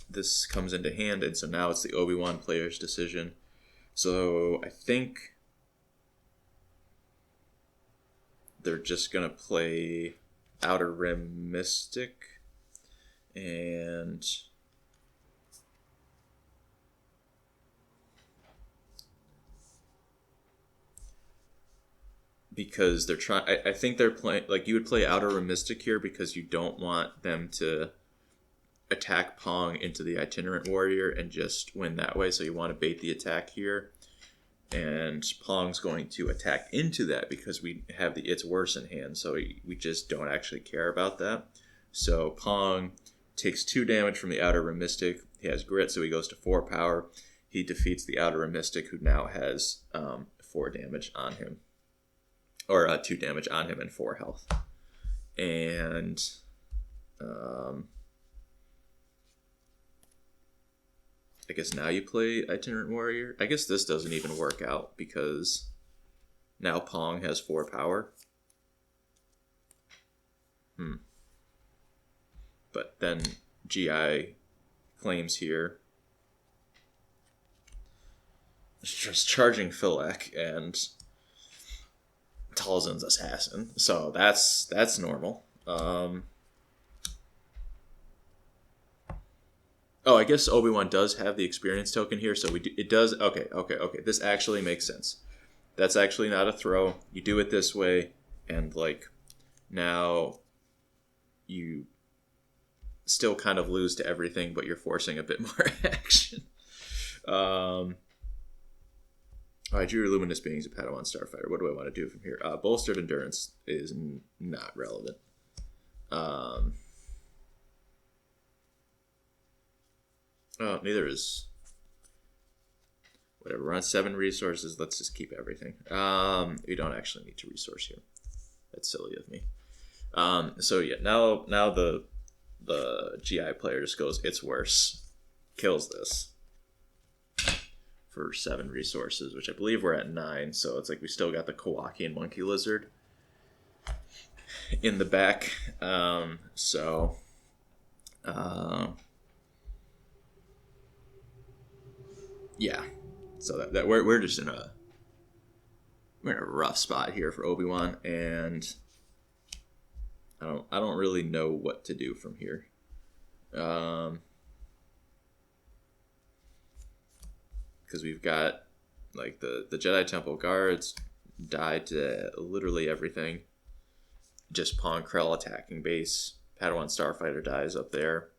this comes into hand, and so now it's the Obi-Wan player's decision. So I think they're just going to play Outer Rim Mystic, and because they're trying, I think they're playing, like, you would play Outer Rim Mystic here because you don't want them to attack Pong into the Itinerant Warrior and just win that way, so you want to bait the attack here. And Pong's going to attack into that because we have the It's Worse in hand, so we just don't actually care about that. So Pong takes 2 damage from the Outer Rim Mystic. He has Grit, so he goes to 4 power. He defeats the Outer Rim Mystic, who now has 4 damage on him. Or 2 damage on him and 4 health. And I guess now you play Itinerant Warrior. I guess this doesn't even work out because now Pong has 4 power. But then GI claims here. Just charging Philek and Talzin's Assassin. So that's normal. Oh, I guess Obi-Wan does have the experience token here, so it does. Okay. This actually makes sense. That's actually not a throw. You do it this way, and like now you still kind of lose to everything, but you're forcing a bit more action. I drew Luminous Beings, a Padawan Starfighter. What do I want to do from here? Bolstered Endurance is not relevant. Neither is... Whatever, we're on 7 resources. Let's just keep everything. We don't actually need to resource here. That's silly of me. So yeah, now the GI player just goes, it's worse. Kills this. For 7 resources, which I believe we're at 9. So it's like we still got the Kowakian Monkey Lizard in the back. Yeah. So that we're just in a rough spot here for Obi-Wan, and I don't really know what to do from here. Because we've got like the Jedi Temple guards died to literally everything. Just Pong Krell attacking base. Padawan Starfighter dies up there.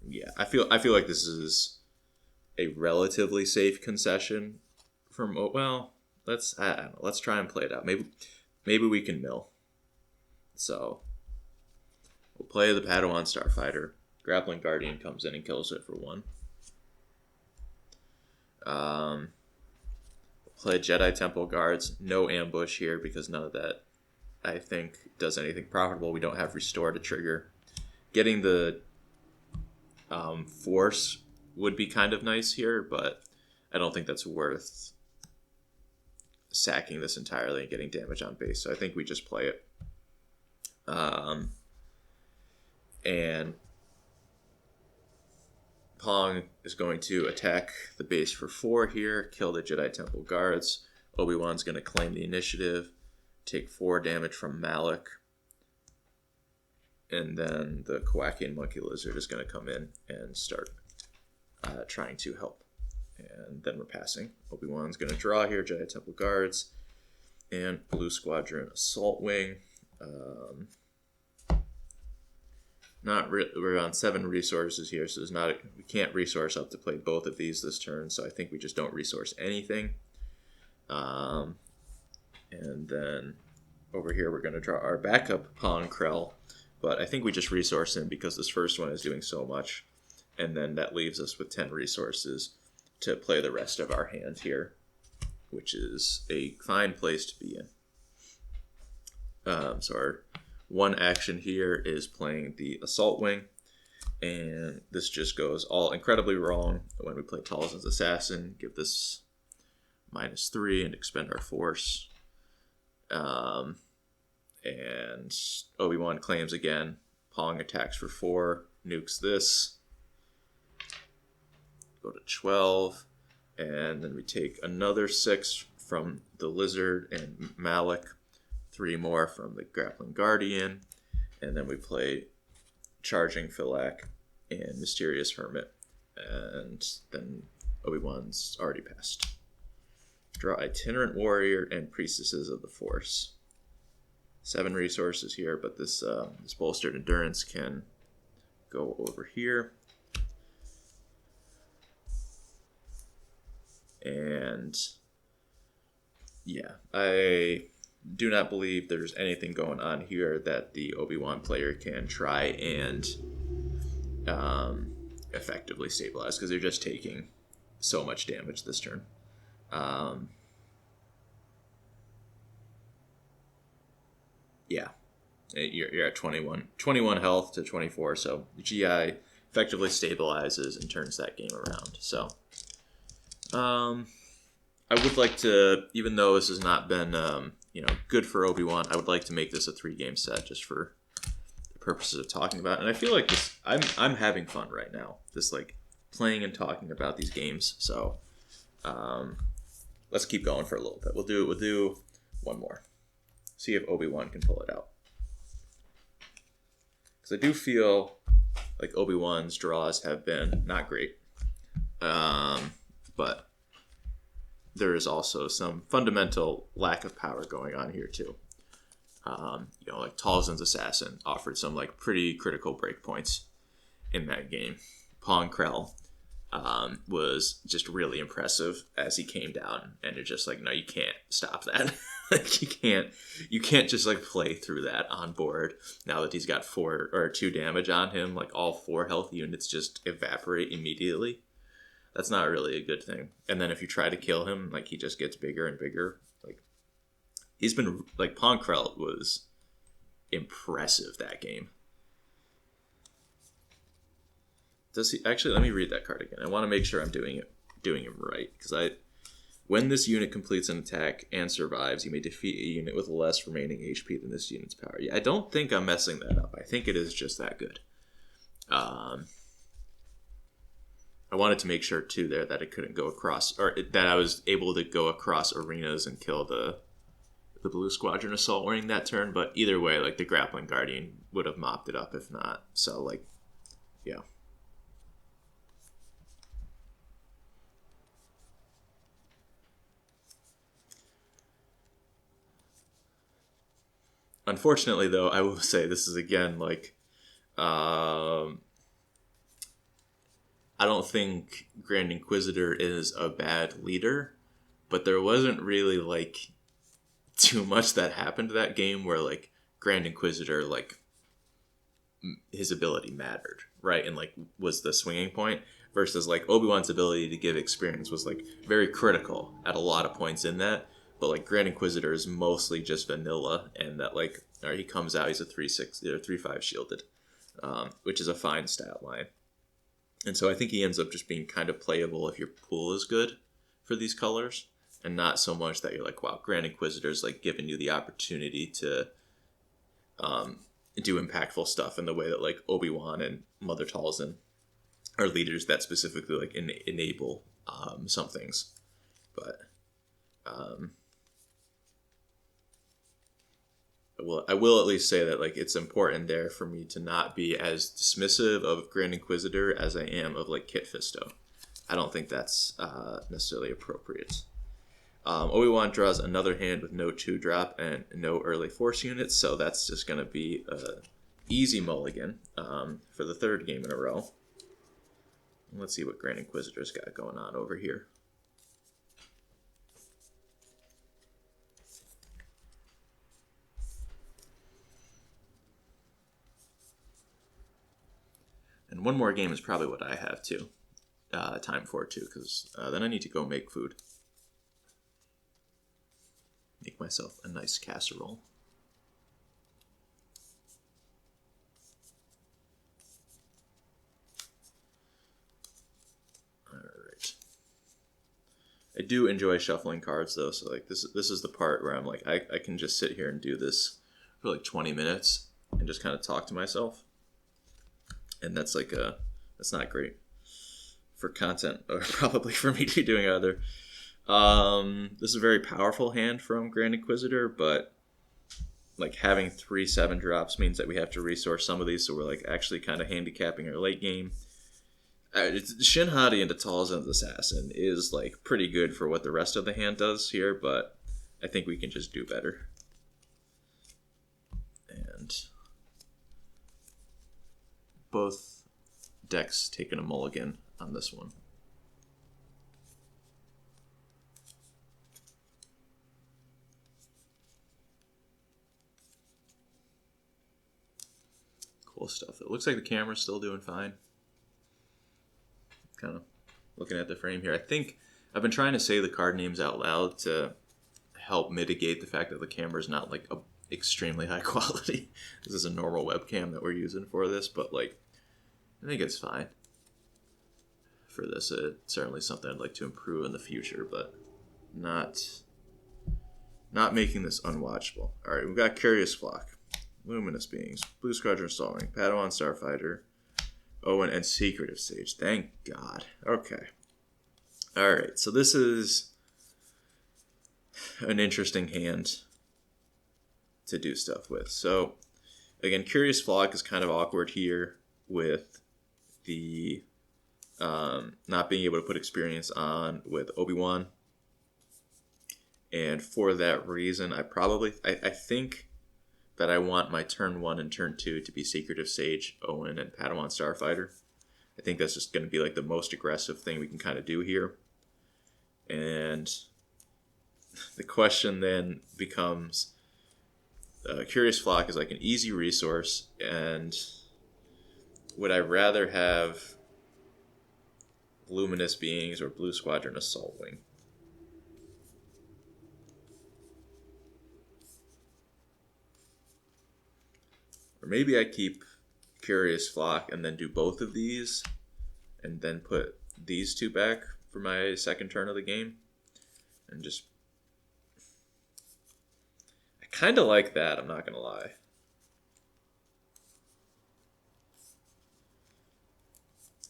Yeah, I feel like this is a relatively safe concession from let's try and play it out. Maybe we can mill. So we'll play the Padawan Starfighter. Grappling Guardian comes in and kills it for 1. Play Jedi Temple Guards. No ambush here because none of that, I think, does anything profitable. We don't have Restore to trigger. Getting the Force would be kind of nice here, but I don't think that's worth sacking this entirely and getting damage on base. So I think we just play it. And Pong is going to attack the base for 4 here, kill the Jedi Temple Guards. Obi-Wan's going to claim the initiative, take 4 damage from Malak. And then the Kowakian Monkey Lizard is going to come in and start trying to help. And then we're passing. Obi-Wan's going to draw here, Jedi Temple Guards, and Blue Squadron Assault Wing. We're on 7 resources here, so we can't resource up to play both of these this turn, so I think we just don't resource anything. And then over here we're going to draw our backup Pong Krell, but I think we just resource him because this first one is doing so much, and then that leaves us with 10 resources to play the rest of our hand here, which is a fine place to be in. So our one action here is playing the Assault Wing, and this just goes all incredibly wrong when we play Talzin's Assassin. Give this -3 and expend our force. And Obi-Wan claims again. Pong attacks for 4, nukes this. Go to 12, and then we take another 6 from the Lizard and Malak. 3 more from the Grappling Guardian, and then we play Charging Philak and Mysterious Hermit, and then Obi-Wan's already passed. Draw Itinerant Warrior and Priestesses of the Force. 7 resources here, but this Bolstered Endurance can go over here. And yeah, I do not believe there's anything going on here that the Obi-Wan player can try and effectively stabilize, because they're just taking so much damage this turn. Yeah, you're at 21 health to 24, so the GI effectively stabilizes and turns that game around. So I would like to, even though this has not been good for Obi-Wan, I would like to make this a 3-game set just for the purposes of talking about it. And I feel like this, I'm having fun right now, just like playing and talking about these games. So let's keep going for a little bit. We'll do one more. See if Obi-Wan can pull it out. Because I do feel like Obi-Wan's draws have been not great. But there is also some fundamental lack of power going on here too. Like Talzin's assassin offered some like pretty critical breakpoints in that game. Pongkrell was just really impressive as he came down, and it's just like, no, you can't stop that. Like you can't just like play through that on board. Now that he's got 4 or 2 damage on him, like all 4 health units just evaporate immediately. That's not really a good thing. And then if you try to kill him, like he just gets bigger and bigger. Like he's been like Pongkrell was impressive that game. Does he actually? Let me read that card again. I want to make sure I'm doing it right, because when this unit completes an attack and survives, you may defeat a unit with less remaining HP than this unit's power. Yeah, I don't think I'm messing that up. I think it is just that good. I wanted to make sure too there that it couldn't go across, or that I was able to go across arenas and kill the Blue Squadron Assault Wing that turn. But either way, like the Grappling Guardian would have mopped it up if not. So like, yeah. Unfortunately, though, I will say this is again like, I don't think Grand Inquisitor is a bad leader, but there wasn't really like too much that happened to that game where like Grand Inquisitor, like his ability mattered, right? And like was the swinging point, versus like Obi-Wan's ability to give experience was like very critical at a lot of points in that. But like Grand Inquisitor is mostly just vanilla, and that like, or he comes out, he's a 3/6 or 3/5 shielded, which is a fine stat line. And so I think he ends up just being kind of playable if your pool is good for these colors, and not so much that you're like, wow, Grand Inquisitor's like giving you the opportunity to do impactful stuff in the way that like Obi-Wan and Mother Talzin are leaders that specifically like enable some things. But I will at least say that like it's important there for me to not be as dismissive of Grand Inquisitor as I am of like Kit Fisto. I don't think that's necessarily appropriate. Obi-Wan draws another hand with no 2-drop and no early force units, so that's just going to be a easy mulligan for the 3rd game in a row. Let's see what Grand Inquisitor's got going on over here. And one more game is probably what I have too. Time for too, because then I need to go make food. Make myself a nice casserole. Alright. I do enjoy shuffling cards though, so like this is the part where I'm like, I can just sit here and do this for like 20 minutes and just kind of talk to myself. And that's like that's not great for content, or probably for me to be doing either. This is a very powerful hand from Grand Inquisitor, but like having 3 7-drops means that we have to resource some of these, so we're like actually kind of handicapping our late game. Shin Hati into Talzin's Assassin is like pretty good for what the rest of the hand does here, but I think we can just do better. And both decks taking a mulligan on this one. Cool stuff. It looks like the camera's still doing fine. Kind of looking at the frame here. I think I've been trying to say the card names out loud to help mitigate the fact that the camera's not like extremely high quality. This is a normal webcam that we're using for this, but like I think it's fine for this. It's certainly something I'd like to improve in the future, but not making this unwatchable. All right, we've got Curious Flock, Luminous Beings, Blue Squadron Assault Wing, Padawan Starfighter, Owen, and Secretive Sage. Thank God. Okay. All right, so this is an interesting hand to do stuff with. So again, Curious Flock is kind of awkward here with the not being able to put experience on with Obi-Wan. And for that reason, I think that I want my turn 1 and turn 2 to be Secretive Sage, Owen, and Padawan Starfighter. I think that's just going to be like the most aggressive thing we can kind of do here. And the question then becomes, Curious Flock is like an easy resource, and would I rather have Luminous Beings or Blue Squadron Assault Wing? Or maybe I keep Curious Flock and then do both of these and then put these two back for my second turn of the game. And just... I kind of like that, I'm not going to lie.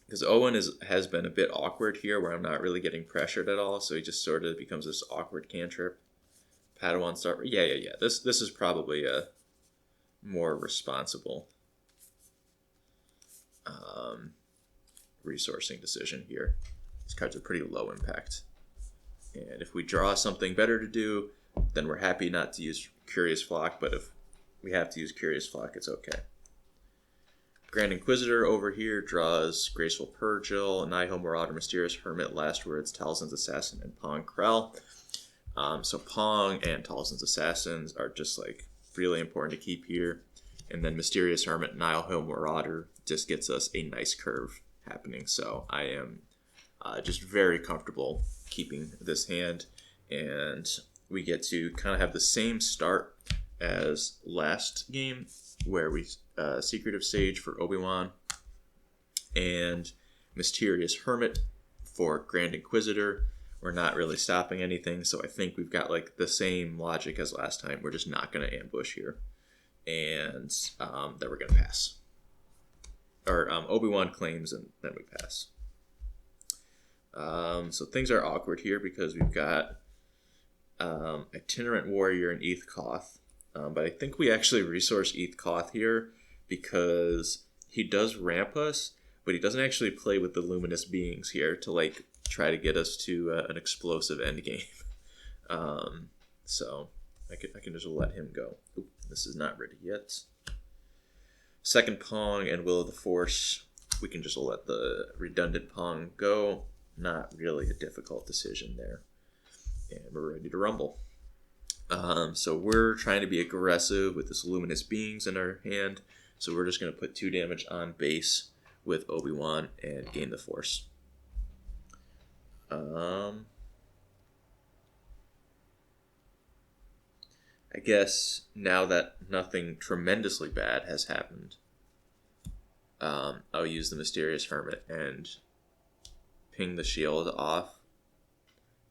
Because Owen has been a bit awkward here where I'm not really getting pressured at all, so he just sort of becomes this awkward cantrip. Padawan Star... Yeah. This is probably a more responsible resourcing decision here. These cards are pretty low impact. And if we draw something better to do, then we're happy not to use Curious Flock, but if we have to use Curious Flock, it's okay. Grand Inquisitor over here draws Graceful Purgil, Nihil Marauder, Mysterious Hermit, Last Words, Talzin's Assassin, and Pong Krell. So Pong and Talzin's Assassins are just like really important to keep here. And then Mysterious Hermit, Nihil Marauder just gets us a nice curve happening. So I am just very comfortable keeping this hand. And we get to kind of have the same start as last game, where we Secretive Sage for Obi-Wan and Mysterious Hermit for Grand Inquisitor. We're not really stopping anything, so I think we've got like the same logic as last time. We're just not going to ambush here, and then we're going to pass. Or Obi-Wan claims, and then we pass. So things are awkward here because we've got Itinerant Warrior and Eth Koth. But I think we actually resource Eth Koth here because he does ramp us, but he doesn't actually play with the Luminous Beings here to like try to get us to an explosive endgame. So I can just let him go. Oop, this is not ready yet. Second Pong and Will of the Force. We can just let the redundant Pong go. Not really a difficult decision there. And we're ready to rumble. So we're trying to be aggressive with this Luminous Beings in our hand. So we're just going to put 2 damage on base with Obi-Wan and gain the Force. I guess now that nothing tremendously bad has happened, I'll use the Mysterious Hermit and ping the shield off.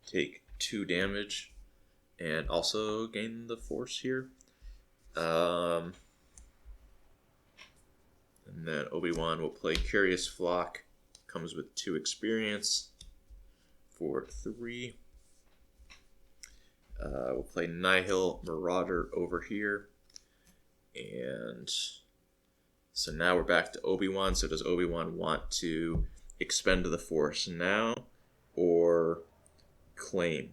Take 2 damage. And also gain the Force here. And then Obi-Wan will play Curious Flock. Comes with 2 experience for 3. We'll play Nihil Marauder over here. And so now we're back to Obi-Wan. So does Obi-Wan want to expend the Force now or claim?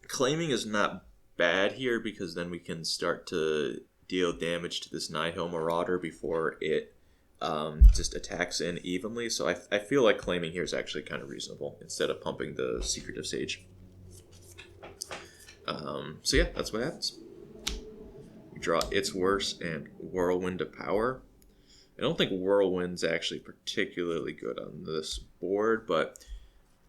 Claiming is not bad here because then we can start to deal damage to this Nihil Marauder before it just attacks in evenly. So I feel like claiming here is actually kind of reasonable instead of pumping the Secretive Sage. So yeah, that's what happens. We draw It's Worse and Whirlwind of Power. I don't think Whirlwind's actually particularly good on this board, but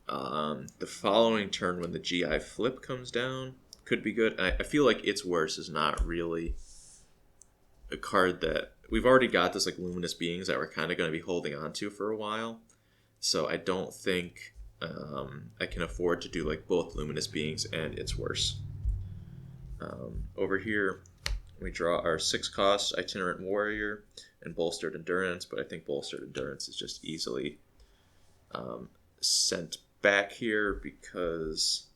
the following turn when the GI flip comes down could be good. I feel like It's Worse is not really a card that... We've already got this like Luminous Beings that we're kind of going to be holding on to for a while. So I don't think I can afford to do like both Luminous Beings and It's Worse. Over here, we draw our 6 cost Itinerant Warrior and Bolstered Endurance, but I think Bolstered Endurance is just easily sent back here because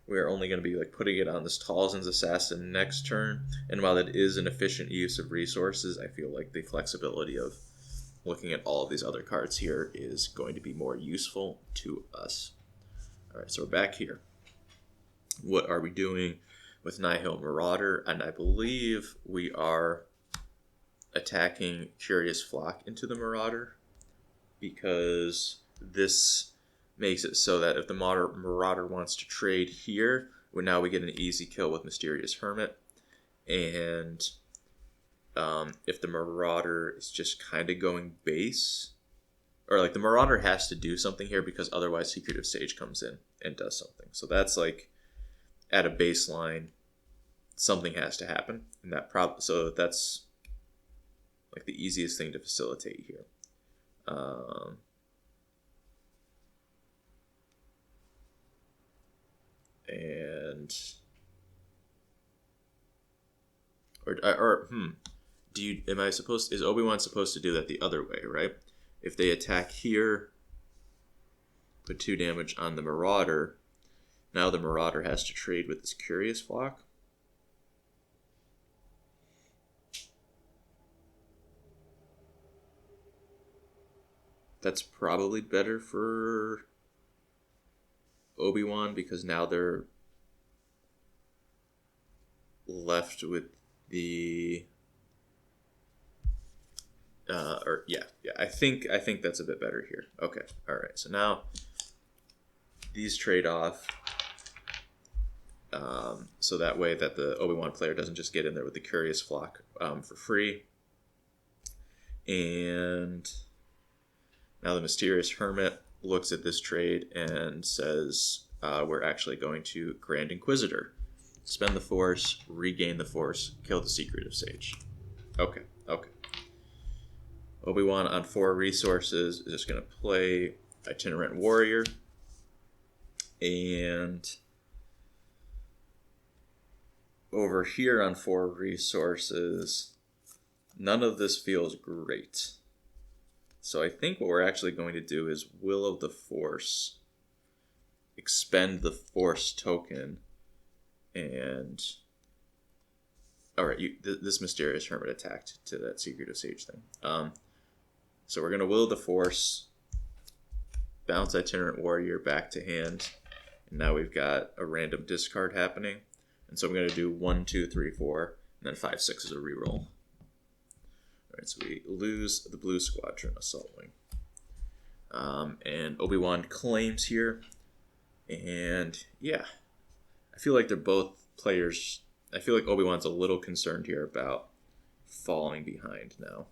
we're only going to be like putting it on this Talzin's Assassin next turn. And while it is an efficient use of resources, I feel like the flexibility of looking at all of these other cards here is going to be more useful to us. All right, so we're back here. What are we doing with Nihil Marauder? And I believe we are attacking Curious Flock into the Marauder, because this makes it so that if the Marauder wants to trade here, now we get an easy kill with Mysterious Hermit. And if the Marauder is just kind of going base, or like the Marauder has to do something here because otherwise Secretive Sage comes in and does something. So that's like at a baseline, something has to happen, and so that's like the easiest thing to facilitate here. Is Obi-Wan supposed to do that the other way, right? If they attack here, put 2 damage on the Marauder, now the Marauder has to trade with this Curious Flock. That's probably better for Obi-Wan, because now they're left with the I think that's a bit better here. Okay, all right. So now these trade off, so that way that the Obi-Wan player doesn't just get in there with the Curious Flock for free. And now the Mysterious Hermit looks at this trade and says, we're actually going to Grand Inquisitor. Spend the Force, regain the Force, kill the Secretive Sage. Okay. Obi-Wan on 4 resources is just going to play Itinerant Warrior. And over here on 4 resources, none of this feels great. So I think what we're actually going to do is Will of the Force, expend the Force token, and alright, this Mysterious Hermit attacked to that Secretive Sage thing. So we're going to Will of the Force, bounce Itinerant Warrior back to hand, and now we've got a random discard happening. And so I'm going to do 1, 2, 3, 4, and then 5, 6 as a reroll. Alright, so we lose the Blue Squadron Assault Wing. And Obi-Wan claims here. And yeah, I feel like they're both players. I feel like Obi-Wan's a little concerned here about falling behind now.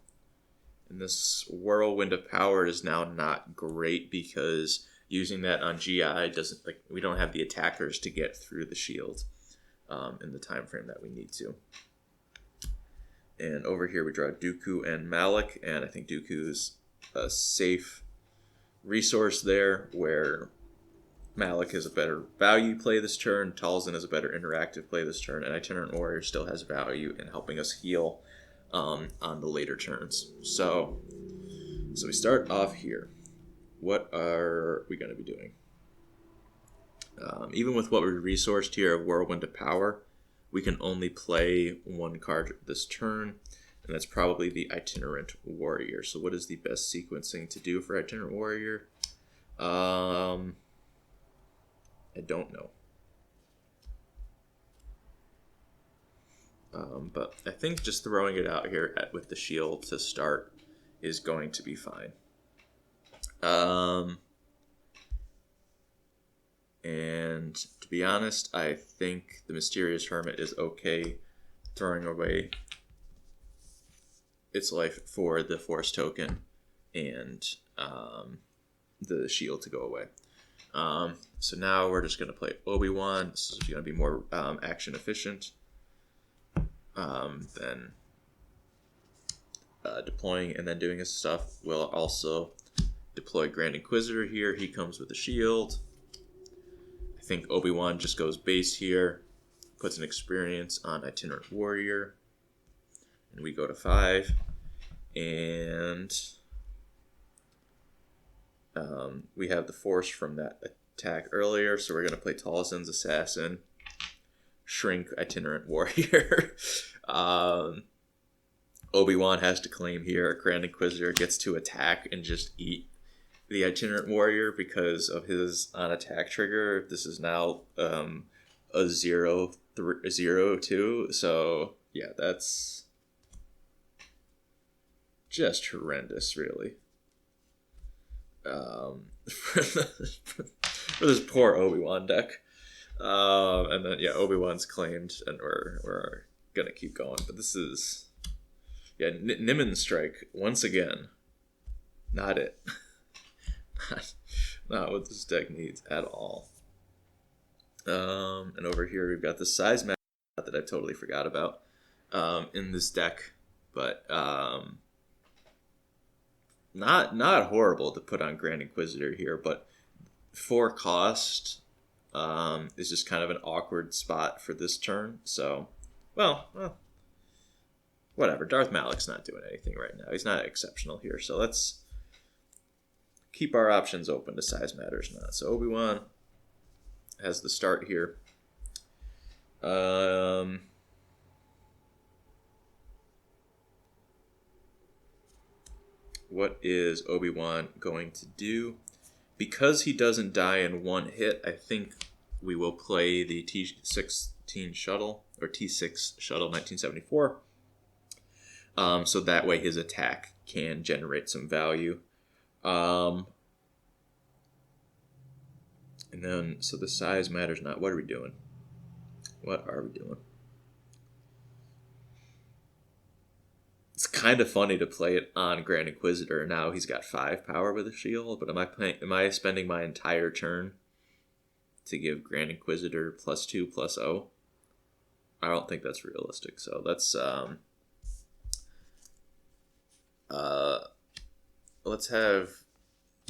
And this Whirlwind of Power is now not great, because using that on GI doesn't, like, we don't have the attackers to get through the shield in the time frame that we need to. And over here we draw Dooku and Malak, and I think Dooku's a safe resource there, where Malak is a better value play this turn, Talzin is a better interactive play this turn, and Itinerant Warrior still has value in helping us heal on the later turns. So we start off here. What are we going to be doing? Even with what we resourced here of Whirlwind of Power, we can only play 1 card this turn, and that's probably the Itinerant Warrior. So what is the best sequencing to do for Itinerant Warrior? I don't know. But I think just throwing it out here with the shield to start is going to be fine. And to be honest, I think the Mysterious Hermit is okay throwing away its life for the Force token and the shield to go away. So now we're just going to play Obi-Wan. This is going to be more action efficient than deploying and then doing his stuff. We'll also deploy Grand Inquisitor here. He comes with a shield. I think Obi-Wan just goes base here, puts an experience on Itinerant Warrior, and we go to 5. And we have the Force from that attack earlier, so we're going to play Talzin's Assassin, shrink Itinerant Warrior. Obi-Wan has to claim here. Grand Inquisitor gets to attack and just eat the Itinerant Warrior because of his on-attack trigger. This is now a 0-2. So, yeah, that's just horrendous, really. For this poor Obi-Wan deck. And then, yeah, Obi-Wan's claimed, and we're going to keep going. But this is... Yeah, Niman Strike, once again, not it. not what this deck needs at all. And over here we've got the size map that I totally forgot about in this deck. But not horrible to put on Grand Inquisitor here, but 4 cost is just kind of an awkward spot for this turn. So, well, whatever. Darth Malik's not doing anything right now. He's not exceptional here. So let's keep our options open to size matters not. So Obi-Wan has the start here. What is Obi-Wan going to do? Because he doesn't die in one hit, I think we will play the T-16 shuttle, or T6 shuttle 1974. So that way his attack can generate some value. And then, so the size matters not. What are we doing? It's kind of funny to play it on Grand Inquisitor. Now he's got 5 power with a shield, but am I spending my entire turn to give Grand Inquisitor +2 +0? I don't think that's realistic. So let's have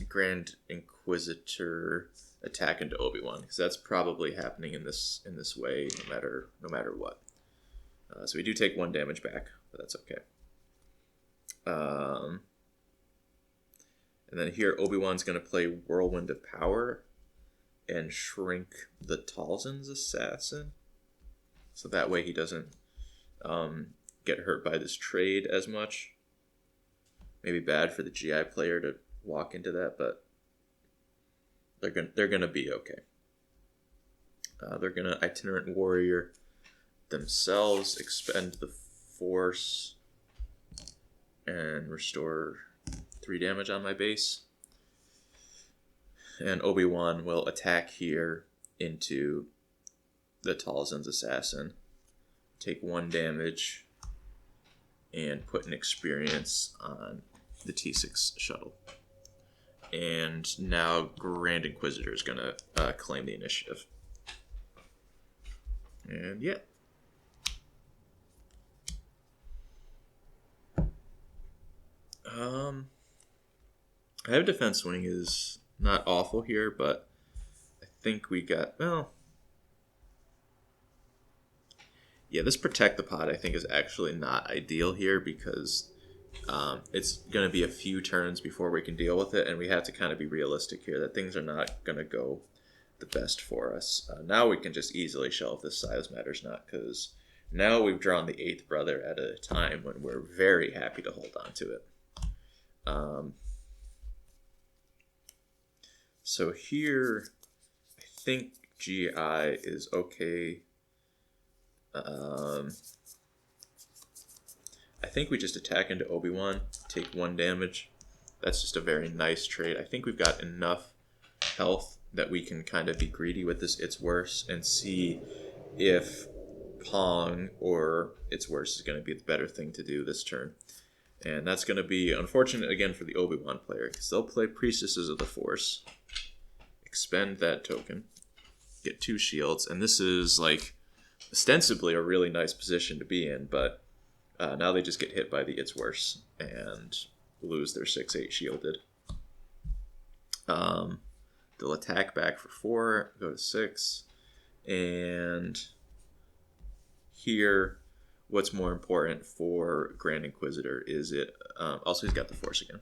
Grand Inquisitor attack into Obi-Wan, because that's probably happening in this way no matter what. So we do take 1 damage back, but that's okay. And then here Obi-Wan's going to play Whirlwind of Power and shrink the Talzin's Assassin, so that way he doesn't get hurt by this trade as much. Maybe bad for the GI player to walk into that, but they're gonna be okay. They're gonna Itinerant Warrior themselves, expend the Force, and restore 3 damage on my base. And Obi-Wan will attack here into the Talzin's Assassin, take 1 damage, and put an experience on the T6 shuttle. And now Grand Inquisitor is going to claim the initiative. And yeah. I have defense swing is not awful here, but I think we got, yeah, this Protect the Pod I think is actually not ideal here, because it's going to be a few turns before we can deal with it, and we have to kind of be realistic here that things are not going to go the best for us. Now we can just easily shelve this size matters not, because now we've drawn the 8th brother at a time when we're very happy to hold on to it. So here, I think GI is okay. I think we just attack into Obi-Wan, take 1 damage. That's just a very nice trade. I think we've got enough health that we can kind of be greedy with this It's Worse and see if Pong or It's Worse is going to be the better thing to do this turn. And that's going to be unfortunate again for the Obi-Wan player, because they'll play Priestesses of the Force, expend that token, get 2 shields, and this is like ostensibly a really nice position to be in, but now they just get hit by the It's Worse and lose their 6/8 shielded. They'll attack back for 4, go to 6, and here, what's more important for Grand Inquisitor is it, also he's got the Force again,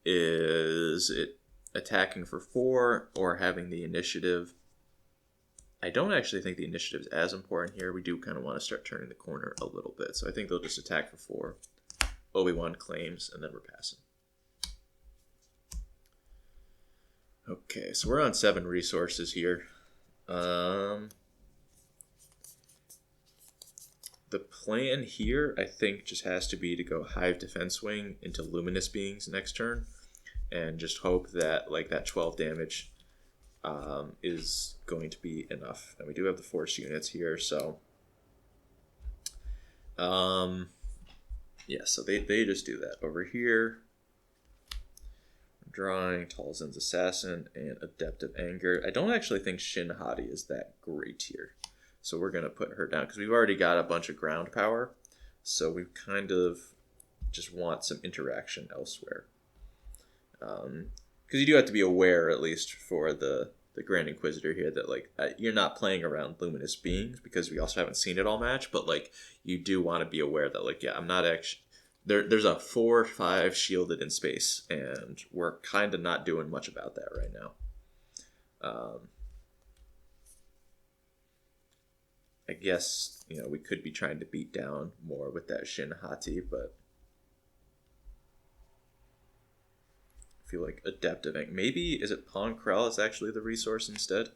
is it attacking for 4 or having the initiative I don't actually think the initiative is as important here. We do kind of want to start turning the corner a little bit. So I think they'll just attack for 4. Obi-Wan claims, and then we're passing. Okay, so we're on 7 resources here. The plan here, I think, just has to be to go Hive Defense Wing into Luminous Beings next turn, and just hope that like that 12 damage is going to be enough. And we do have the Force units here, so yeah, so they just do that. Over here, drawing Talzin's Assassin and Adept of Anger. I don't actually think Shin Hati is that great here. So we're going to put her down because we've already got a bunch of ground power. So we kind of just want some interaction elsewhere. Because you do have to be aware, at least for the Grand Inquisitor here, that like you're not playing around Luminous Beings because we also haven't seen it all match. But like you do want to be aware that like, yeah, I'm not actually... There's a 4/5 shielded in space, and we're kind of not doing much about that right now. I guess, you know, we could be trying to beat down more with that Shin Hati, but I feel like Adept of Anger. Maybe, is it Pon Krell is actually the resource instead?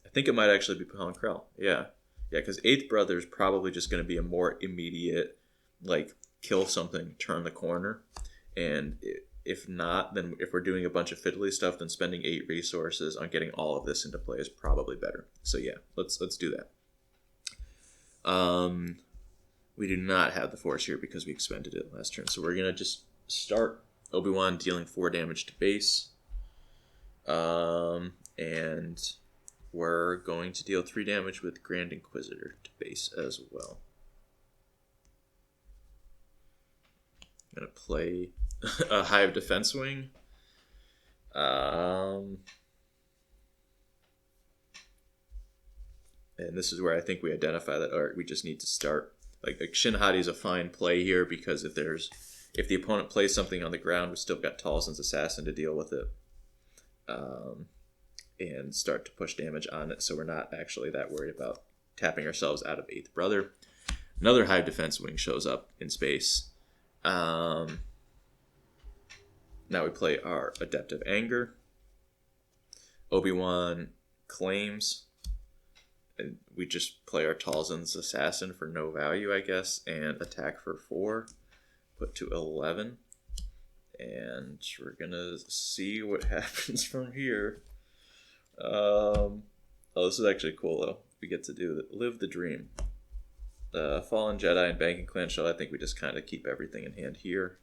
I think it might actually be Pon Krell, yeah. Yeah, because 8th Brother is probably just going to be a more immediate, like, kill something, turn the corner. And if not, then if we're doing a bunch of fiddly stuff, then spending 8 resources on getting all of this into play is probably better. So yeah, let's do that. We do not have the Force here because we expended it last turn. So we're going to just start Obi-Wan dealing 4 damage to base. And... we're going to deal 3 damage with Grand Inquisitor to base as well. I'm going to play a Hive Defense Wing. And this is where I think we identify that, all right, we just need to start. Like Shin Hati is a fine play here because if the opponent plays something on the ground, we've still got Talzin's Assassin to deal with it. And start to push damage on it, so we're not actually that worried about tapping ourselves out of 8th Brother. Another Hive Defense Wing shows up in space. Now we play our Adept of Anger. Obi-Wan claims. And we just play our Talzin's Assassin for no value, I guess, and attack for 4. Put to 11. And we're going to see what happens from here. Oh, this is actually cool though. We get to do that. Live the Dream. Fallen Jedi and Banking Clan Shell. I think we just kind of keep everything in hand here.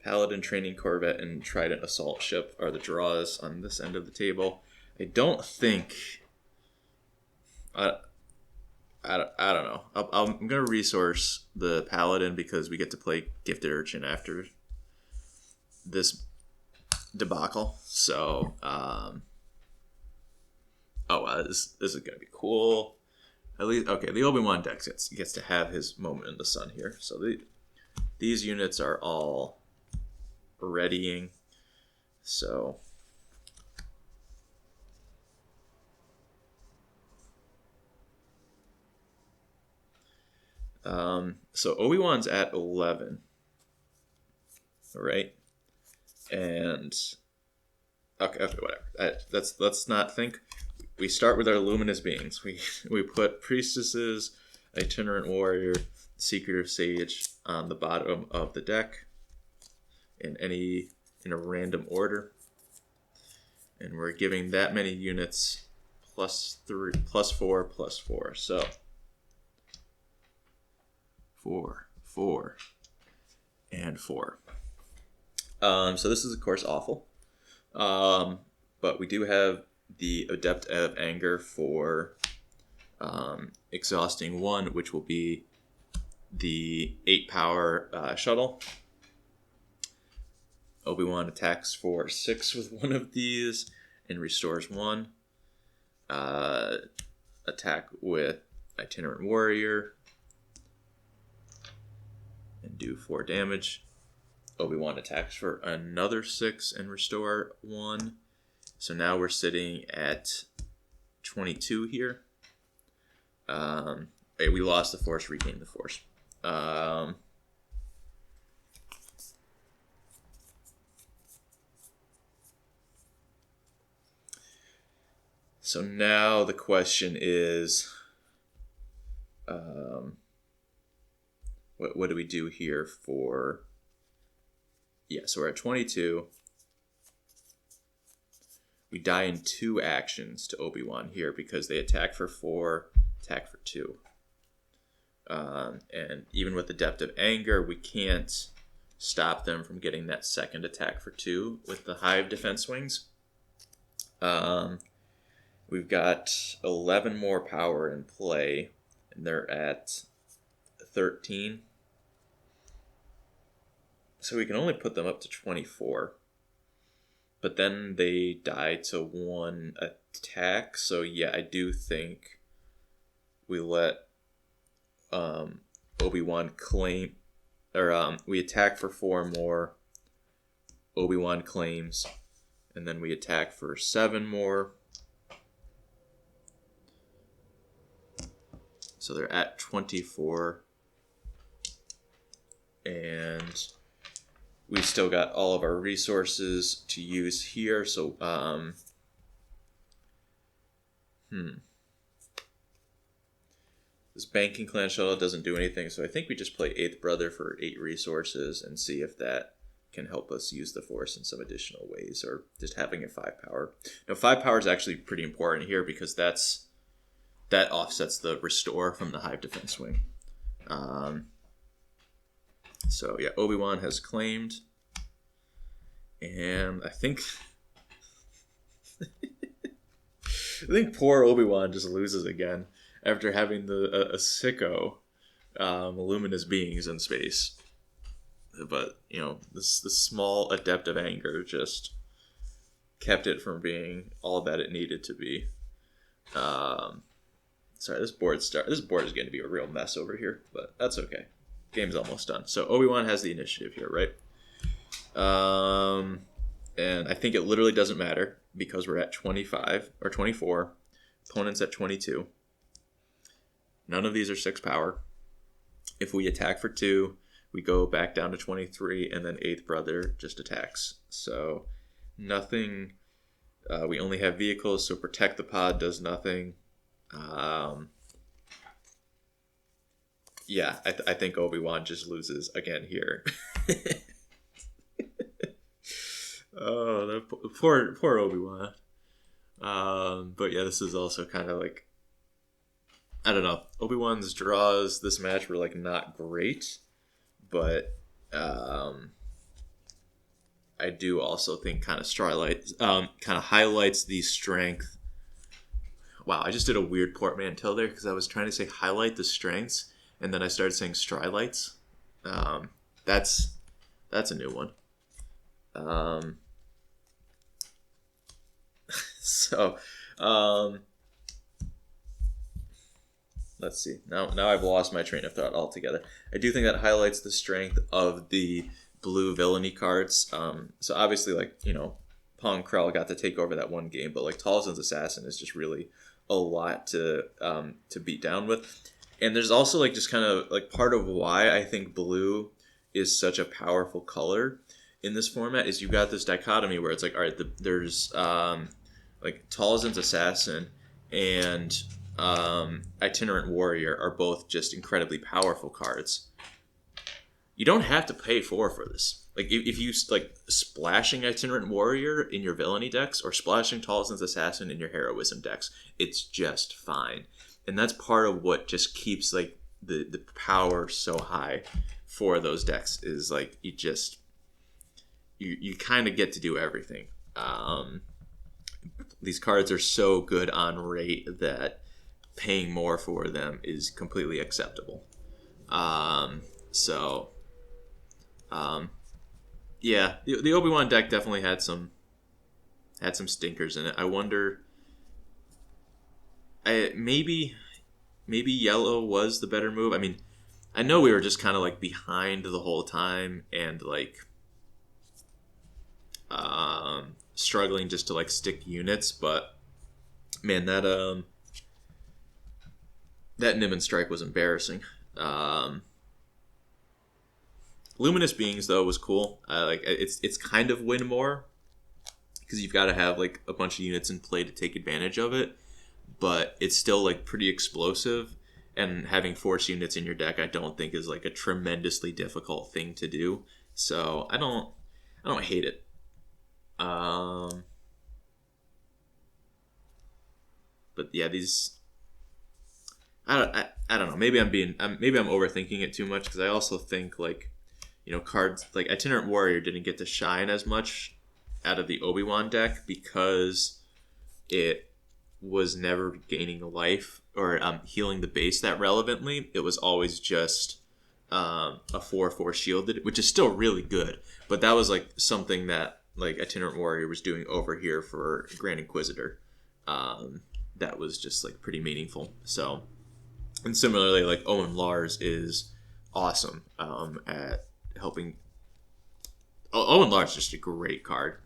Paladin Training Corvette and Trident Assault Ship are the draws on this end of the table. I don't think... I don't know. I'm going to resource the Paladin because we get to play Gifted Urchin after this debacle. So, oh wow, this is going to be cool. At least, okay, the Obi-Wan deck gets to have his moment in the sun here. So these units are all readying. So... so Obi-Wan's at 11. All right. And okay, whatever. Let's not think. We start with our Luminous Beings. We put Priestesses, Itinerant Warrior, Secret of Sage on the bottom of the deck in a random order. And we're giving that many units +3, +4, +4. So 4, 4, and 4. So this is, of course, awful. But we do have the Adept of Anger for exhausting 1, which will be the 8-power shuttle. Obi-Wan attacks for 6 with one of these and restores 1. Attack with Itinerant Warrior. and do 4 damage. Obi-Wan attacks for another 6 and restore 1. So now we're sitting at 22 here. We lost the Force, regained the Force. So now the question is, what do we do here for... Yeah, so we're at 22. We die in 2 actions to Obi-Wan here because they attack for 4, attack for 2. And even with the Depth of Anger, we can't stop them from getting that second attack for 2 with the Hive defense wings. We've got 11 more power in play, and they're at 13. So we can only put them up to 24. But then they die to 1 attack. So yeah, I do think we let Obi-Wan claim, or we attack for 4 more. Obi-Wan claims, and then we attack for 7 more. So they're at 24. And we've still got all of our resources to use here. So, this Banking Clan Shuttle doesn't do anything. So I think we just play 8th Brother for 8 resources and see if that can help us use the Force in some additional ways, or just having a 5 power. Now, 5 power is actually pretty important here because that offsets the restore from the Hive defense wing. So yeah, Obi-Wan has claimed, and I think poor Obi-Wan just loses again after having a sicko luminous beings in space. But the small Adept of Anger just kept it from being all that it needed to be. Sorry, this board is going to be a real mess over here, but that's okay. Game's almost done. So Obi-Wan has the initiative here, right? And I think it literally doesn't matter because we're at 25 or 24. Opponent's at 22. None of these are 6 power. If we attack for 2, we go back down to 23, and then 8th Brother just attacks. So nothing. We only have vehicles, so Protect the Pod does nothing. Yeah, I think Obi-Wan just loses again here. Oh, that poor Obi-Wan. But yeah, this is also kind of like, I don't know. Obi-Wan's draws this match were like not great, but I do also think kind of highlights the strength. Wow, I just did a weird portmanteau there because I was trying to say highlight the strengths, and then I started saying Strylights. That's a new one. So, let's see. Now I've lost my train of thought altogether. I do think that highlights the strength of the blue villainy cards. So obviously, Pong Krell got to take over that one game, but Talzin's Assassin is just really a lot to beat down with. And there's also just kind of part of why I think blue is such a powerful color in this format is you've got this dichotomy where it's all right, there's Talzin's Assassin and Itinerant Warrior are both just incredibly powerful cards. You don't have to pay 4 for this. If you splashing Itinerant Warrior in your villainy decks or splashing Talzin's Assassin in your heroism decks, it's just fine. And that's part of what just keeps the power so high for those decks is you kind of get to do everything. These cards are so good on rate that paying more for them is completely acceptable. Yeah, the Obi-Wan deck definitely had some stinkers in it. I wonder, maybe yellow was the better move. I mean, I know we were just kind of like behind the whole time and like struggling just to like stick units, but man, that Niman strike was embarrassing. Luminous Beings though was cool. Like it's kind of win more because you've got to have like a bunch of units in play to take advantage of it, but it's still like pretty explosive. And having force units in your deck, I don't think is like a tremendously difficult thing to do. So I don't hate it. But yeah, these I don't know. Maybe I'm overthinking it too much because I also think like cards like Itinerant Warrior didn't get to shine as much out of the Obi-Wan deck because it was never gaining life or healing the base that relevantly. It was always just a 4/4 shielded, which is still really good. But that was like something that like Itinerant Warrior was doing over here for Grand Inquisitor. That was just like pretty meaningful. So, and similarly, like Owen Lars is awesome at helping. Owen Lars is just a great card.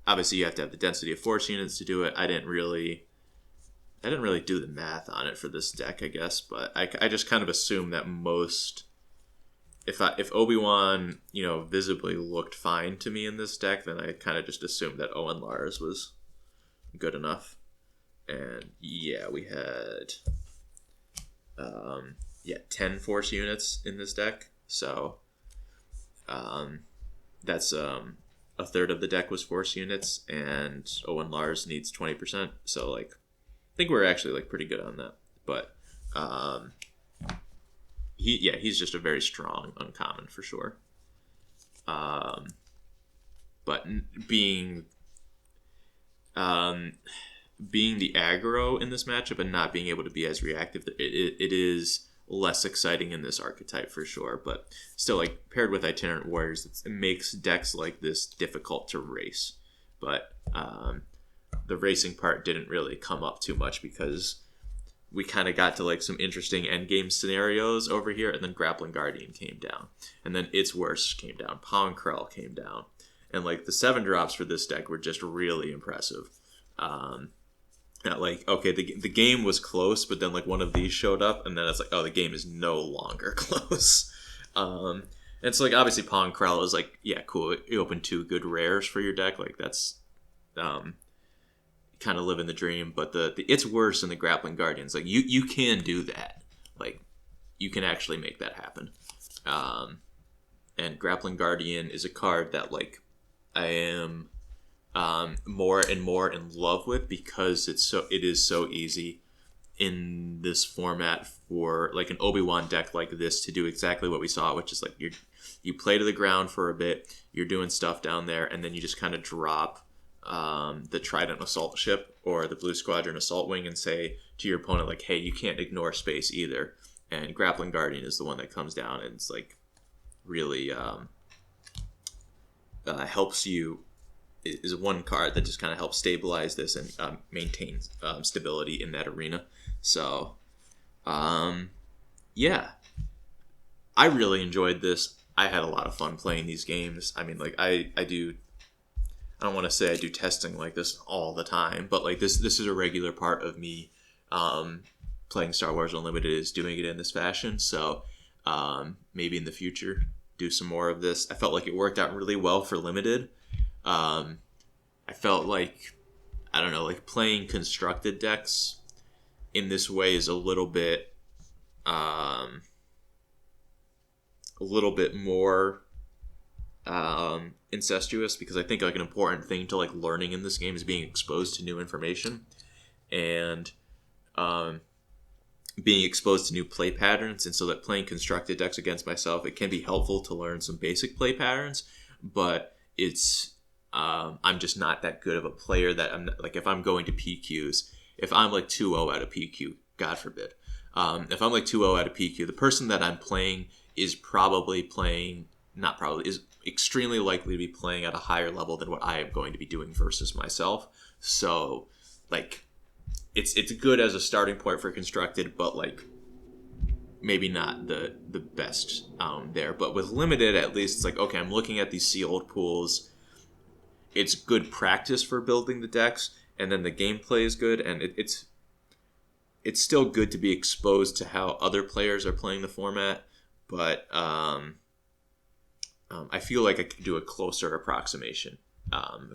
Obviously, you have to have the density of force units to do it. I didn't really do the math on it for this deck, I guess, but I just kind of assumed that most, if Obi-Wan, visibly looked fine to me in this deck, then I kind of just assumed that Owen Lars was good enough. And yeah, we had 10 force units in this deck, so that's a third of the deck was force units, and Owen Lars needs 20%. So like, I think we're actually like pretty good on that. But he's just a very strong uncommon for sure. But being the aggro in this matchup and not being able to be as reactive, it is less exciting in this archetype for sure. But still, like paired with Itinerant Warriors, it makes decks like this difficult to race. But the racing part didn't really come up too much because we kind of got to like some interesting endgame scenarios over here, and then Grappling Guardian came down, and then It's Worse came down, Pawn Krell came down, and like the 7 drops for this deck were just really impressive. Like, okay, the game was close, but then like one of these showed up, and then it's like, oh, the game is no longer close. And it's like obviously Pawn Krell is like, yeah, cool. You open 2 good rares for your deck, like that's kind of living the dream. But the It's Worse and the Grappling Guardians, like you can do that. Like you can actually make that happen. And Grappling Guardian is a card that like I am more and more in love with because it is so easy in this format for like an Obi-Wan deck like this to do exactly what we saw, which is like you play to the ground for a bit, you're doing stuff down there, and then you just kind of drop the Trident Assault Ship or the Blue Squadron Assault Wing and say to your opponent like, hey, you can't ignore space either. And Grappling Guardian is the one that comes down and it's like really helps you. Is one card that just kind of helps stabilize this and maintain stability in that arena. So, yeah, I really enjoyed this. I had a lot of fun playing these games. I mean, like I don't want to say I do testing like this all the time, but like this is a regular part of me playing Star Wars Unlimited is doing it in this fashion. So maybe in the future do some more of this. I felt like it worked out really well for Limited. I felt like, I don't know, like playing constructed decks in this way is a little bit more incestuous, because I think like an important thing to like learning in this game is being exposed to new information and being exposed to new play patterns. And so that playing constructed decks against myself, it can be helpful to learn some basic play patterns, but it's I'm just not that good of a player that I'm not, like if I'm going to PQs, if I'm like 2-0 out of PQ, God forbid, if I'm like 2-0 out of PQ, the person that I'm playing is is extremely likely to be playing at a higher level than what I am going to be doing versus myself. So like it's good as a starting point for constructed, but like maybe not the best there. But with limited, at least it's like, okay, I'm looking at these sealed pools. It's good practice for building the decks, and then the gameplay is good, and it's still good to be exposed to how other players are playing the format. But I feel like I could do a closer approximation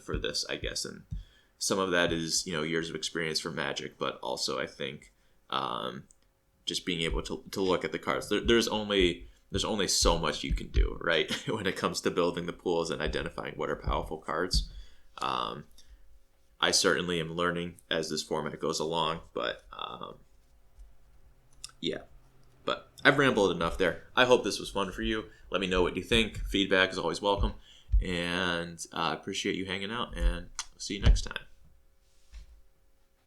for this, I guess, and some of that is years of experience for Magic, but also I think just being able to look at the cards. There's only so much you can do, right, when it comes to building the pools and identifying what are powerful cards. I certainly am learning as this format goes along, but yeah. But I've rambled enough there. I hope this was fun for you. Let me know what you think. Feedback is always welcome. And I appreciate you hanging out, and see you next time.